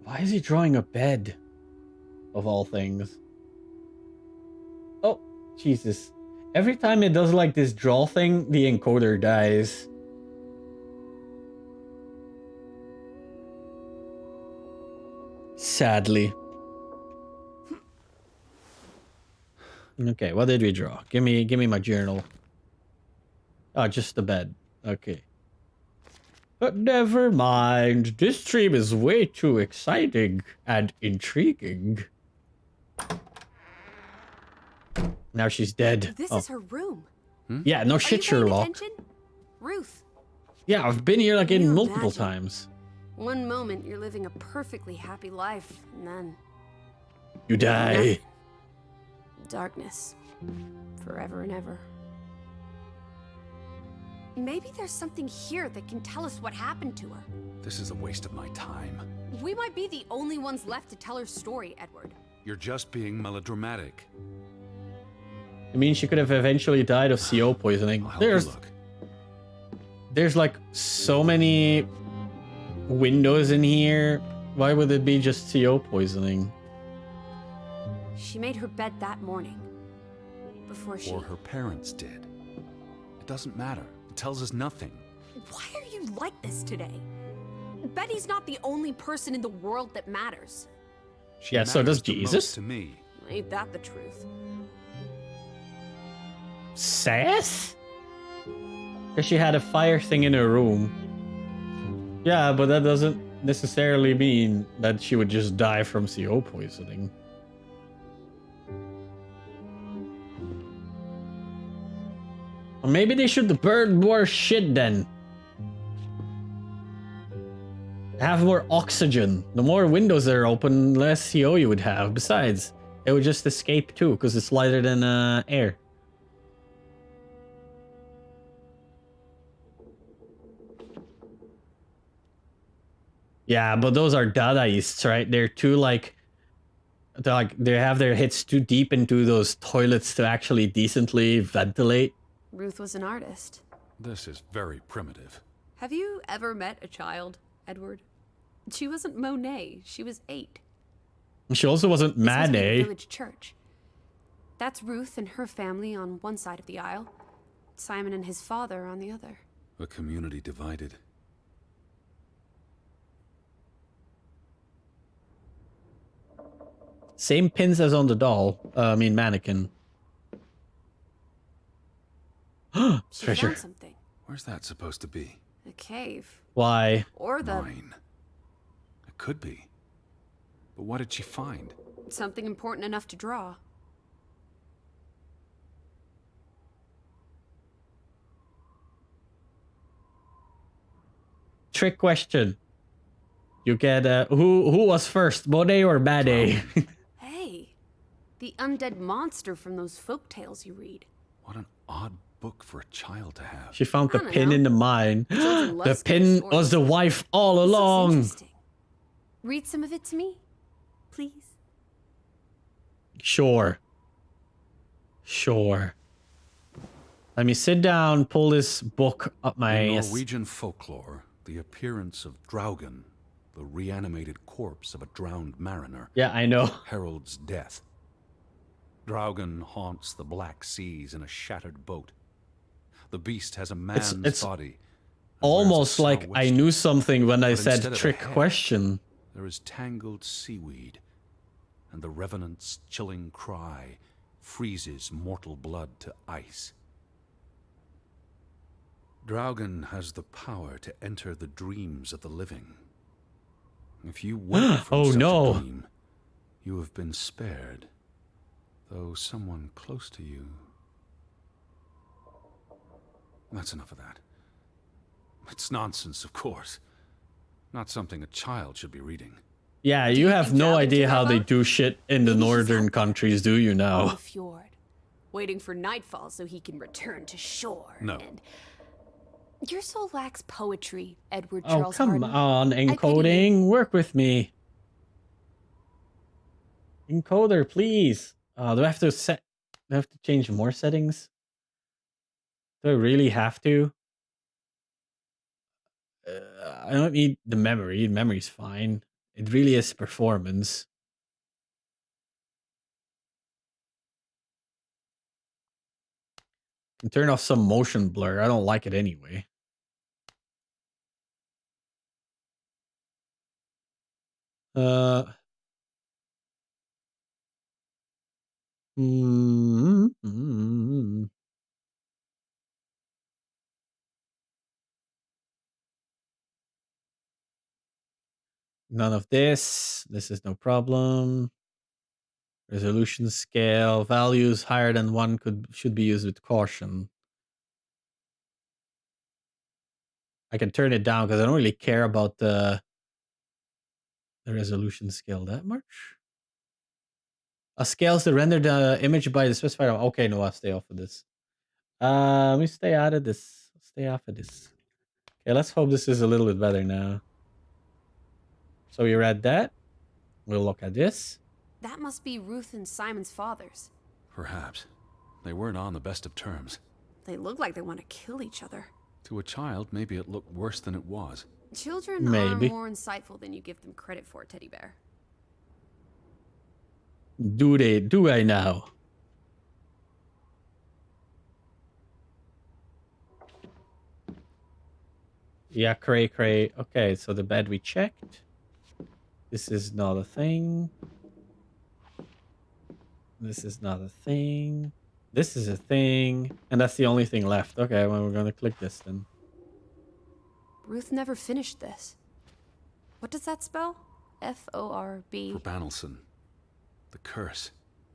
Why is he drawing a bed? Of all things. Oh, Jesus. Every time it does like this draw thing, the encoder dies. Sadly. Okay, what did we draw? Give me my journal. Oh, just the bed. Okay. But never mind. This stream is way too exciting and intriguing. Now she's dead. This is her room. Yeah, no Are shit, you paying Sherlock. attention? Ruth. Yeah, I've been here like Can in you multiple imagine? times. One moment you're living a perfectly happy life, and then You die. nothing. Darkness. Forever and ever. Maybe there's something here that can tell us what happened to her. This is a waste of my time. We might be the only ones left to tell her story, Edward. You're just being melodramatic. I mean, she could have eventually died of CO poisoning. I'll help you look. There's like so many windows in here. Why would it be just CO poisoning? She made her bed that morning. Before she... Or her parents did. It doesn't matter. It tells us nothing. Why are you like this today? Betty's not the only person in the world that matters. She Yeah, so does matters the Jesus? most to me. Ain't that the truth? Sass? Because she had a fire thing in her room. Yeah, but that doesn't necessarily mean that she would just die from CO poisoning. Or maybe they should burn more shit then. Have more oxygen. The more windows that are open, less CO you would have. Besides, it would just escape too, because it's lighter than air. Yeah, but those are Dadaists, right? They're too they have their heads too deep into those toilets to actually decently ventilate. Ruth was an artist. This is very primitive. Have you ever met a child, Edward? She wasn't Monet. She was 8. She also wasn't This must be the Manet. village church. That's Ruth and her family on one side of the aisle. Simon and his father on the other. A community divided. Same pins as on the doll. I mean, mannequin. She Treasure. found something. Where's that supposed to be? A cave. Why? Or the... Mine. It could be. But what did she find? something important enough to draw. Trick question. You get who was first, Monet or Manet? Hey, the undead monster from those folk tales you read. What an odd book for a child to have. She found the I don't pin know. in the mine. Children love The scary pin stories. was the wife all This looks along. interesting. Read some of it to me, please. Sure. Sure. Let me sit down, pull this book up my In ass. Norwegian folklore, the appearance of Draugen, the reanimated corpse of a drowned mariner, Yeah, I know. heralds death. Draugen haunts the black seas in a shattered boat. The beast has a man's it's body. and wears a Almost like I sou'wester. knew something when I But instead said of a trick head, question. There is tangled seaweed, and the revenant's chilling cry freezes mortal blood to ice. Draugen has the power to enter the dreams of the living. If you wake from Oh, such no. a dream, you have been spared, though someone close to you... That's enough of that. It's nonsense, of course. Not something a child should be reading. Yeah, Do you you have think no Draugen idea took how our they boat? do shit in the Maybe he's northern out countries, do you on know? the fjord, waiting for nightfall so he can return to shore. No. And your soul lacks poetry, Edward Oh, Charles come Harden. on, pity you. encoding. Work with me. Encoder, please. Do I have to set... Do I have to change more settings? Do I really have to? I don't need the memory. Memory's fine. It really is performance. Can turn off some motion blur. I don't like it anyway. Uh. mm. None of this. This is no problem. Resolution scale. Values higher than 1 should be used with caution. I can turn it down because I don't really care about the resolution scale that much. Scales to render the image by the specified. Okay, no, I'll stay off of this. Let me stay out of this. Stay off of this. Okay, let's hope this is a little bit better now. So we read that. We'll look at this. That must be Ruth and Simon's fathers. Perhaps. They weren't on the best of terms. They look like they want to kill each other. To a child, maybe it looked worse than it was. Children Maybe. are more insightful than you give them credit for, Teddy Bear. Do I now? Yeah, cray. Okay, so the bed we checked. This is not a thing. This is not a thing. This is a thing. And that's the only thing left. Okay, well, we're gonna click this then. Ruth never finished this. What does that spell? F-O-R-B. For Banelson. The curse.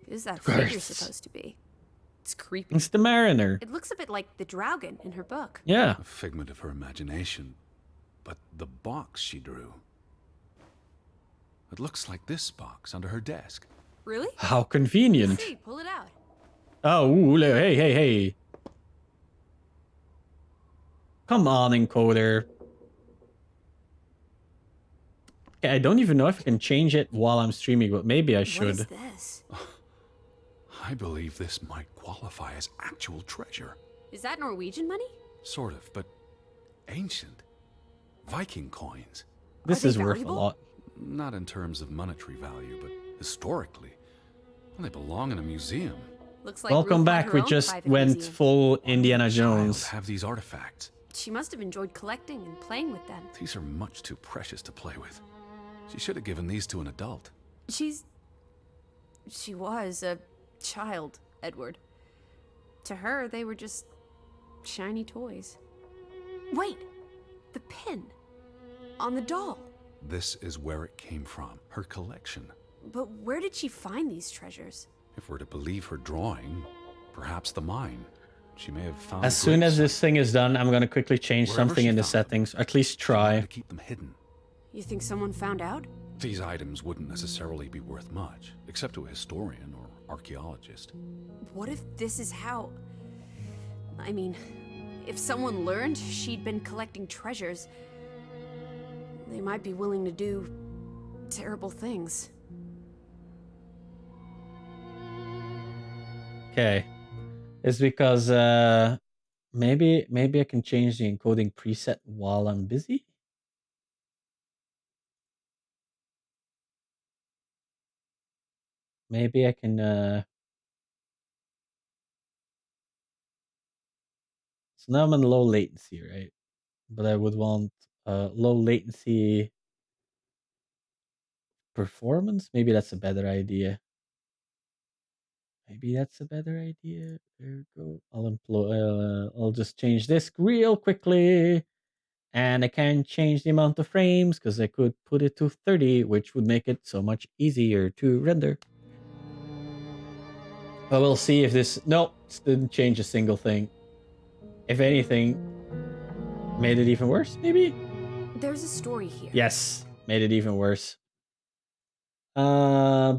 Who's that Curse. figure supposed to be? It's creepy. It's the mariner. It looks a bit like the Draugen in her book. Yeah. A figment of her imagination. But the box she drew... It looks like this box under her desk. Really? How convenient. See, pull it out. Oh, ooh, hey. Come on, encoder. Okay, I don't even know if I can change it while I'm streaming, but maybe I What should. is this? I believe this might qualify as actual treasure. Is that Norwegian money? Sort of, but ancient. Viking coins. This they is worth a valuable? lot. Not in terms of monetary value, but historically. Well, they belong in a museum. Looks like Welcome Ruth had back. her We own just private went museum. full Why would a Indiana child Jones. have these artifacts? She must have enjoyed collecting and playing with them. These are much too precious to play with. She should have given these to an adult. She was a child, Edward. To her, they were just shiny toys. Wait! The pin! On the doll! This is where it came from, her collection. But where did she find these treasures? If we're to believe her drawing, perhaps the mine. She may have found. As soon as this thing is done, I'm gonna quickly change Wherever something she in the found them, settings. At least She wanted try. to keep them hidden. You think someone found out? These items wouldn't necessarily be worth much, except to a historian or archaeologist. What if this is how... I mean, if someone learned she'd been collecting treasures, they might be willing to do terrible things. Okay. It's because maybe I can change the encoding preset while I'm busy. Maybe I can so now I'm in low latency, right? But I would want low latency performance. Maybe that's a better idea. Maybe that's a better idea. There we go. I'll just change this real quickly. And I can change the amount of frames because I could put it to 30, which would make it so much easier to render. But we'll see if this... No, it didn't change a single thing. If anything, made it even worse, maybe? There's a story here. Yes, made it even worse. There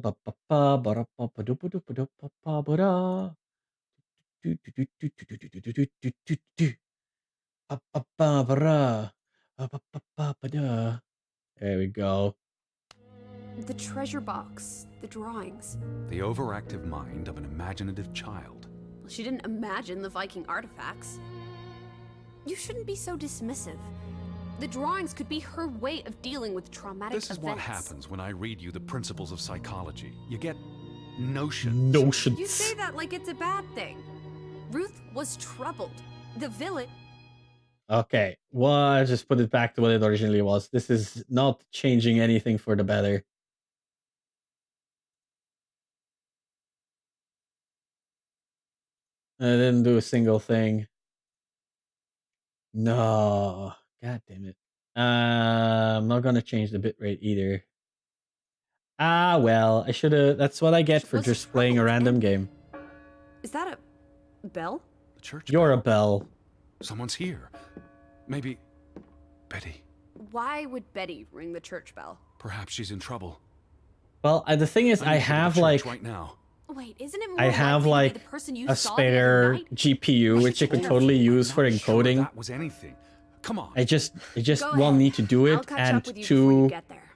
we go. The treasure box, the drawings. The overactive mind of an imaginative child. Well, she didn't imagine the Viking artifacts. You shouldn't be so dismissive. The drawings could be her way of dealing with traumatic This is events. what happens when I read you the principles of psychology. You get notions. Notions. You say that like it's a bad thing. Ruth was troubled. The village... Okay, well, just put it back to what it originally was. This is not changing anything for the better. I didn't do a single thing. No, god damn it. I'm not gonna change the bitrate either. Ah, well, I should have. That's what I get for Was just playing a troubled, random and- game. Is that a bell? The church You're a bell. bell. Someone's here. Maybe Betty. Why would Betty ring the church bell? Perhaps she's in trouble. Well, the thing is, I need I to go to the have church like right now. Wait, isn't it more I have likely to like be the person you a saw the other spare night? GPU, which I could told totally you, I'm use for not sure encoding. that was anything. Come on. I just Go one ahead. need to do I'll it, catch and up with you before you two, get there.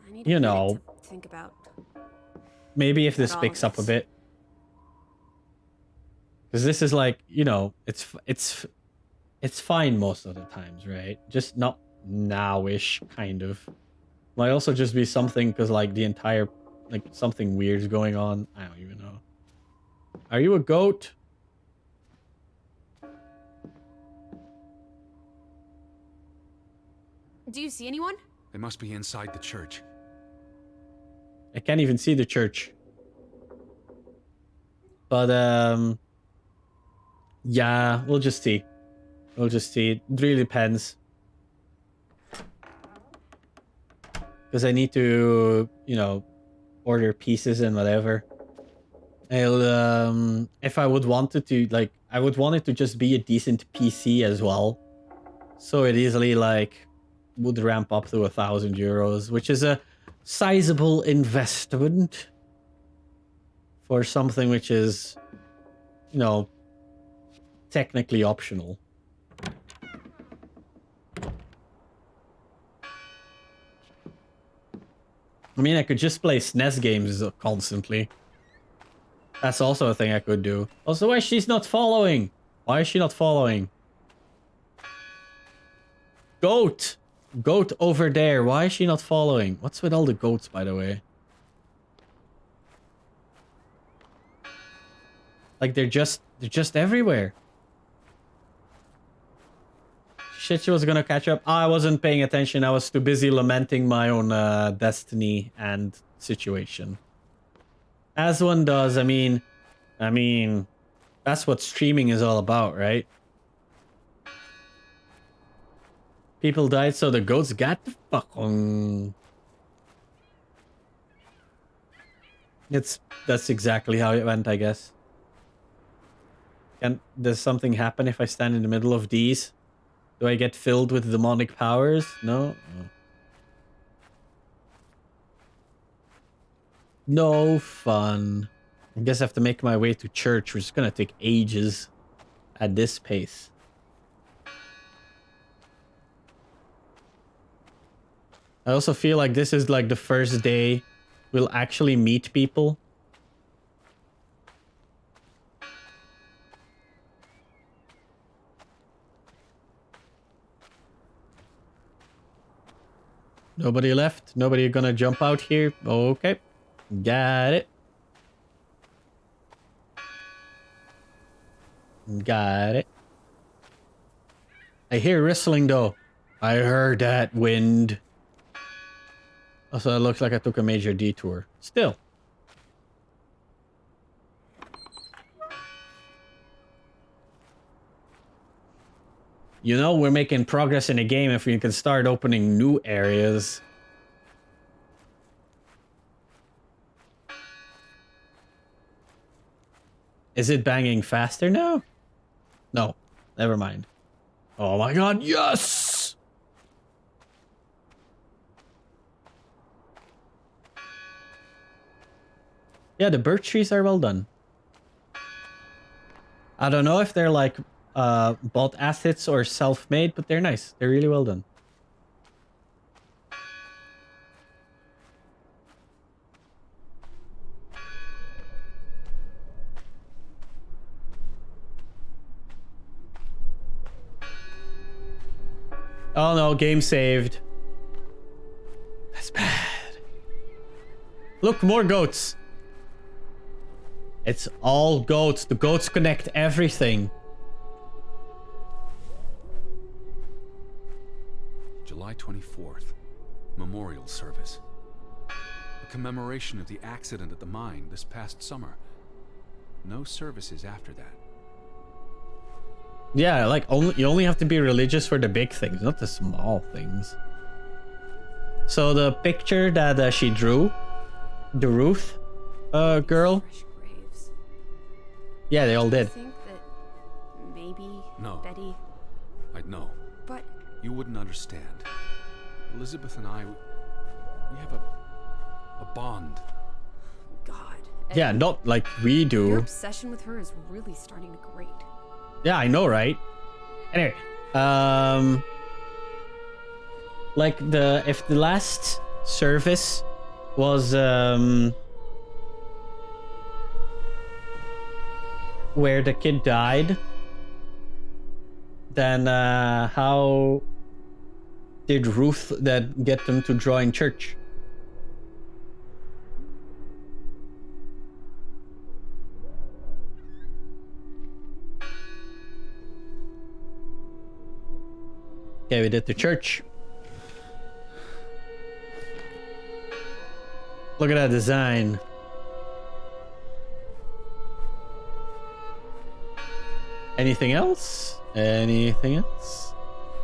I need a you minute know, to think about. maybe if this all picks up a this. bit, because this is like, you know, it's fine most of the times, right? Just not now-ish, kind of. Might also just be something because like the entire like something weird's going on. I don't even know. Are you a goat? Do you see anyone? They must be inside the church. I can't even see the church. But yeah, we'll just see. We'll just see. It really depends. Because I need to, you know, order pieces and whatever. I'll if I would want it to, like, I would want it to just be a decent PC as well. So it easily like would ramp up to €1,000, which is a sizable investment for something which is, you know, technically optional. I mean, I could just play SNES games constantly. That's also a thing I could do. Also, why she's not following? Why is she not following? Goat! Goat over there. Why is she not following? What's with all the goats, by the way? Like they're just everywhere. Shit, she was gonna catch up. I wasn't paying attention. I was too busy lamenting my own destiny and situation. As one does. I mean, that's what streaming is all about, right? People died, so the goats got the fuck on. That's exactly how it went, I guess. Does something happen if I stand in the middle of these? Do I get filled with demonic powers? No. No fun. I guess I have to make my way to church, which is gonna take ages at this pace. I also feel like this is like the first day we'll actually meet people. Nobody left. Nobody gonna jump out here. Okay. Got it. Got it. I hear whistling though. I heard that wind. Also, it looks like I took a major detour. Still. You know, we're making progress in the game if we can start opening new areas. Is it banging faster now? No, never mind. Oh my god, yes! Yeah, the birch trees are well done. I don't know if they're like bought assets or self-made, but they're nice. They're really well done. Oh no, game saved. That's bad. Look, more goats. It's all goats. The goats connect everything. July 24th. Memorial service. A commemoration of the accident at the mine this past summer. No services after that. Yeah, like you only have to be religious for the big things, not the small things. So the picture that she drew, the Ruth girl. Fresh graves. Yeah, they all Do you did. think that maybe No. Betty? I'd know. But You wouldn't understand. Elizabeth and I, we have a bond. God. Yeah, Ed, not like we your do. obsession with her is really starting to grate. Yeah, I know, right? Anyway, like if the last service was where the kid died, then how did Ruth that get them to join church? Okay, we did the church. Look at that design. Anything else? Anything else?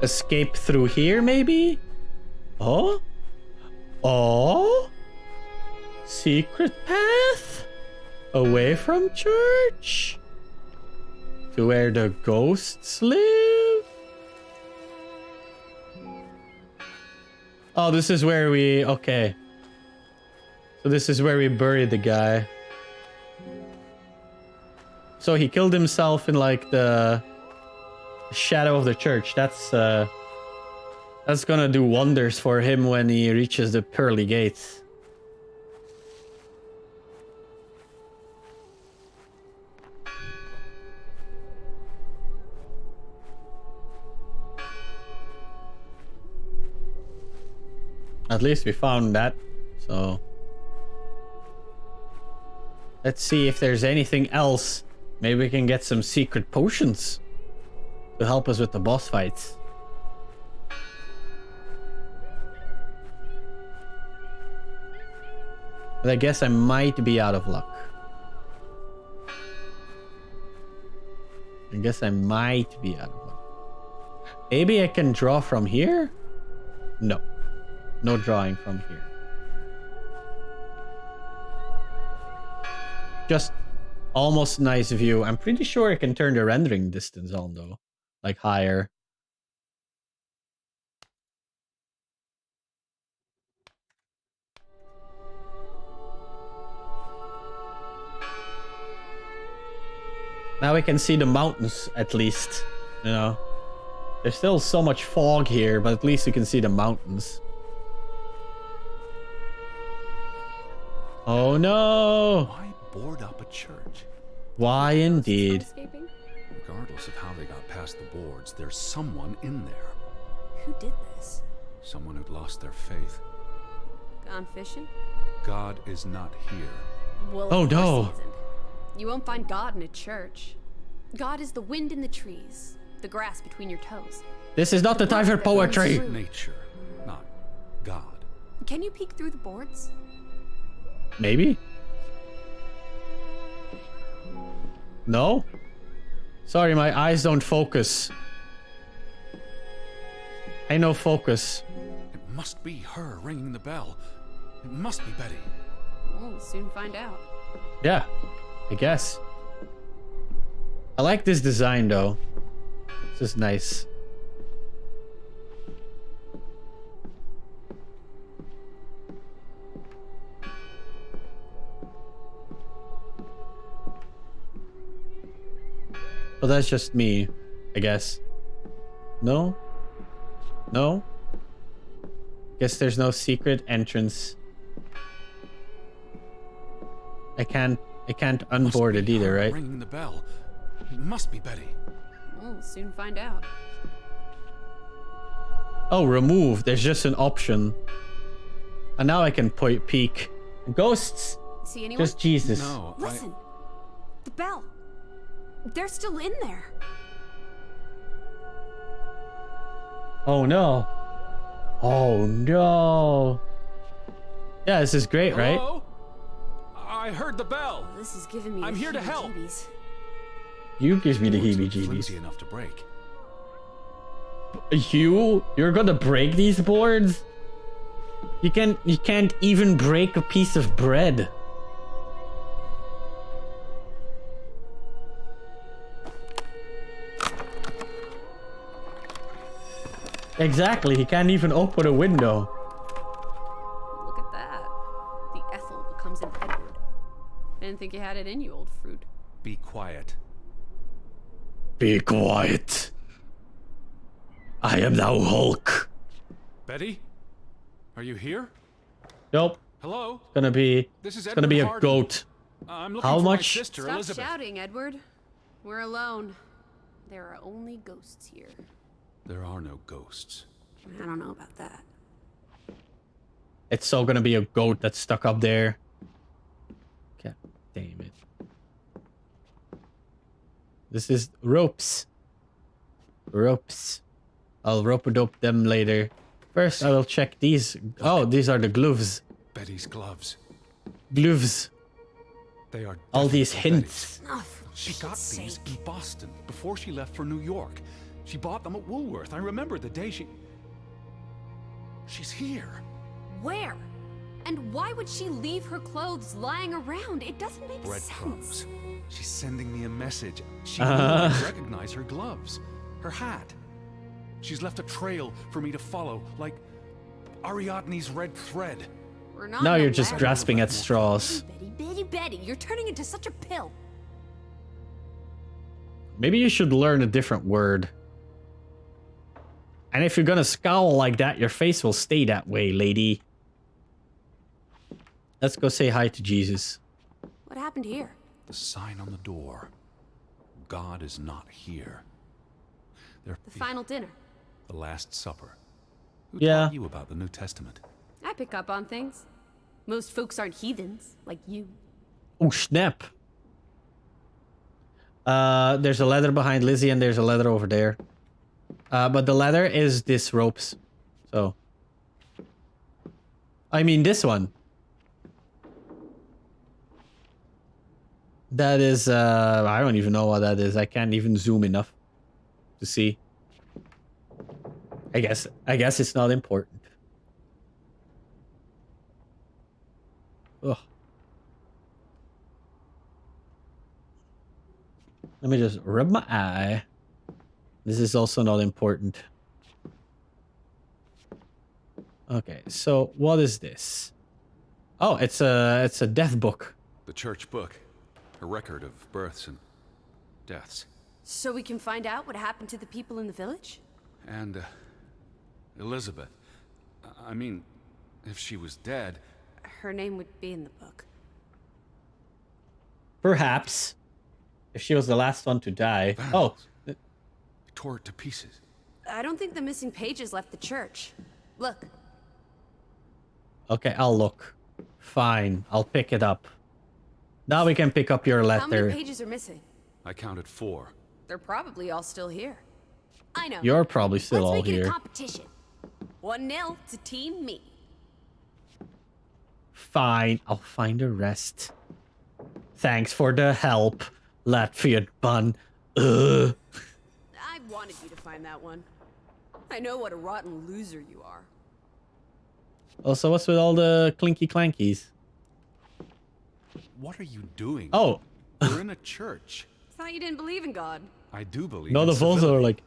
Escape through here, maybe? Oh? Oh? Secret path? Away from church? To where the ghosts live? Oh, this is where we... Okay. So this is where we buried the guy. So he killed himself in like the shadow of the church. That's gonna do wonders for him when he reaches the pearly gates. At least we found that. So let's see if there's anything else. Maybe we can get some secret potions to help us with the boss fights. But I guess I might be out of luck. I guess I might be out of luck. Maybe I can draw from here? No. No drawing from here. Just almost nice view. I'm pretty sure I can turn the rendering distance on though. Like higher. Now we can see the mountains at least. You know. There's still so much fog here, but at least you can see the mountains. Oh no! Why board up a church? Why indeed? Escaping? Regardless of how they got past the boards, there's someone in there. Who did this? Someone who'd lost their faith. Gone fishing? God is not here. Well, Oh, of course no. he isn't. You won't find God in a church. God is the wind in the trees, the grass between your toes. This is not the time for poetry. Nature, not God. Can you peek through the boards? Maybe? No? Sorry, my eyes don't focus. I no focus. It must be her ringing the bell. It must be Betty. We'll soon find out. Yeah, I guess. I like this design though. This is nice. Well, that's just me, I guess. No? No? Guess there's no secret entrance. I can't unboard it either, right? Ringing the bell. It must be Betty. We'll soon find out. Oh, remove. There's just an option. And now I can peek. Ghosts? See anyone? Just Jesus. No, Listen. The bell. They're still in there. Oh no. Oh no. Yeah, this is great, right? Hello? I heard the bell. Oh, this is giving me I'm the here to help. heebie-jeebies. You gives me the Boards look heebie-jeebies. flimsy enough to break. You're gonna break these boards? You can't even break a piece of bread. Exactly, he can't even open a window. Look at that. The Ethel becomes an Edward. Didn't think you had it in you, old fruit. Be quiet. Be quiet. I am now Hulk. Betty? Are you here? Nope. Hello? It's gonna be a Hardin. goat. I'm looking How for much? my sister, Stop Elizabeth. shouting, Edward. We're alone. There are only ghosts here. There are no ghosts. I don't know about that. It's so gonna be a goat that's stuck up there. God damn it. This is ropes. Ropes. I'll rope-a-dope them later. First, I will check these. Oh, these are the gloves. Betty's gloves. Gloves. They are All these definitely hints. Oh, for She got Pete's these sake. in Boston before she left for New York. She bought them at Woolworth. I remember the day She's here. Where? And why would she leave her clothes lying around? It doesn't make Breadcrumbs. sense. She's sending me a message. She knew I'd recognize her gloves. Her hat. She's left a trail for me to follow, like Ariadne's red thread. We're not Now in a you're just lab. grasping at straws. Betty, you're turning into such a pill. Maybe you should learn a different word. And if you're gonna scowl like that, your face will stay that way, lady. Let's go say hi to Jesus. What happened here? The sign on the door. God is not here. The final dinner. The Last Supper. Who Yeah. taught you about the New Testament? I pick up on things. Most folks aren't heathens, like you. Oh, snap. There's a ladder behind Lizzie and there's a ladder over there. But the ladder is this ropes. So. I mean this one. That is, I don't even know what that is. I can't even zoom enough to see. I guess it's not important. Ugh. Let me just rub my eye. This is also not important. Okay, so what is this? Oh, it's a death book. The church book. A record of births and deaths. So we can find out what happened to the people in the village? And, Elizabeth. I mean, if she was dead... Her name would be in the book. Perhaps. If she was the last one to die. Vandals. Oh. Tore it to pieces. I don't think the missing pages left the church. Look. Okay, I'll look. Fine, I'll pick it up. Now we can pick up your letter. How many pages are missing? I counted 4. They're probably all still here. I know. You're probably still all Let's make it here. a competition. 1-0 to Team Me. Fine, I'll find the rest. Thanks for the help, Latvian bun. Ugh. I wanted you to find that one. I know what a rotten loser you are. Also, what's with all the clinky clankies? What are you doing? Oh. We're in a church. Thought you didn't believe in God. I do believe None in of us are civility. like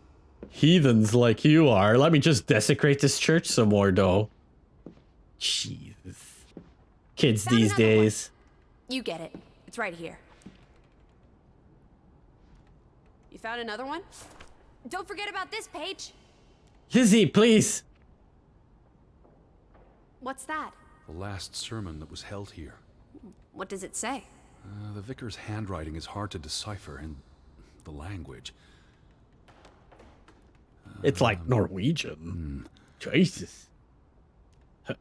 heathens like you are. Let me just desecrate this church some more, though. Jesus. Kids Found these another one. days. You get it. It's right here. You found another one? Don't forget about this page. Lizzie, please. What's that? The last sermon that was held here. What does it say? The vicar's handwriting is hard to decipher, and the language. It's like Norwegian. Jesus.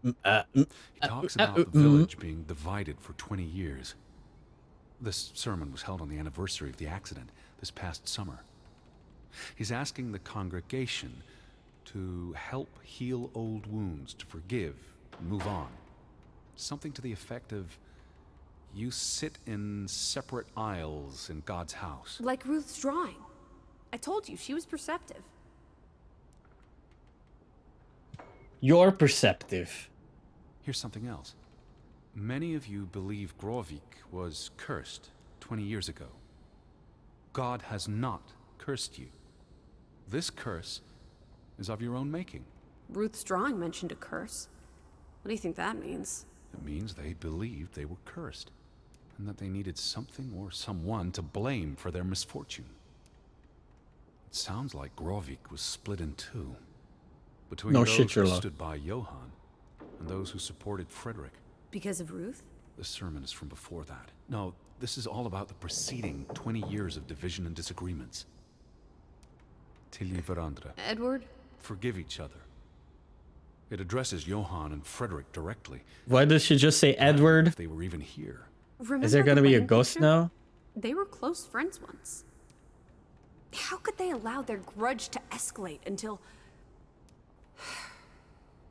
He talks about the village being divided for 20 years. This sermon was held on the anniversary of the accident this past summer. He's asking the congregation to help heal old wounds, to forgive, and move on. Something to the effect of, you sit in separate aisles in God's house. Like Ruth's drawing. I told you, she was perceptive. You're perceptive. Here's something else. Many of you believe Grovik was cursed 20 years ago. God has not cursed you. This curse is of your own making. Ruth's drawing mentioned a curse. What do you think that means? It means they believed they were cursed, and that they needed something or someone to blame for their misfortune. It sounds like Grovik was split in two, between No those shit, who Sherlock. stood by Johann and those who supported Frederick. Because of Ruth? The sermon is from before that. No, this is all about the preceding 20 years of division and disagreements. Tilly Verandra. Edward? Forgive each other. It addresses Johann and Frederick directly. Why does she just say Edward? If they were even here. Remember Is there the gonna be a wedding ghost picture? now? They were close friends once. How could they allow their grudge to escalate until...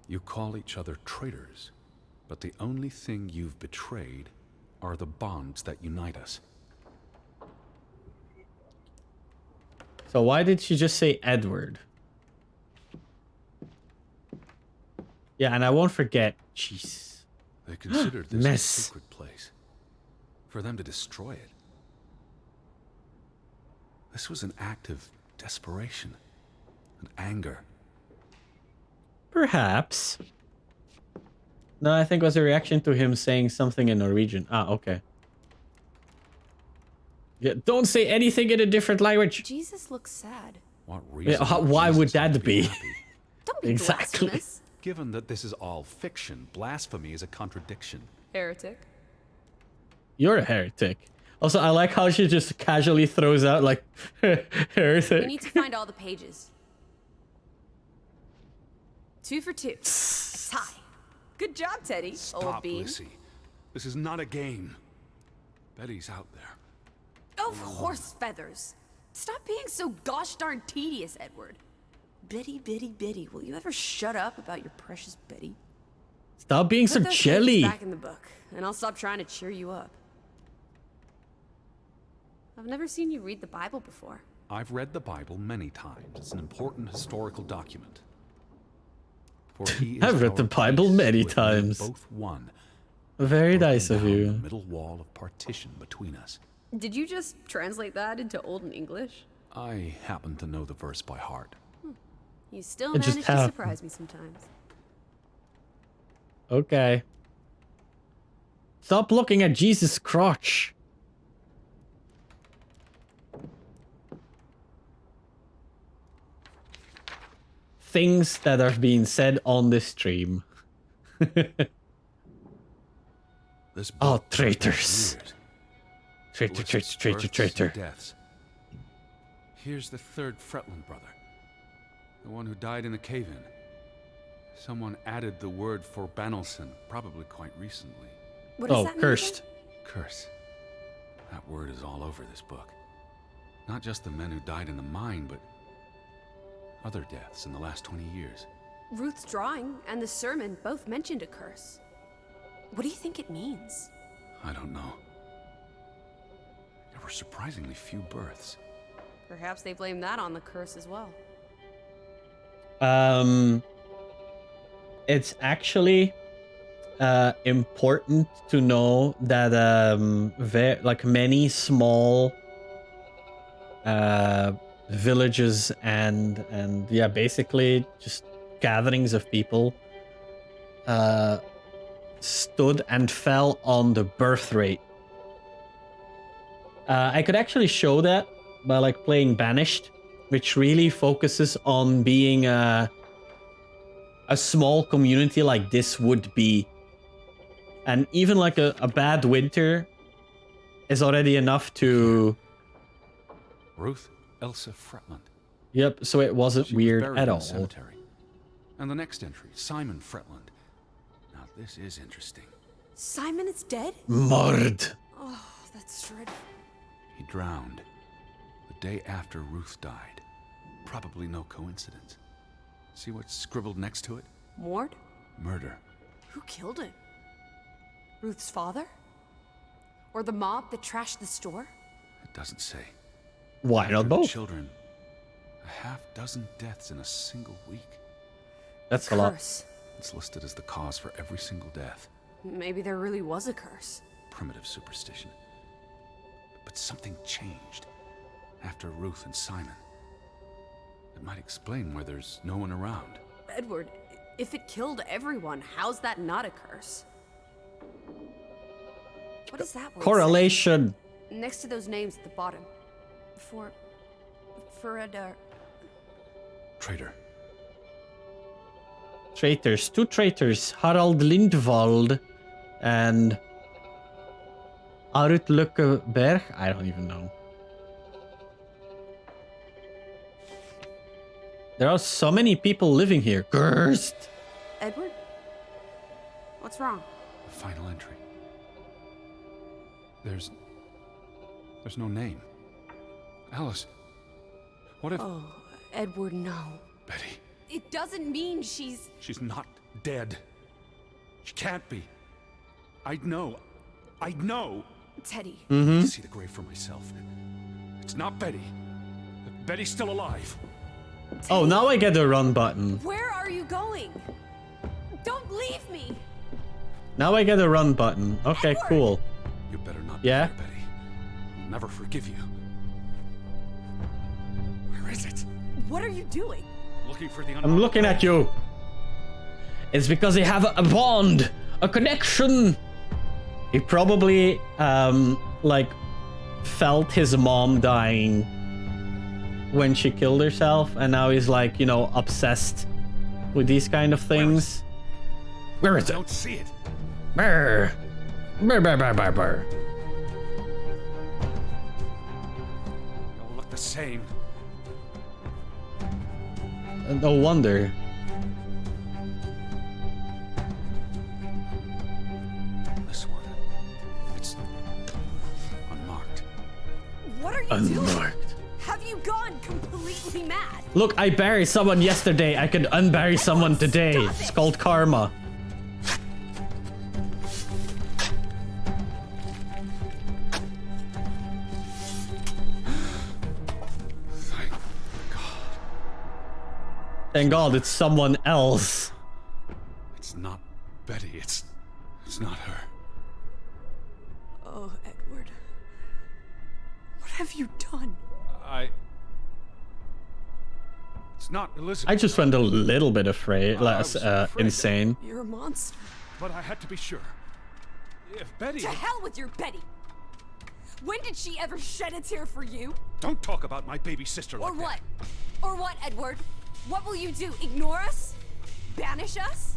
You call each other traitors, but the only thing you've betrayed are the bonds that unite us. So why did she just say Edward? Yeah, and I won't forget. Jeez. They considered this a Mess. sacred place. For them to destroy it. This was an act of desperation and anger. Perhaps. No, I think it was a reaction to him saying something in Norwegian. Ah, okay. Yeah, don't say anything in a different language. Jesus looks sad. What reason? Yeah, would why would Jesus have that to be? happy? Don't be Exactly. blasphemous. Given that this is all fiction, blasphemy is a contradiction. Heretic. You're a heretic. Also, I like how she just casually throws out like We heretic. need to find all the pages. 2 for 2. A tie. Good job, Teddy, old Stop, bean. Lissy. This is not a game. Betty's out there. Of horse feathers. Stop being so gosh darn tedious, Edward. Betty, Betty, Betty. Will you ever shut up about your precious Betty? Stop being so Put those jelly. pages back in the book, and I'll stop trying to cheer you up. I've never seen you read the Bible before. I've read the Bible many times. It's an important historical document. For he is I've read the our Bible peace, many with whom we times. both one. Very Broken nice of down you. The middle wall of partition between us. Did you just translate that into Olden English? I happen to know the verse by heart. You still It just manage to happened. surprise me sometimes. Okay. Stop looking at Jesus' crotch. Things that are being said on the stream. This Oh, book must have traitors. years. Traitor, Lists traitor, traitor, births and traitor. deaths. Here's the third Fretland brother. The one who died in the cave-in. Someone added the word for Banelson, probably quite recently. What does Oh, that mean cursed. Curse. That word is all over this book. Not just the men who died in the mine, but other deaths in the last 20 years. again? Ruth's drawing and the sermon both mentioned a curse. What do you think it means? I don't know. There were surprisingly few births. Perhaps they blame that on the curse as well. It's actually important to know that like many small villages and yeah, basically just gatherings of people stood and fell on the birth rate. I could actually show that by like playing Banished, which really focuses on being a small community like this would be. And even like a bad winter is already enough to... Ruth Elsa Fretland. Yep, so it wasn't She was weird buried at in all. the cemetery. And the next entry, Simon Fretland. Now this is interesting. Simon is dead? Mord. Oh, that's dreadful. He drowned the day after Ruth died. Probably no coincidence. See what's scribbled next to it? Mord? Murder. Who killed him? Ruth's father? Or the mob that trashed the store? It doesn't say. Why After not the both? children, a half dozen deaths in a single week. That's a lot. Curse. It's listed as the cause for every single death. Maybe there really was a curse. Primitive superstition. But something changed after Ruth and Simon. It might explain why there's no one around. Edward, if it killed everyone, how's that not a curse? What is that word? Correlation. say? Next to those names at the bottom. Traitor. Traitors. Two traitors. Harald Lindwald and Arut Lukkeberg. I don't even know. There are so many people living here. Cursed. Edward? What's wrong? The final entry. There's no name. Alice. What if... Oh, Edward, no. Betty. It doesn't mean she's... She's not dead. She can't be. I'd know. I'd know. Teddy. I need to see the grave for myself. It's not Betty. Betty's still alive. Oh, now I get the run button. Where are you going? Don't leave me! Now I get a run button. Okay, Edward! cool. You better not Yeah? be there, Betty. I'll never forgive you. Where is it? What are you doing? Looking for the I'm looking at you. It's because they have a bond, a connection. He probably, like, felt his mom dying when she killed herself, and now he's like, you know, obsessed with these kind of things. Where is I it? don't see it. Brr. Brr, brr, brr, brr, brr. They all look the same. No wonder. unmarked. Have you gone completely mad? Look, I buried someone yesterday. I could unbury someone today. It's called karma. Thank God it's someone else. It's not Betty. It's not her. Oh, Edward. What have you done? It's not Elizabeth. I just went a little bit afraid, less afraid. insane. You're a monster. But I had to be sure. If Betty... To hell with your Betty! When did she ever shed a tear for you? Don't talk about my baby sister like Or what? that. Or what, Edward? What will you do? Ignore us? Banish us?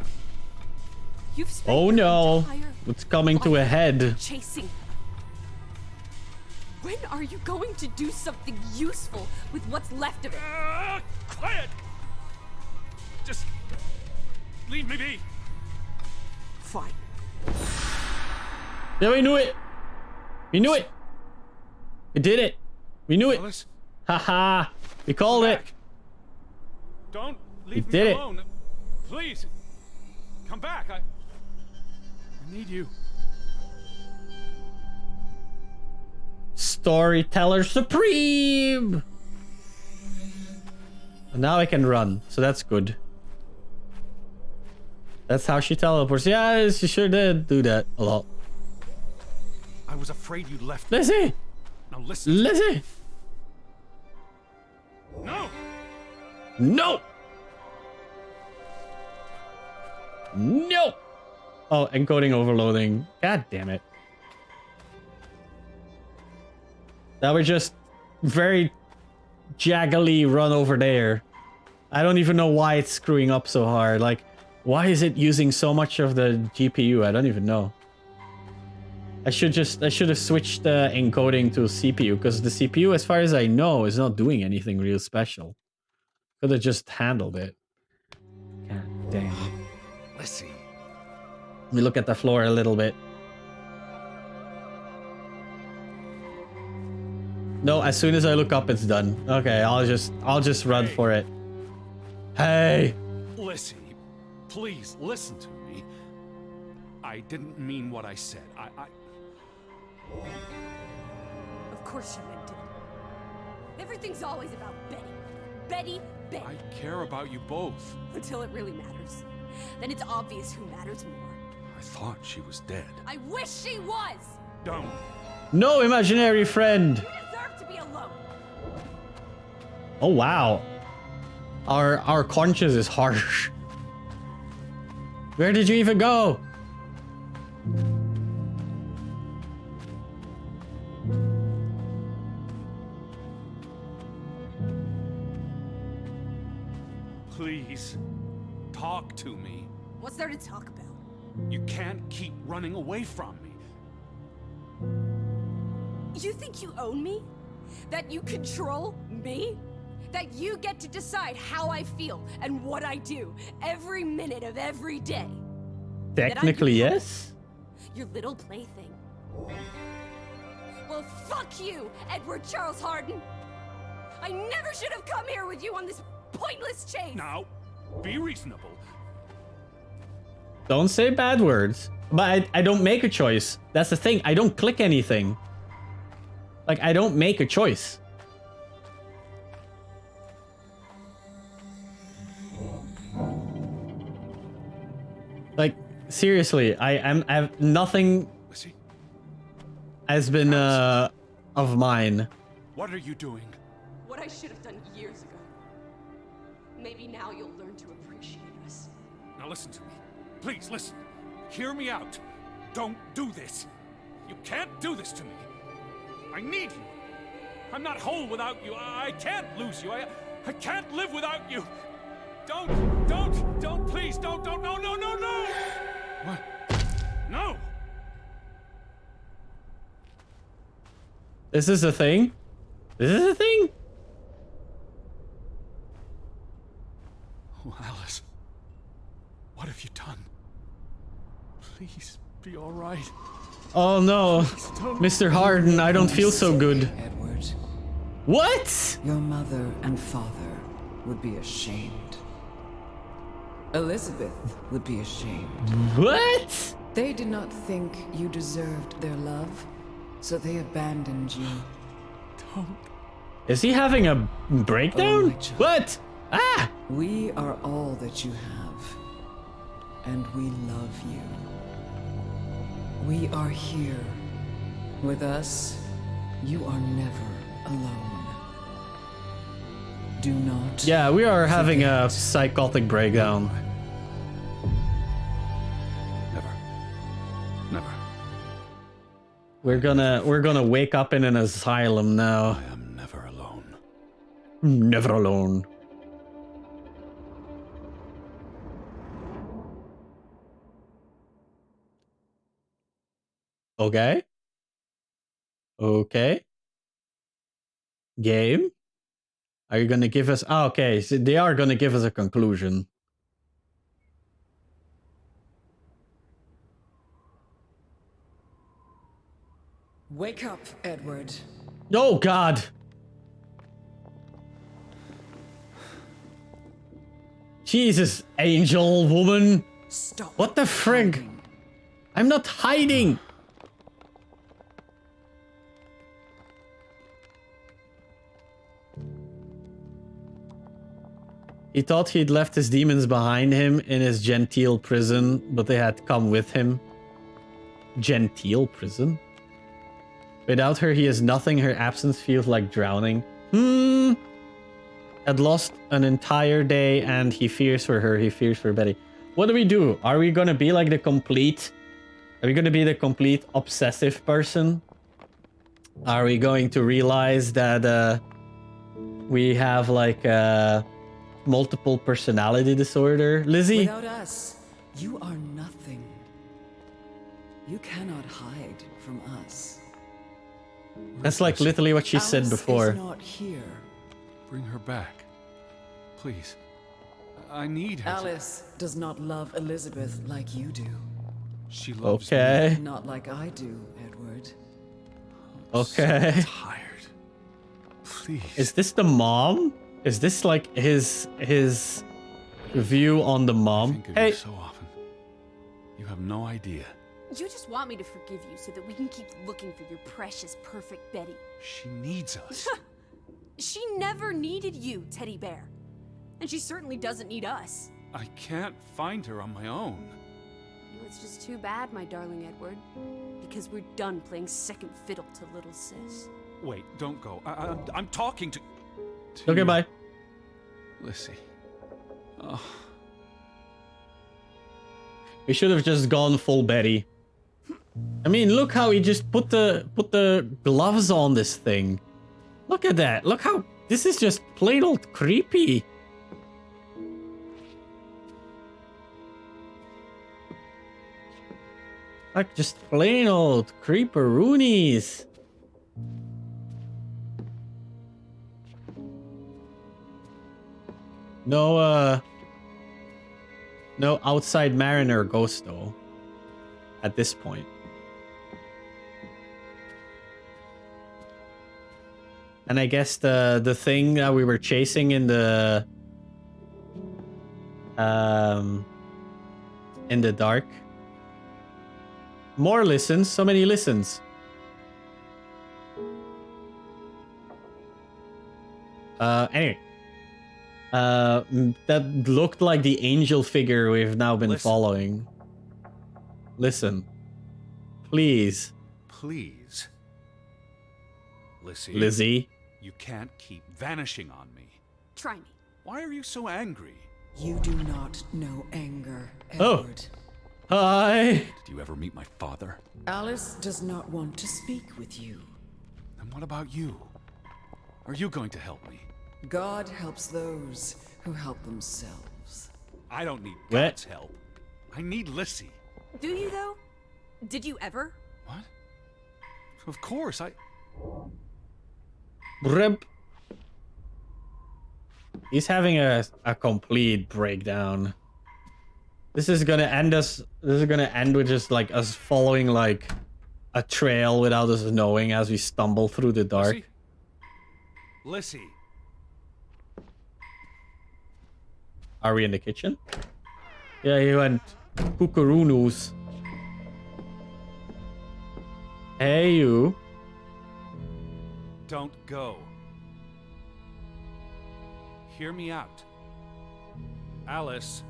You've spent Oh your no, entire it's coming to a life head. chasing. When are you going to do something useful with what's left of it? Quiet! Just leave me be. Fine. Yeah, we knew it. We knew it. We did it. We knew it. Alice, Haha. We called it. back. Don't We leave did me it. alone. Please, come back. I need you. Storyteller Supreme. And now I can run, so that's good. That's how she teleports. Yeah, she sure did do that a lot. I was afraid you left me. Lizzie! Now listen. Lizzie! No! No! No! Oh, encoding overloading. God damn it. That was just very jaggily run over there. I don't even know why it's screwing up so hard. Like, why is it using so much of the GPU? I don't even know. I should have switched the encoding to CPU, because the CPU, as far as I know, is not doing anything real special. Could have just handled it. God damn it. Listen. Let me look at the floor a little bit. No, as soon as I look up, it's done. Okay, I'll just run for it. Hey! Listen, please listen to me. I didn't mean what I said. Of course you meant it. Everything's always about Betty. Betty, Betty. I care about you both. Until it really matters. Then it's obvious who matters more. I thought she was dead. I wish she was! Don't. No imaginary friend! You deserve to be alone! Oh wow. Our conscience is harsh. Where did you even go? Please, talk to me. What's there to talk about? You can't keep running away from me. You think you own me? That you control me? That you get to decide how I feel and what I do every minute of every day? Technically, yes. Your little plaything. Well, fuck you, Edward Charles Harden! I never should have come here with you on this pointless chase! Now, be reasonable. Don't say bad words. But I don't make a choice. That's the thing. I don't click anything. Like, I don't make a choice. Like, seriously, I have nothing Lizzie, has been of mine. what are you doing? What I should have done years ago. Maybe now you'll learn to appreciate us. Now listen to me. Please listen. Hear me out. Don't do this. You can't do this to me. I need you. I'm not whole without you. I can't lose you. I can't live without you. Don't, please, don't, no. What? No! This is a thing? This is a thing? Oh, Alice. What have you done? Please, be alright. Oh no. Mr. Harden, I don't feel so good. Edward, What? Your mother and father would be ashamed. Elizabeth would be ashamed. What? They did not think you deserved their love, so they abandoned you. Don't. Is he having a breakdown? Oh, my child. What? Ah! We are all that you have, and we love you. We are here. With us, you are never alone. Do not. Yeah, we are having a forget. psychotic breakdown. Never. Never. We're gonna wake up in an asylum now. I am never alone. Never alone. Okay. Okay. Game. Are you gonna give us? Oh, okay, so they are gonna give us a conclusion. Wake up, Edward. Oh God. Jesus, angel woman. Stop. What the frig? hiding. I'm not hiding. He thought he'd left his demons behind him in his genteel prison, but they had come with him. Genteel prison? Without her, he is nothing. Her absence feels like drowning. Had lost an entire day, and he fears for her. He fears for Betty. What do we do? Are we gonna be like the complete... Are we gonna be the complete obsessive person? Are we going to realize that we have like multiple personality disorder? Lizzie? Without us, you are nothing. You cannot hide from us. That's like literally what she said Alice before. is not here. Bring her back. Please. I need her. Alice does not love Elizabeth like you do. She loves Okay. Not like I do, Edward. me. Okay. So tired. Please. Is this the mom? Is this like his view on the I mom? think of Hey, you so often. You have no idea. You just want me to forgive you so that we can keep looking for your precious, perfect Betty. She needs us. She never needed you, Teddy Bear. And she certainly doesn't need us. I can't find her on my own. Well, it's just too bad, my darling Edward. Because we're done playing second fiddle to little sis. Wait, don't go. I'm talking to okay, you. bye. Lissy. Oh, We should have just gone full Betty. I mean, look how he just put the gloves on this thing. Look at that. Look how this is just plain old creepy. Like just plain old creeperoonies. No outside mariner ghost though. At this point. And I guess the thing that we were chasing in the dark. More listens, so many listens. Anyway. That looked like the angel figure we've now been following. Listen. Please. please. Lissy. Lizzie. You can't keep vanishing on me. Try me. Why are you so angry? You do not know anger, Oh. Edward. Hi. Did you ever meet my father? Alice does not want to speak with you. And what about you? Are you going to help me? God helps those who help themselves. I don't need What? God's help. I need Lissy. Do you, though? Did you ever? What? Of course, Rip. He's having a complete breakdown. This is gonna end with just like us following like a trail without us knowing as we stumble through the dark. Lissy? Lissy. Are we in the kitchen? Yeah, he went Pukaroonus. Hey, you. Don't go. Hear me out. Alice,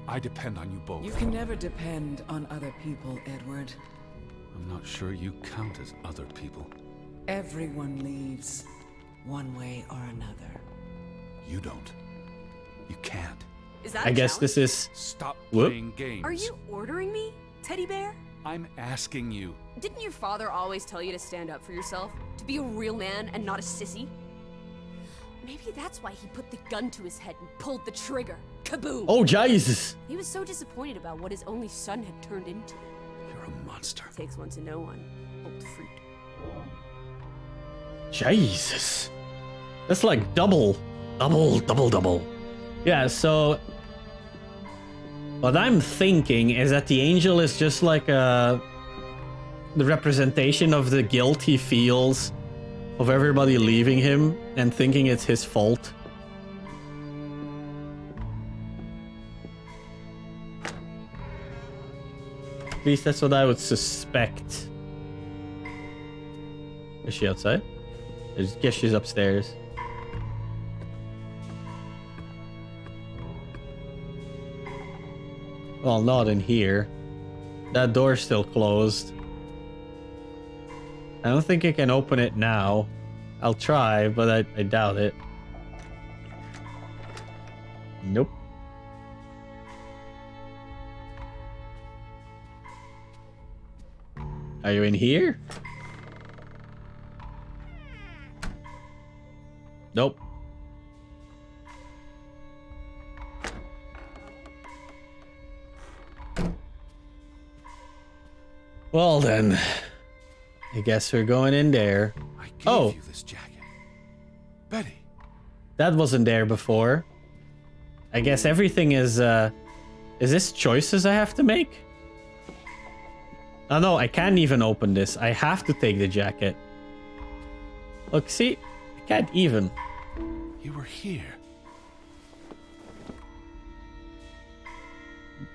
I depend on you both. You can never depend on other people, Edward. I'm not sure you count as other people. Everyone leaves, one way or another. You don't. You can't. Is that I a guess challenge? this is... Stop Whoop. playing games. Are you ordering me, teddy bear? I'm asking you. Didn't your father always tell you to stand up for yourself? To be a real man and not a sissy? Maybe that's why he put the gun to his head and pulled the trigger. Kaboom! Oh, Jesus. He was so disappointed about what his only son had turned into. You're a monster. Takes one to know one. Old fruit. Jesus. That's like double. Yeah, so... What I'm thinking is that the angel is just like the representation of the guilt he feels of everybody leaving him and thinking it's his fault. At least that's what I would suspect. Is she outside? I guess she's upstairs. Well, not in here. That door's still closed. I don't think I can open it now. I'll try, but I doubt it. Nope. Are you in here? Nope. Well then, I guess we're going in there. I gave Oh. you this jacket. Betty. That wasn't there before. I guess everything is this choices I have to make? Oh no, I can't even open this. I have to take the jacket. Look, see? I can't even. You were here.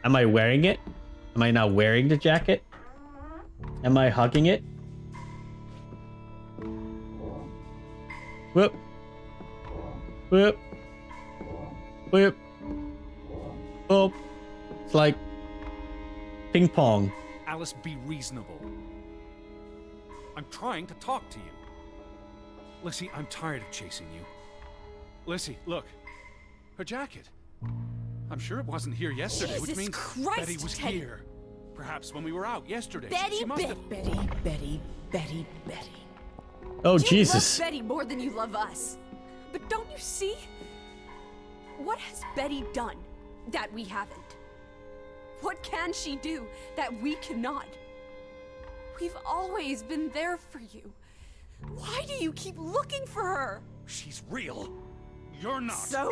Am I wearing it? Am I not wearing the jacket? Am I hugging it? Whoop. Whoop. Whoop. Oh. It's like ping pong. Alice, be reasonable. I'm trying to talk to you. Lissy, I'm tired of chasing you. Lissy, look. Her jacket. I'm sure it wasn't here yesterday, which Jesus means Christ, Betty was Teddy. here. Perhaps when we were out yesterday. Betty, She must Betty. have... Betty. Oh, You Jesus. love Betty more than you love us. But don't you see? What has Betty done that we haven't? What can she do that we cannot? We've always been there for you. Why do you keep looking for her? She's real. You're not. So?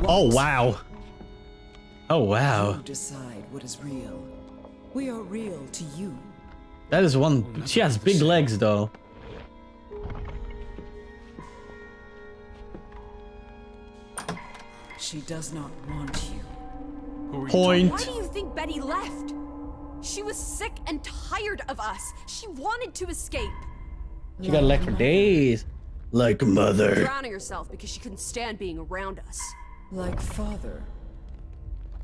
Oh, wow. Oh, wow. You decide what is real. We are real to you. That is one. She has big legs, though. She does not want you. Who are you Point. Why do you think Betty left? She was sick and tired of us. She wanted to escape. She got a leg for days. Like mother. Drowning herself because she couldn't stand being around us. Like father.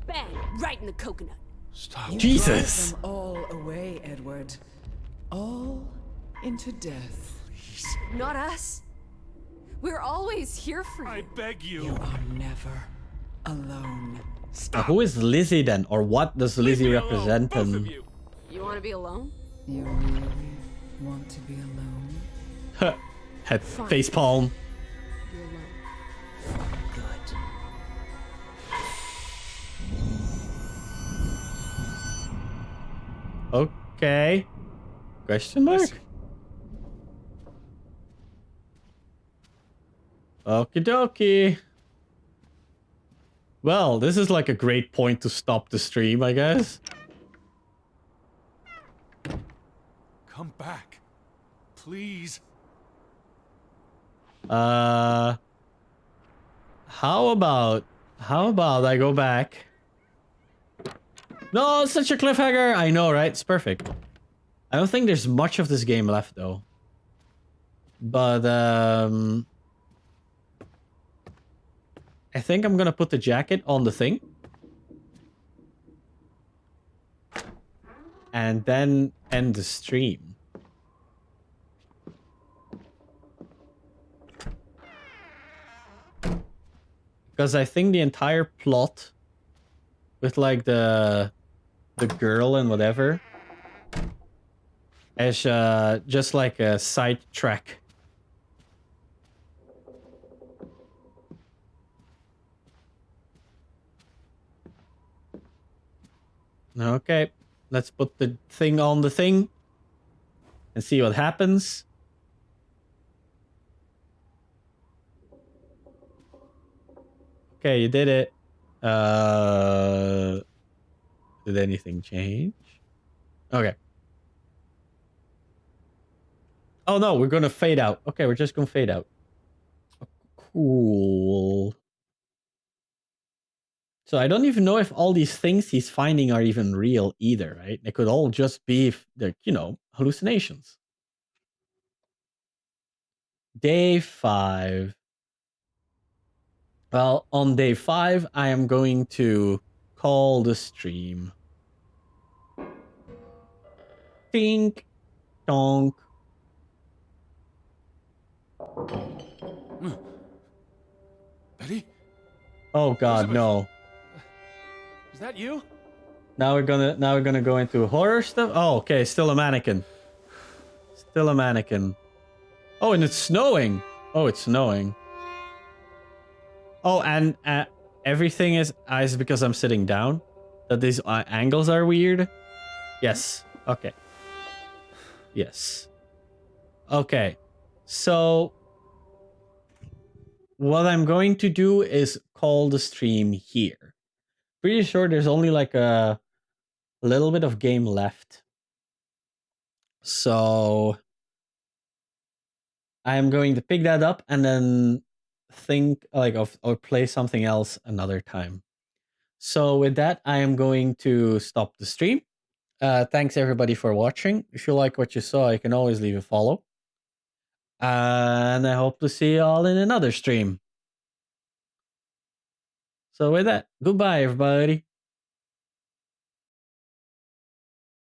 Bang! Right in the coconut. Stop. You Jesus. drive them all away, Edward. All into death. Not us. We're always here for I you. beg you. You are never alone. Who is Lizzie then? Or what does Lizzie Leave me alone, represent both of him? you. You want to be alone? You really want to be alone? Head face palm. Be alone. Good. Okay. Question mark? Listen, Okie dokie. Well, this is like a great point to stop the stream, I guess. come back. Please. How about I go back? No, it's such a cliffhanger. I know, right? It's perfect. I don't think there's much of this game left though. But I think I'm gonna put the jacket on the thing. And then end the stream. Because I think the entire plot with like the girl and whatever is just like a side track. Okay, let's put the thing on the thing and see what happens. Okay, you did it. Did anything change? Okay. Oh no, we're gonna fade out. Okay, we're just gonna fade out. Cool. So I don't even know if all these things he's finding are even real either, right? They could all just be, you know, hallucinations. Day 5. Well, on day 5, I am going to call the stream. Tink, donk. Betty? Oh God, Elizabeth? no! Is that you? Now we're gonna go into horror stuff. Oh, okay, still a mannequin. Still a mannequin. Oh, and it's snowing. Oh, it's snowing. Oh, and everything is because I'm sitting down. That these angles are weird. Yes. Okay. Yes. Okay. So what I'm going to do is call the stream here. Pretty sure there's only like a little bit of game left. So I am going to pick that up and then think like of or play something else another time. So with that, I am going to stop the stream. Thanks everybody for watching. If you like what you saw, you can always leave a follow. And I hope to see you all in another stream. So with that, goodbye everybody.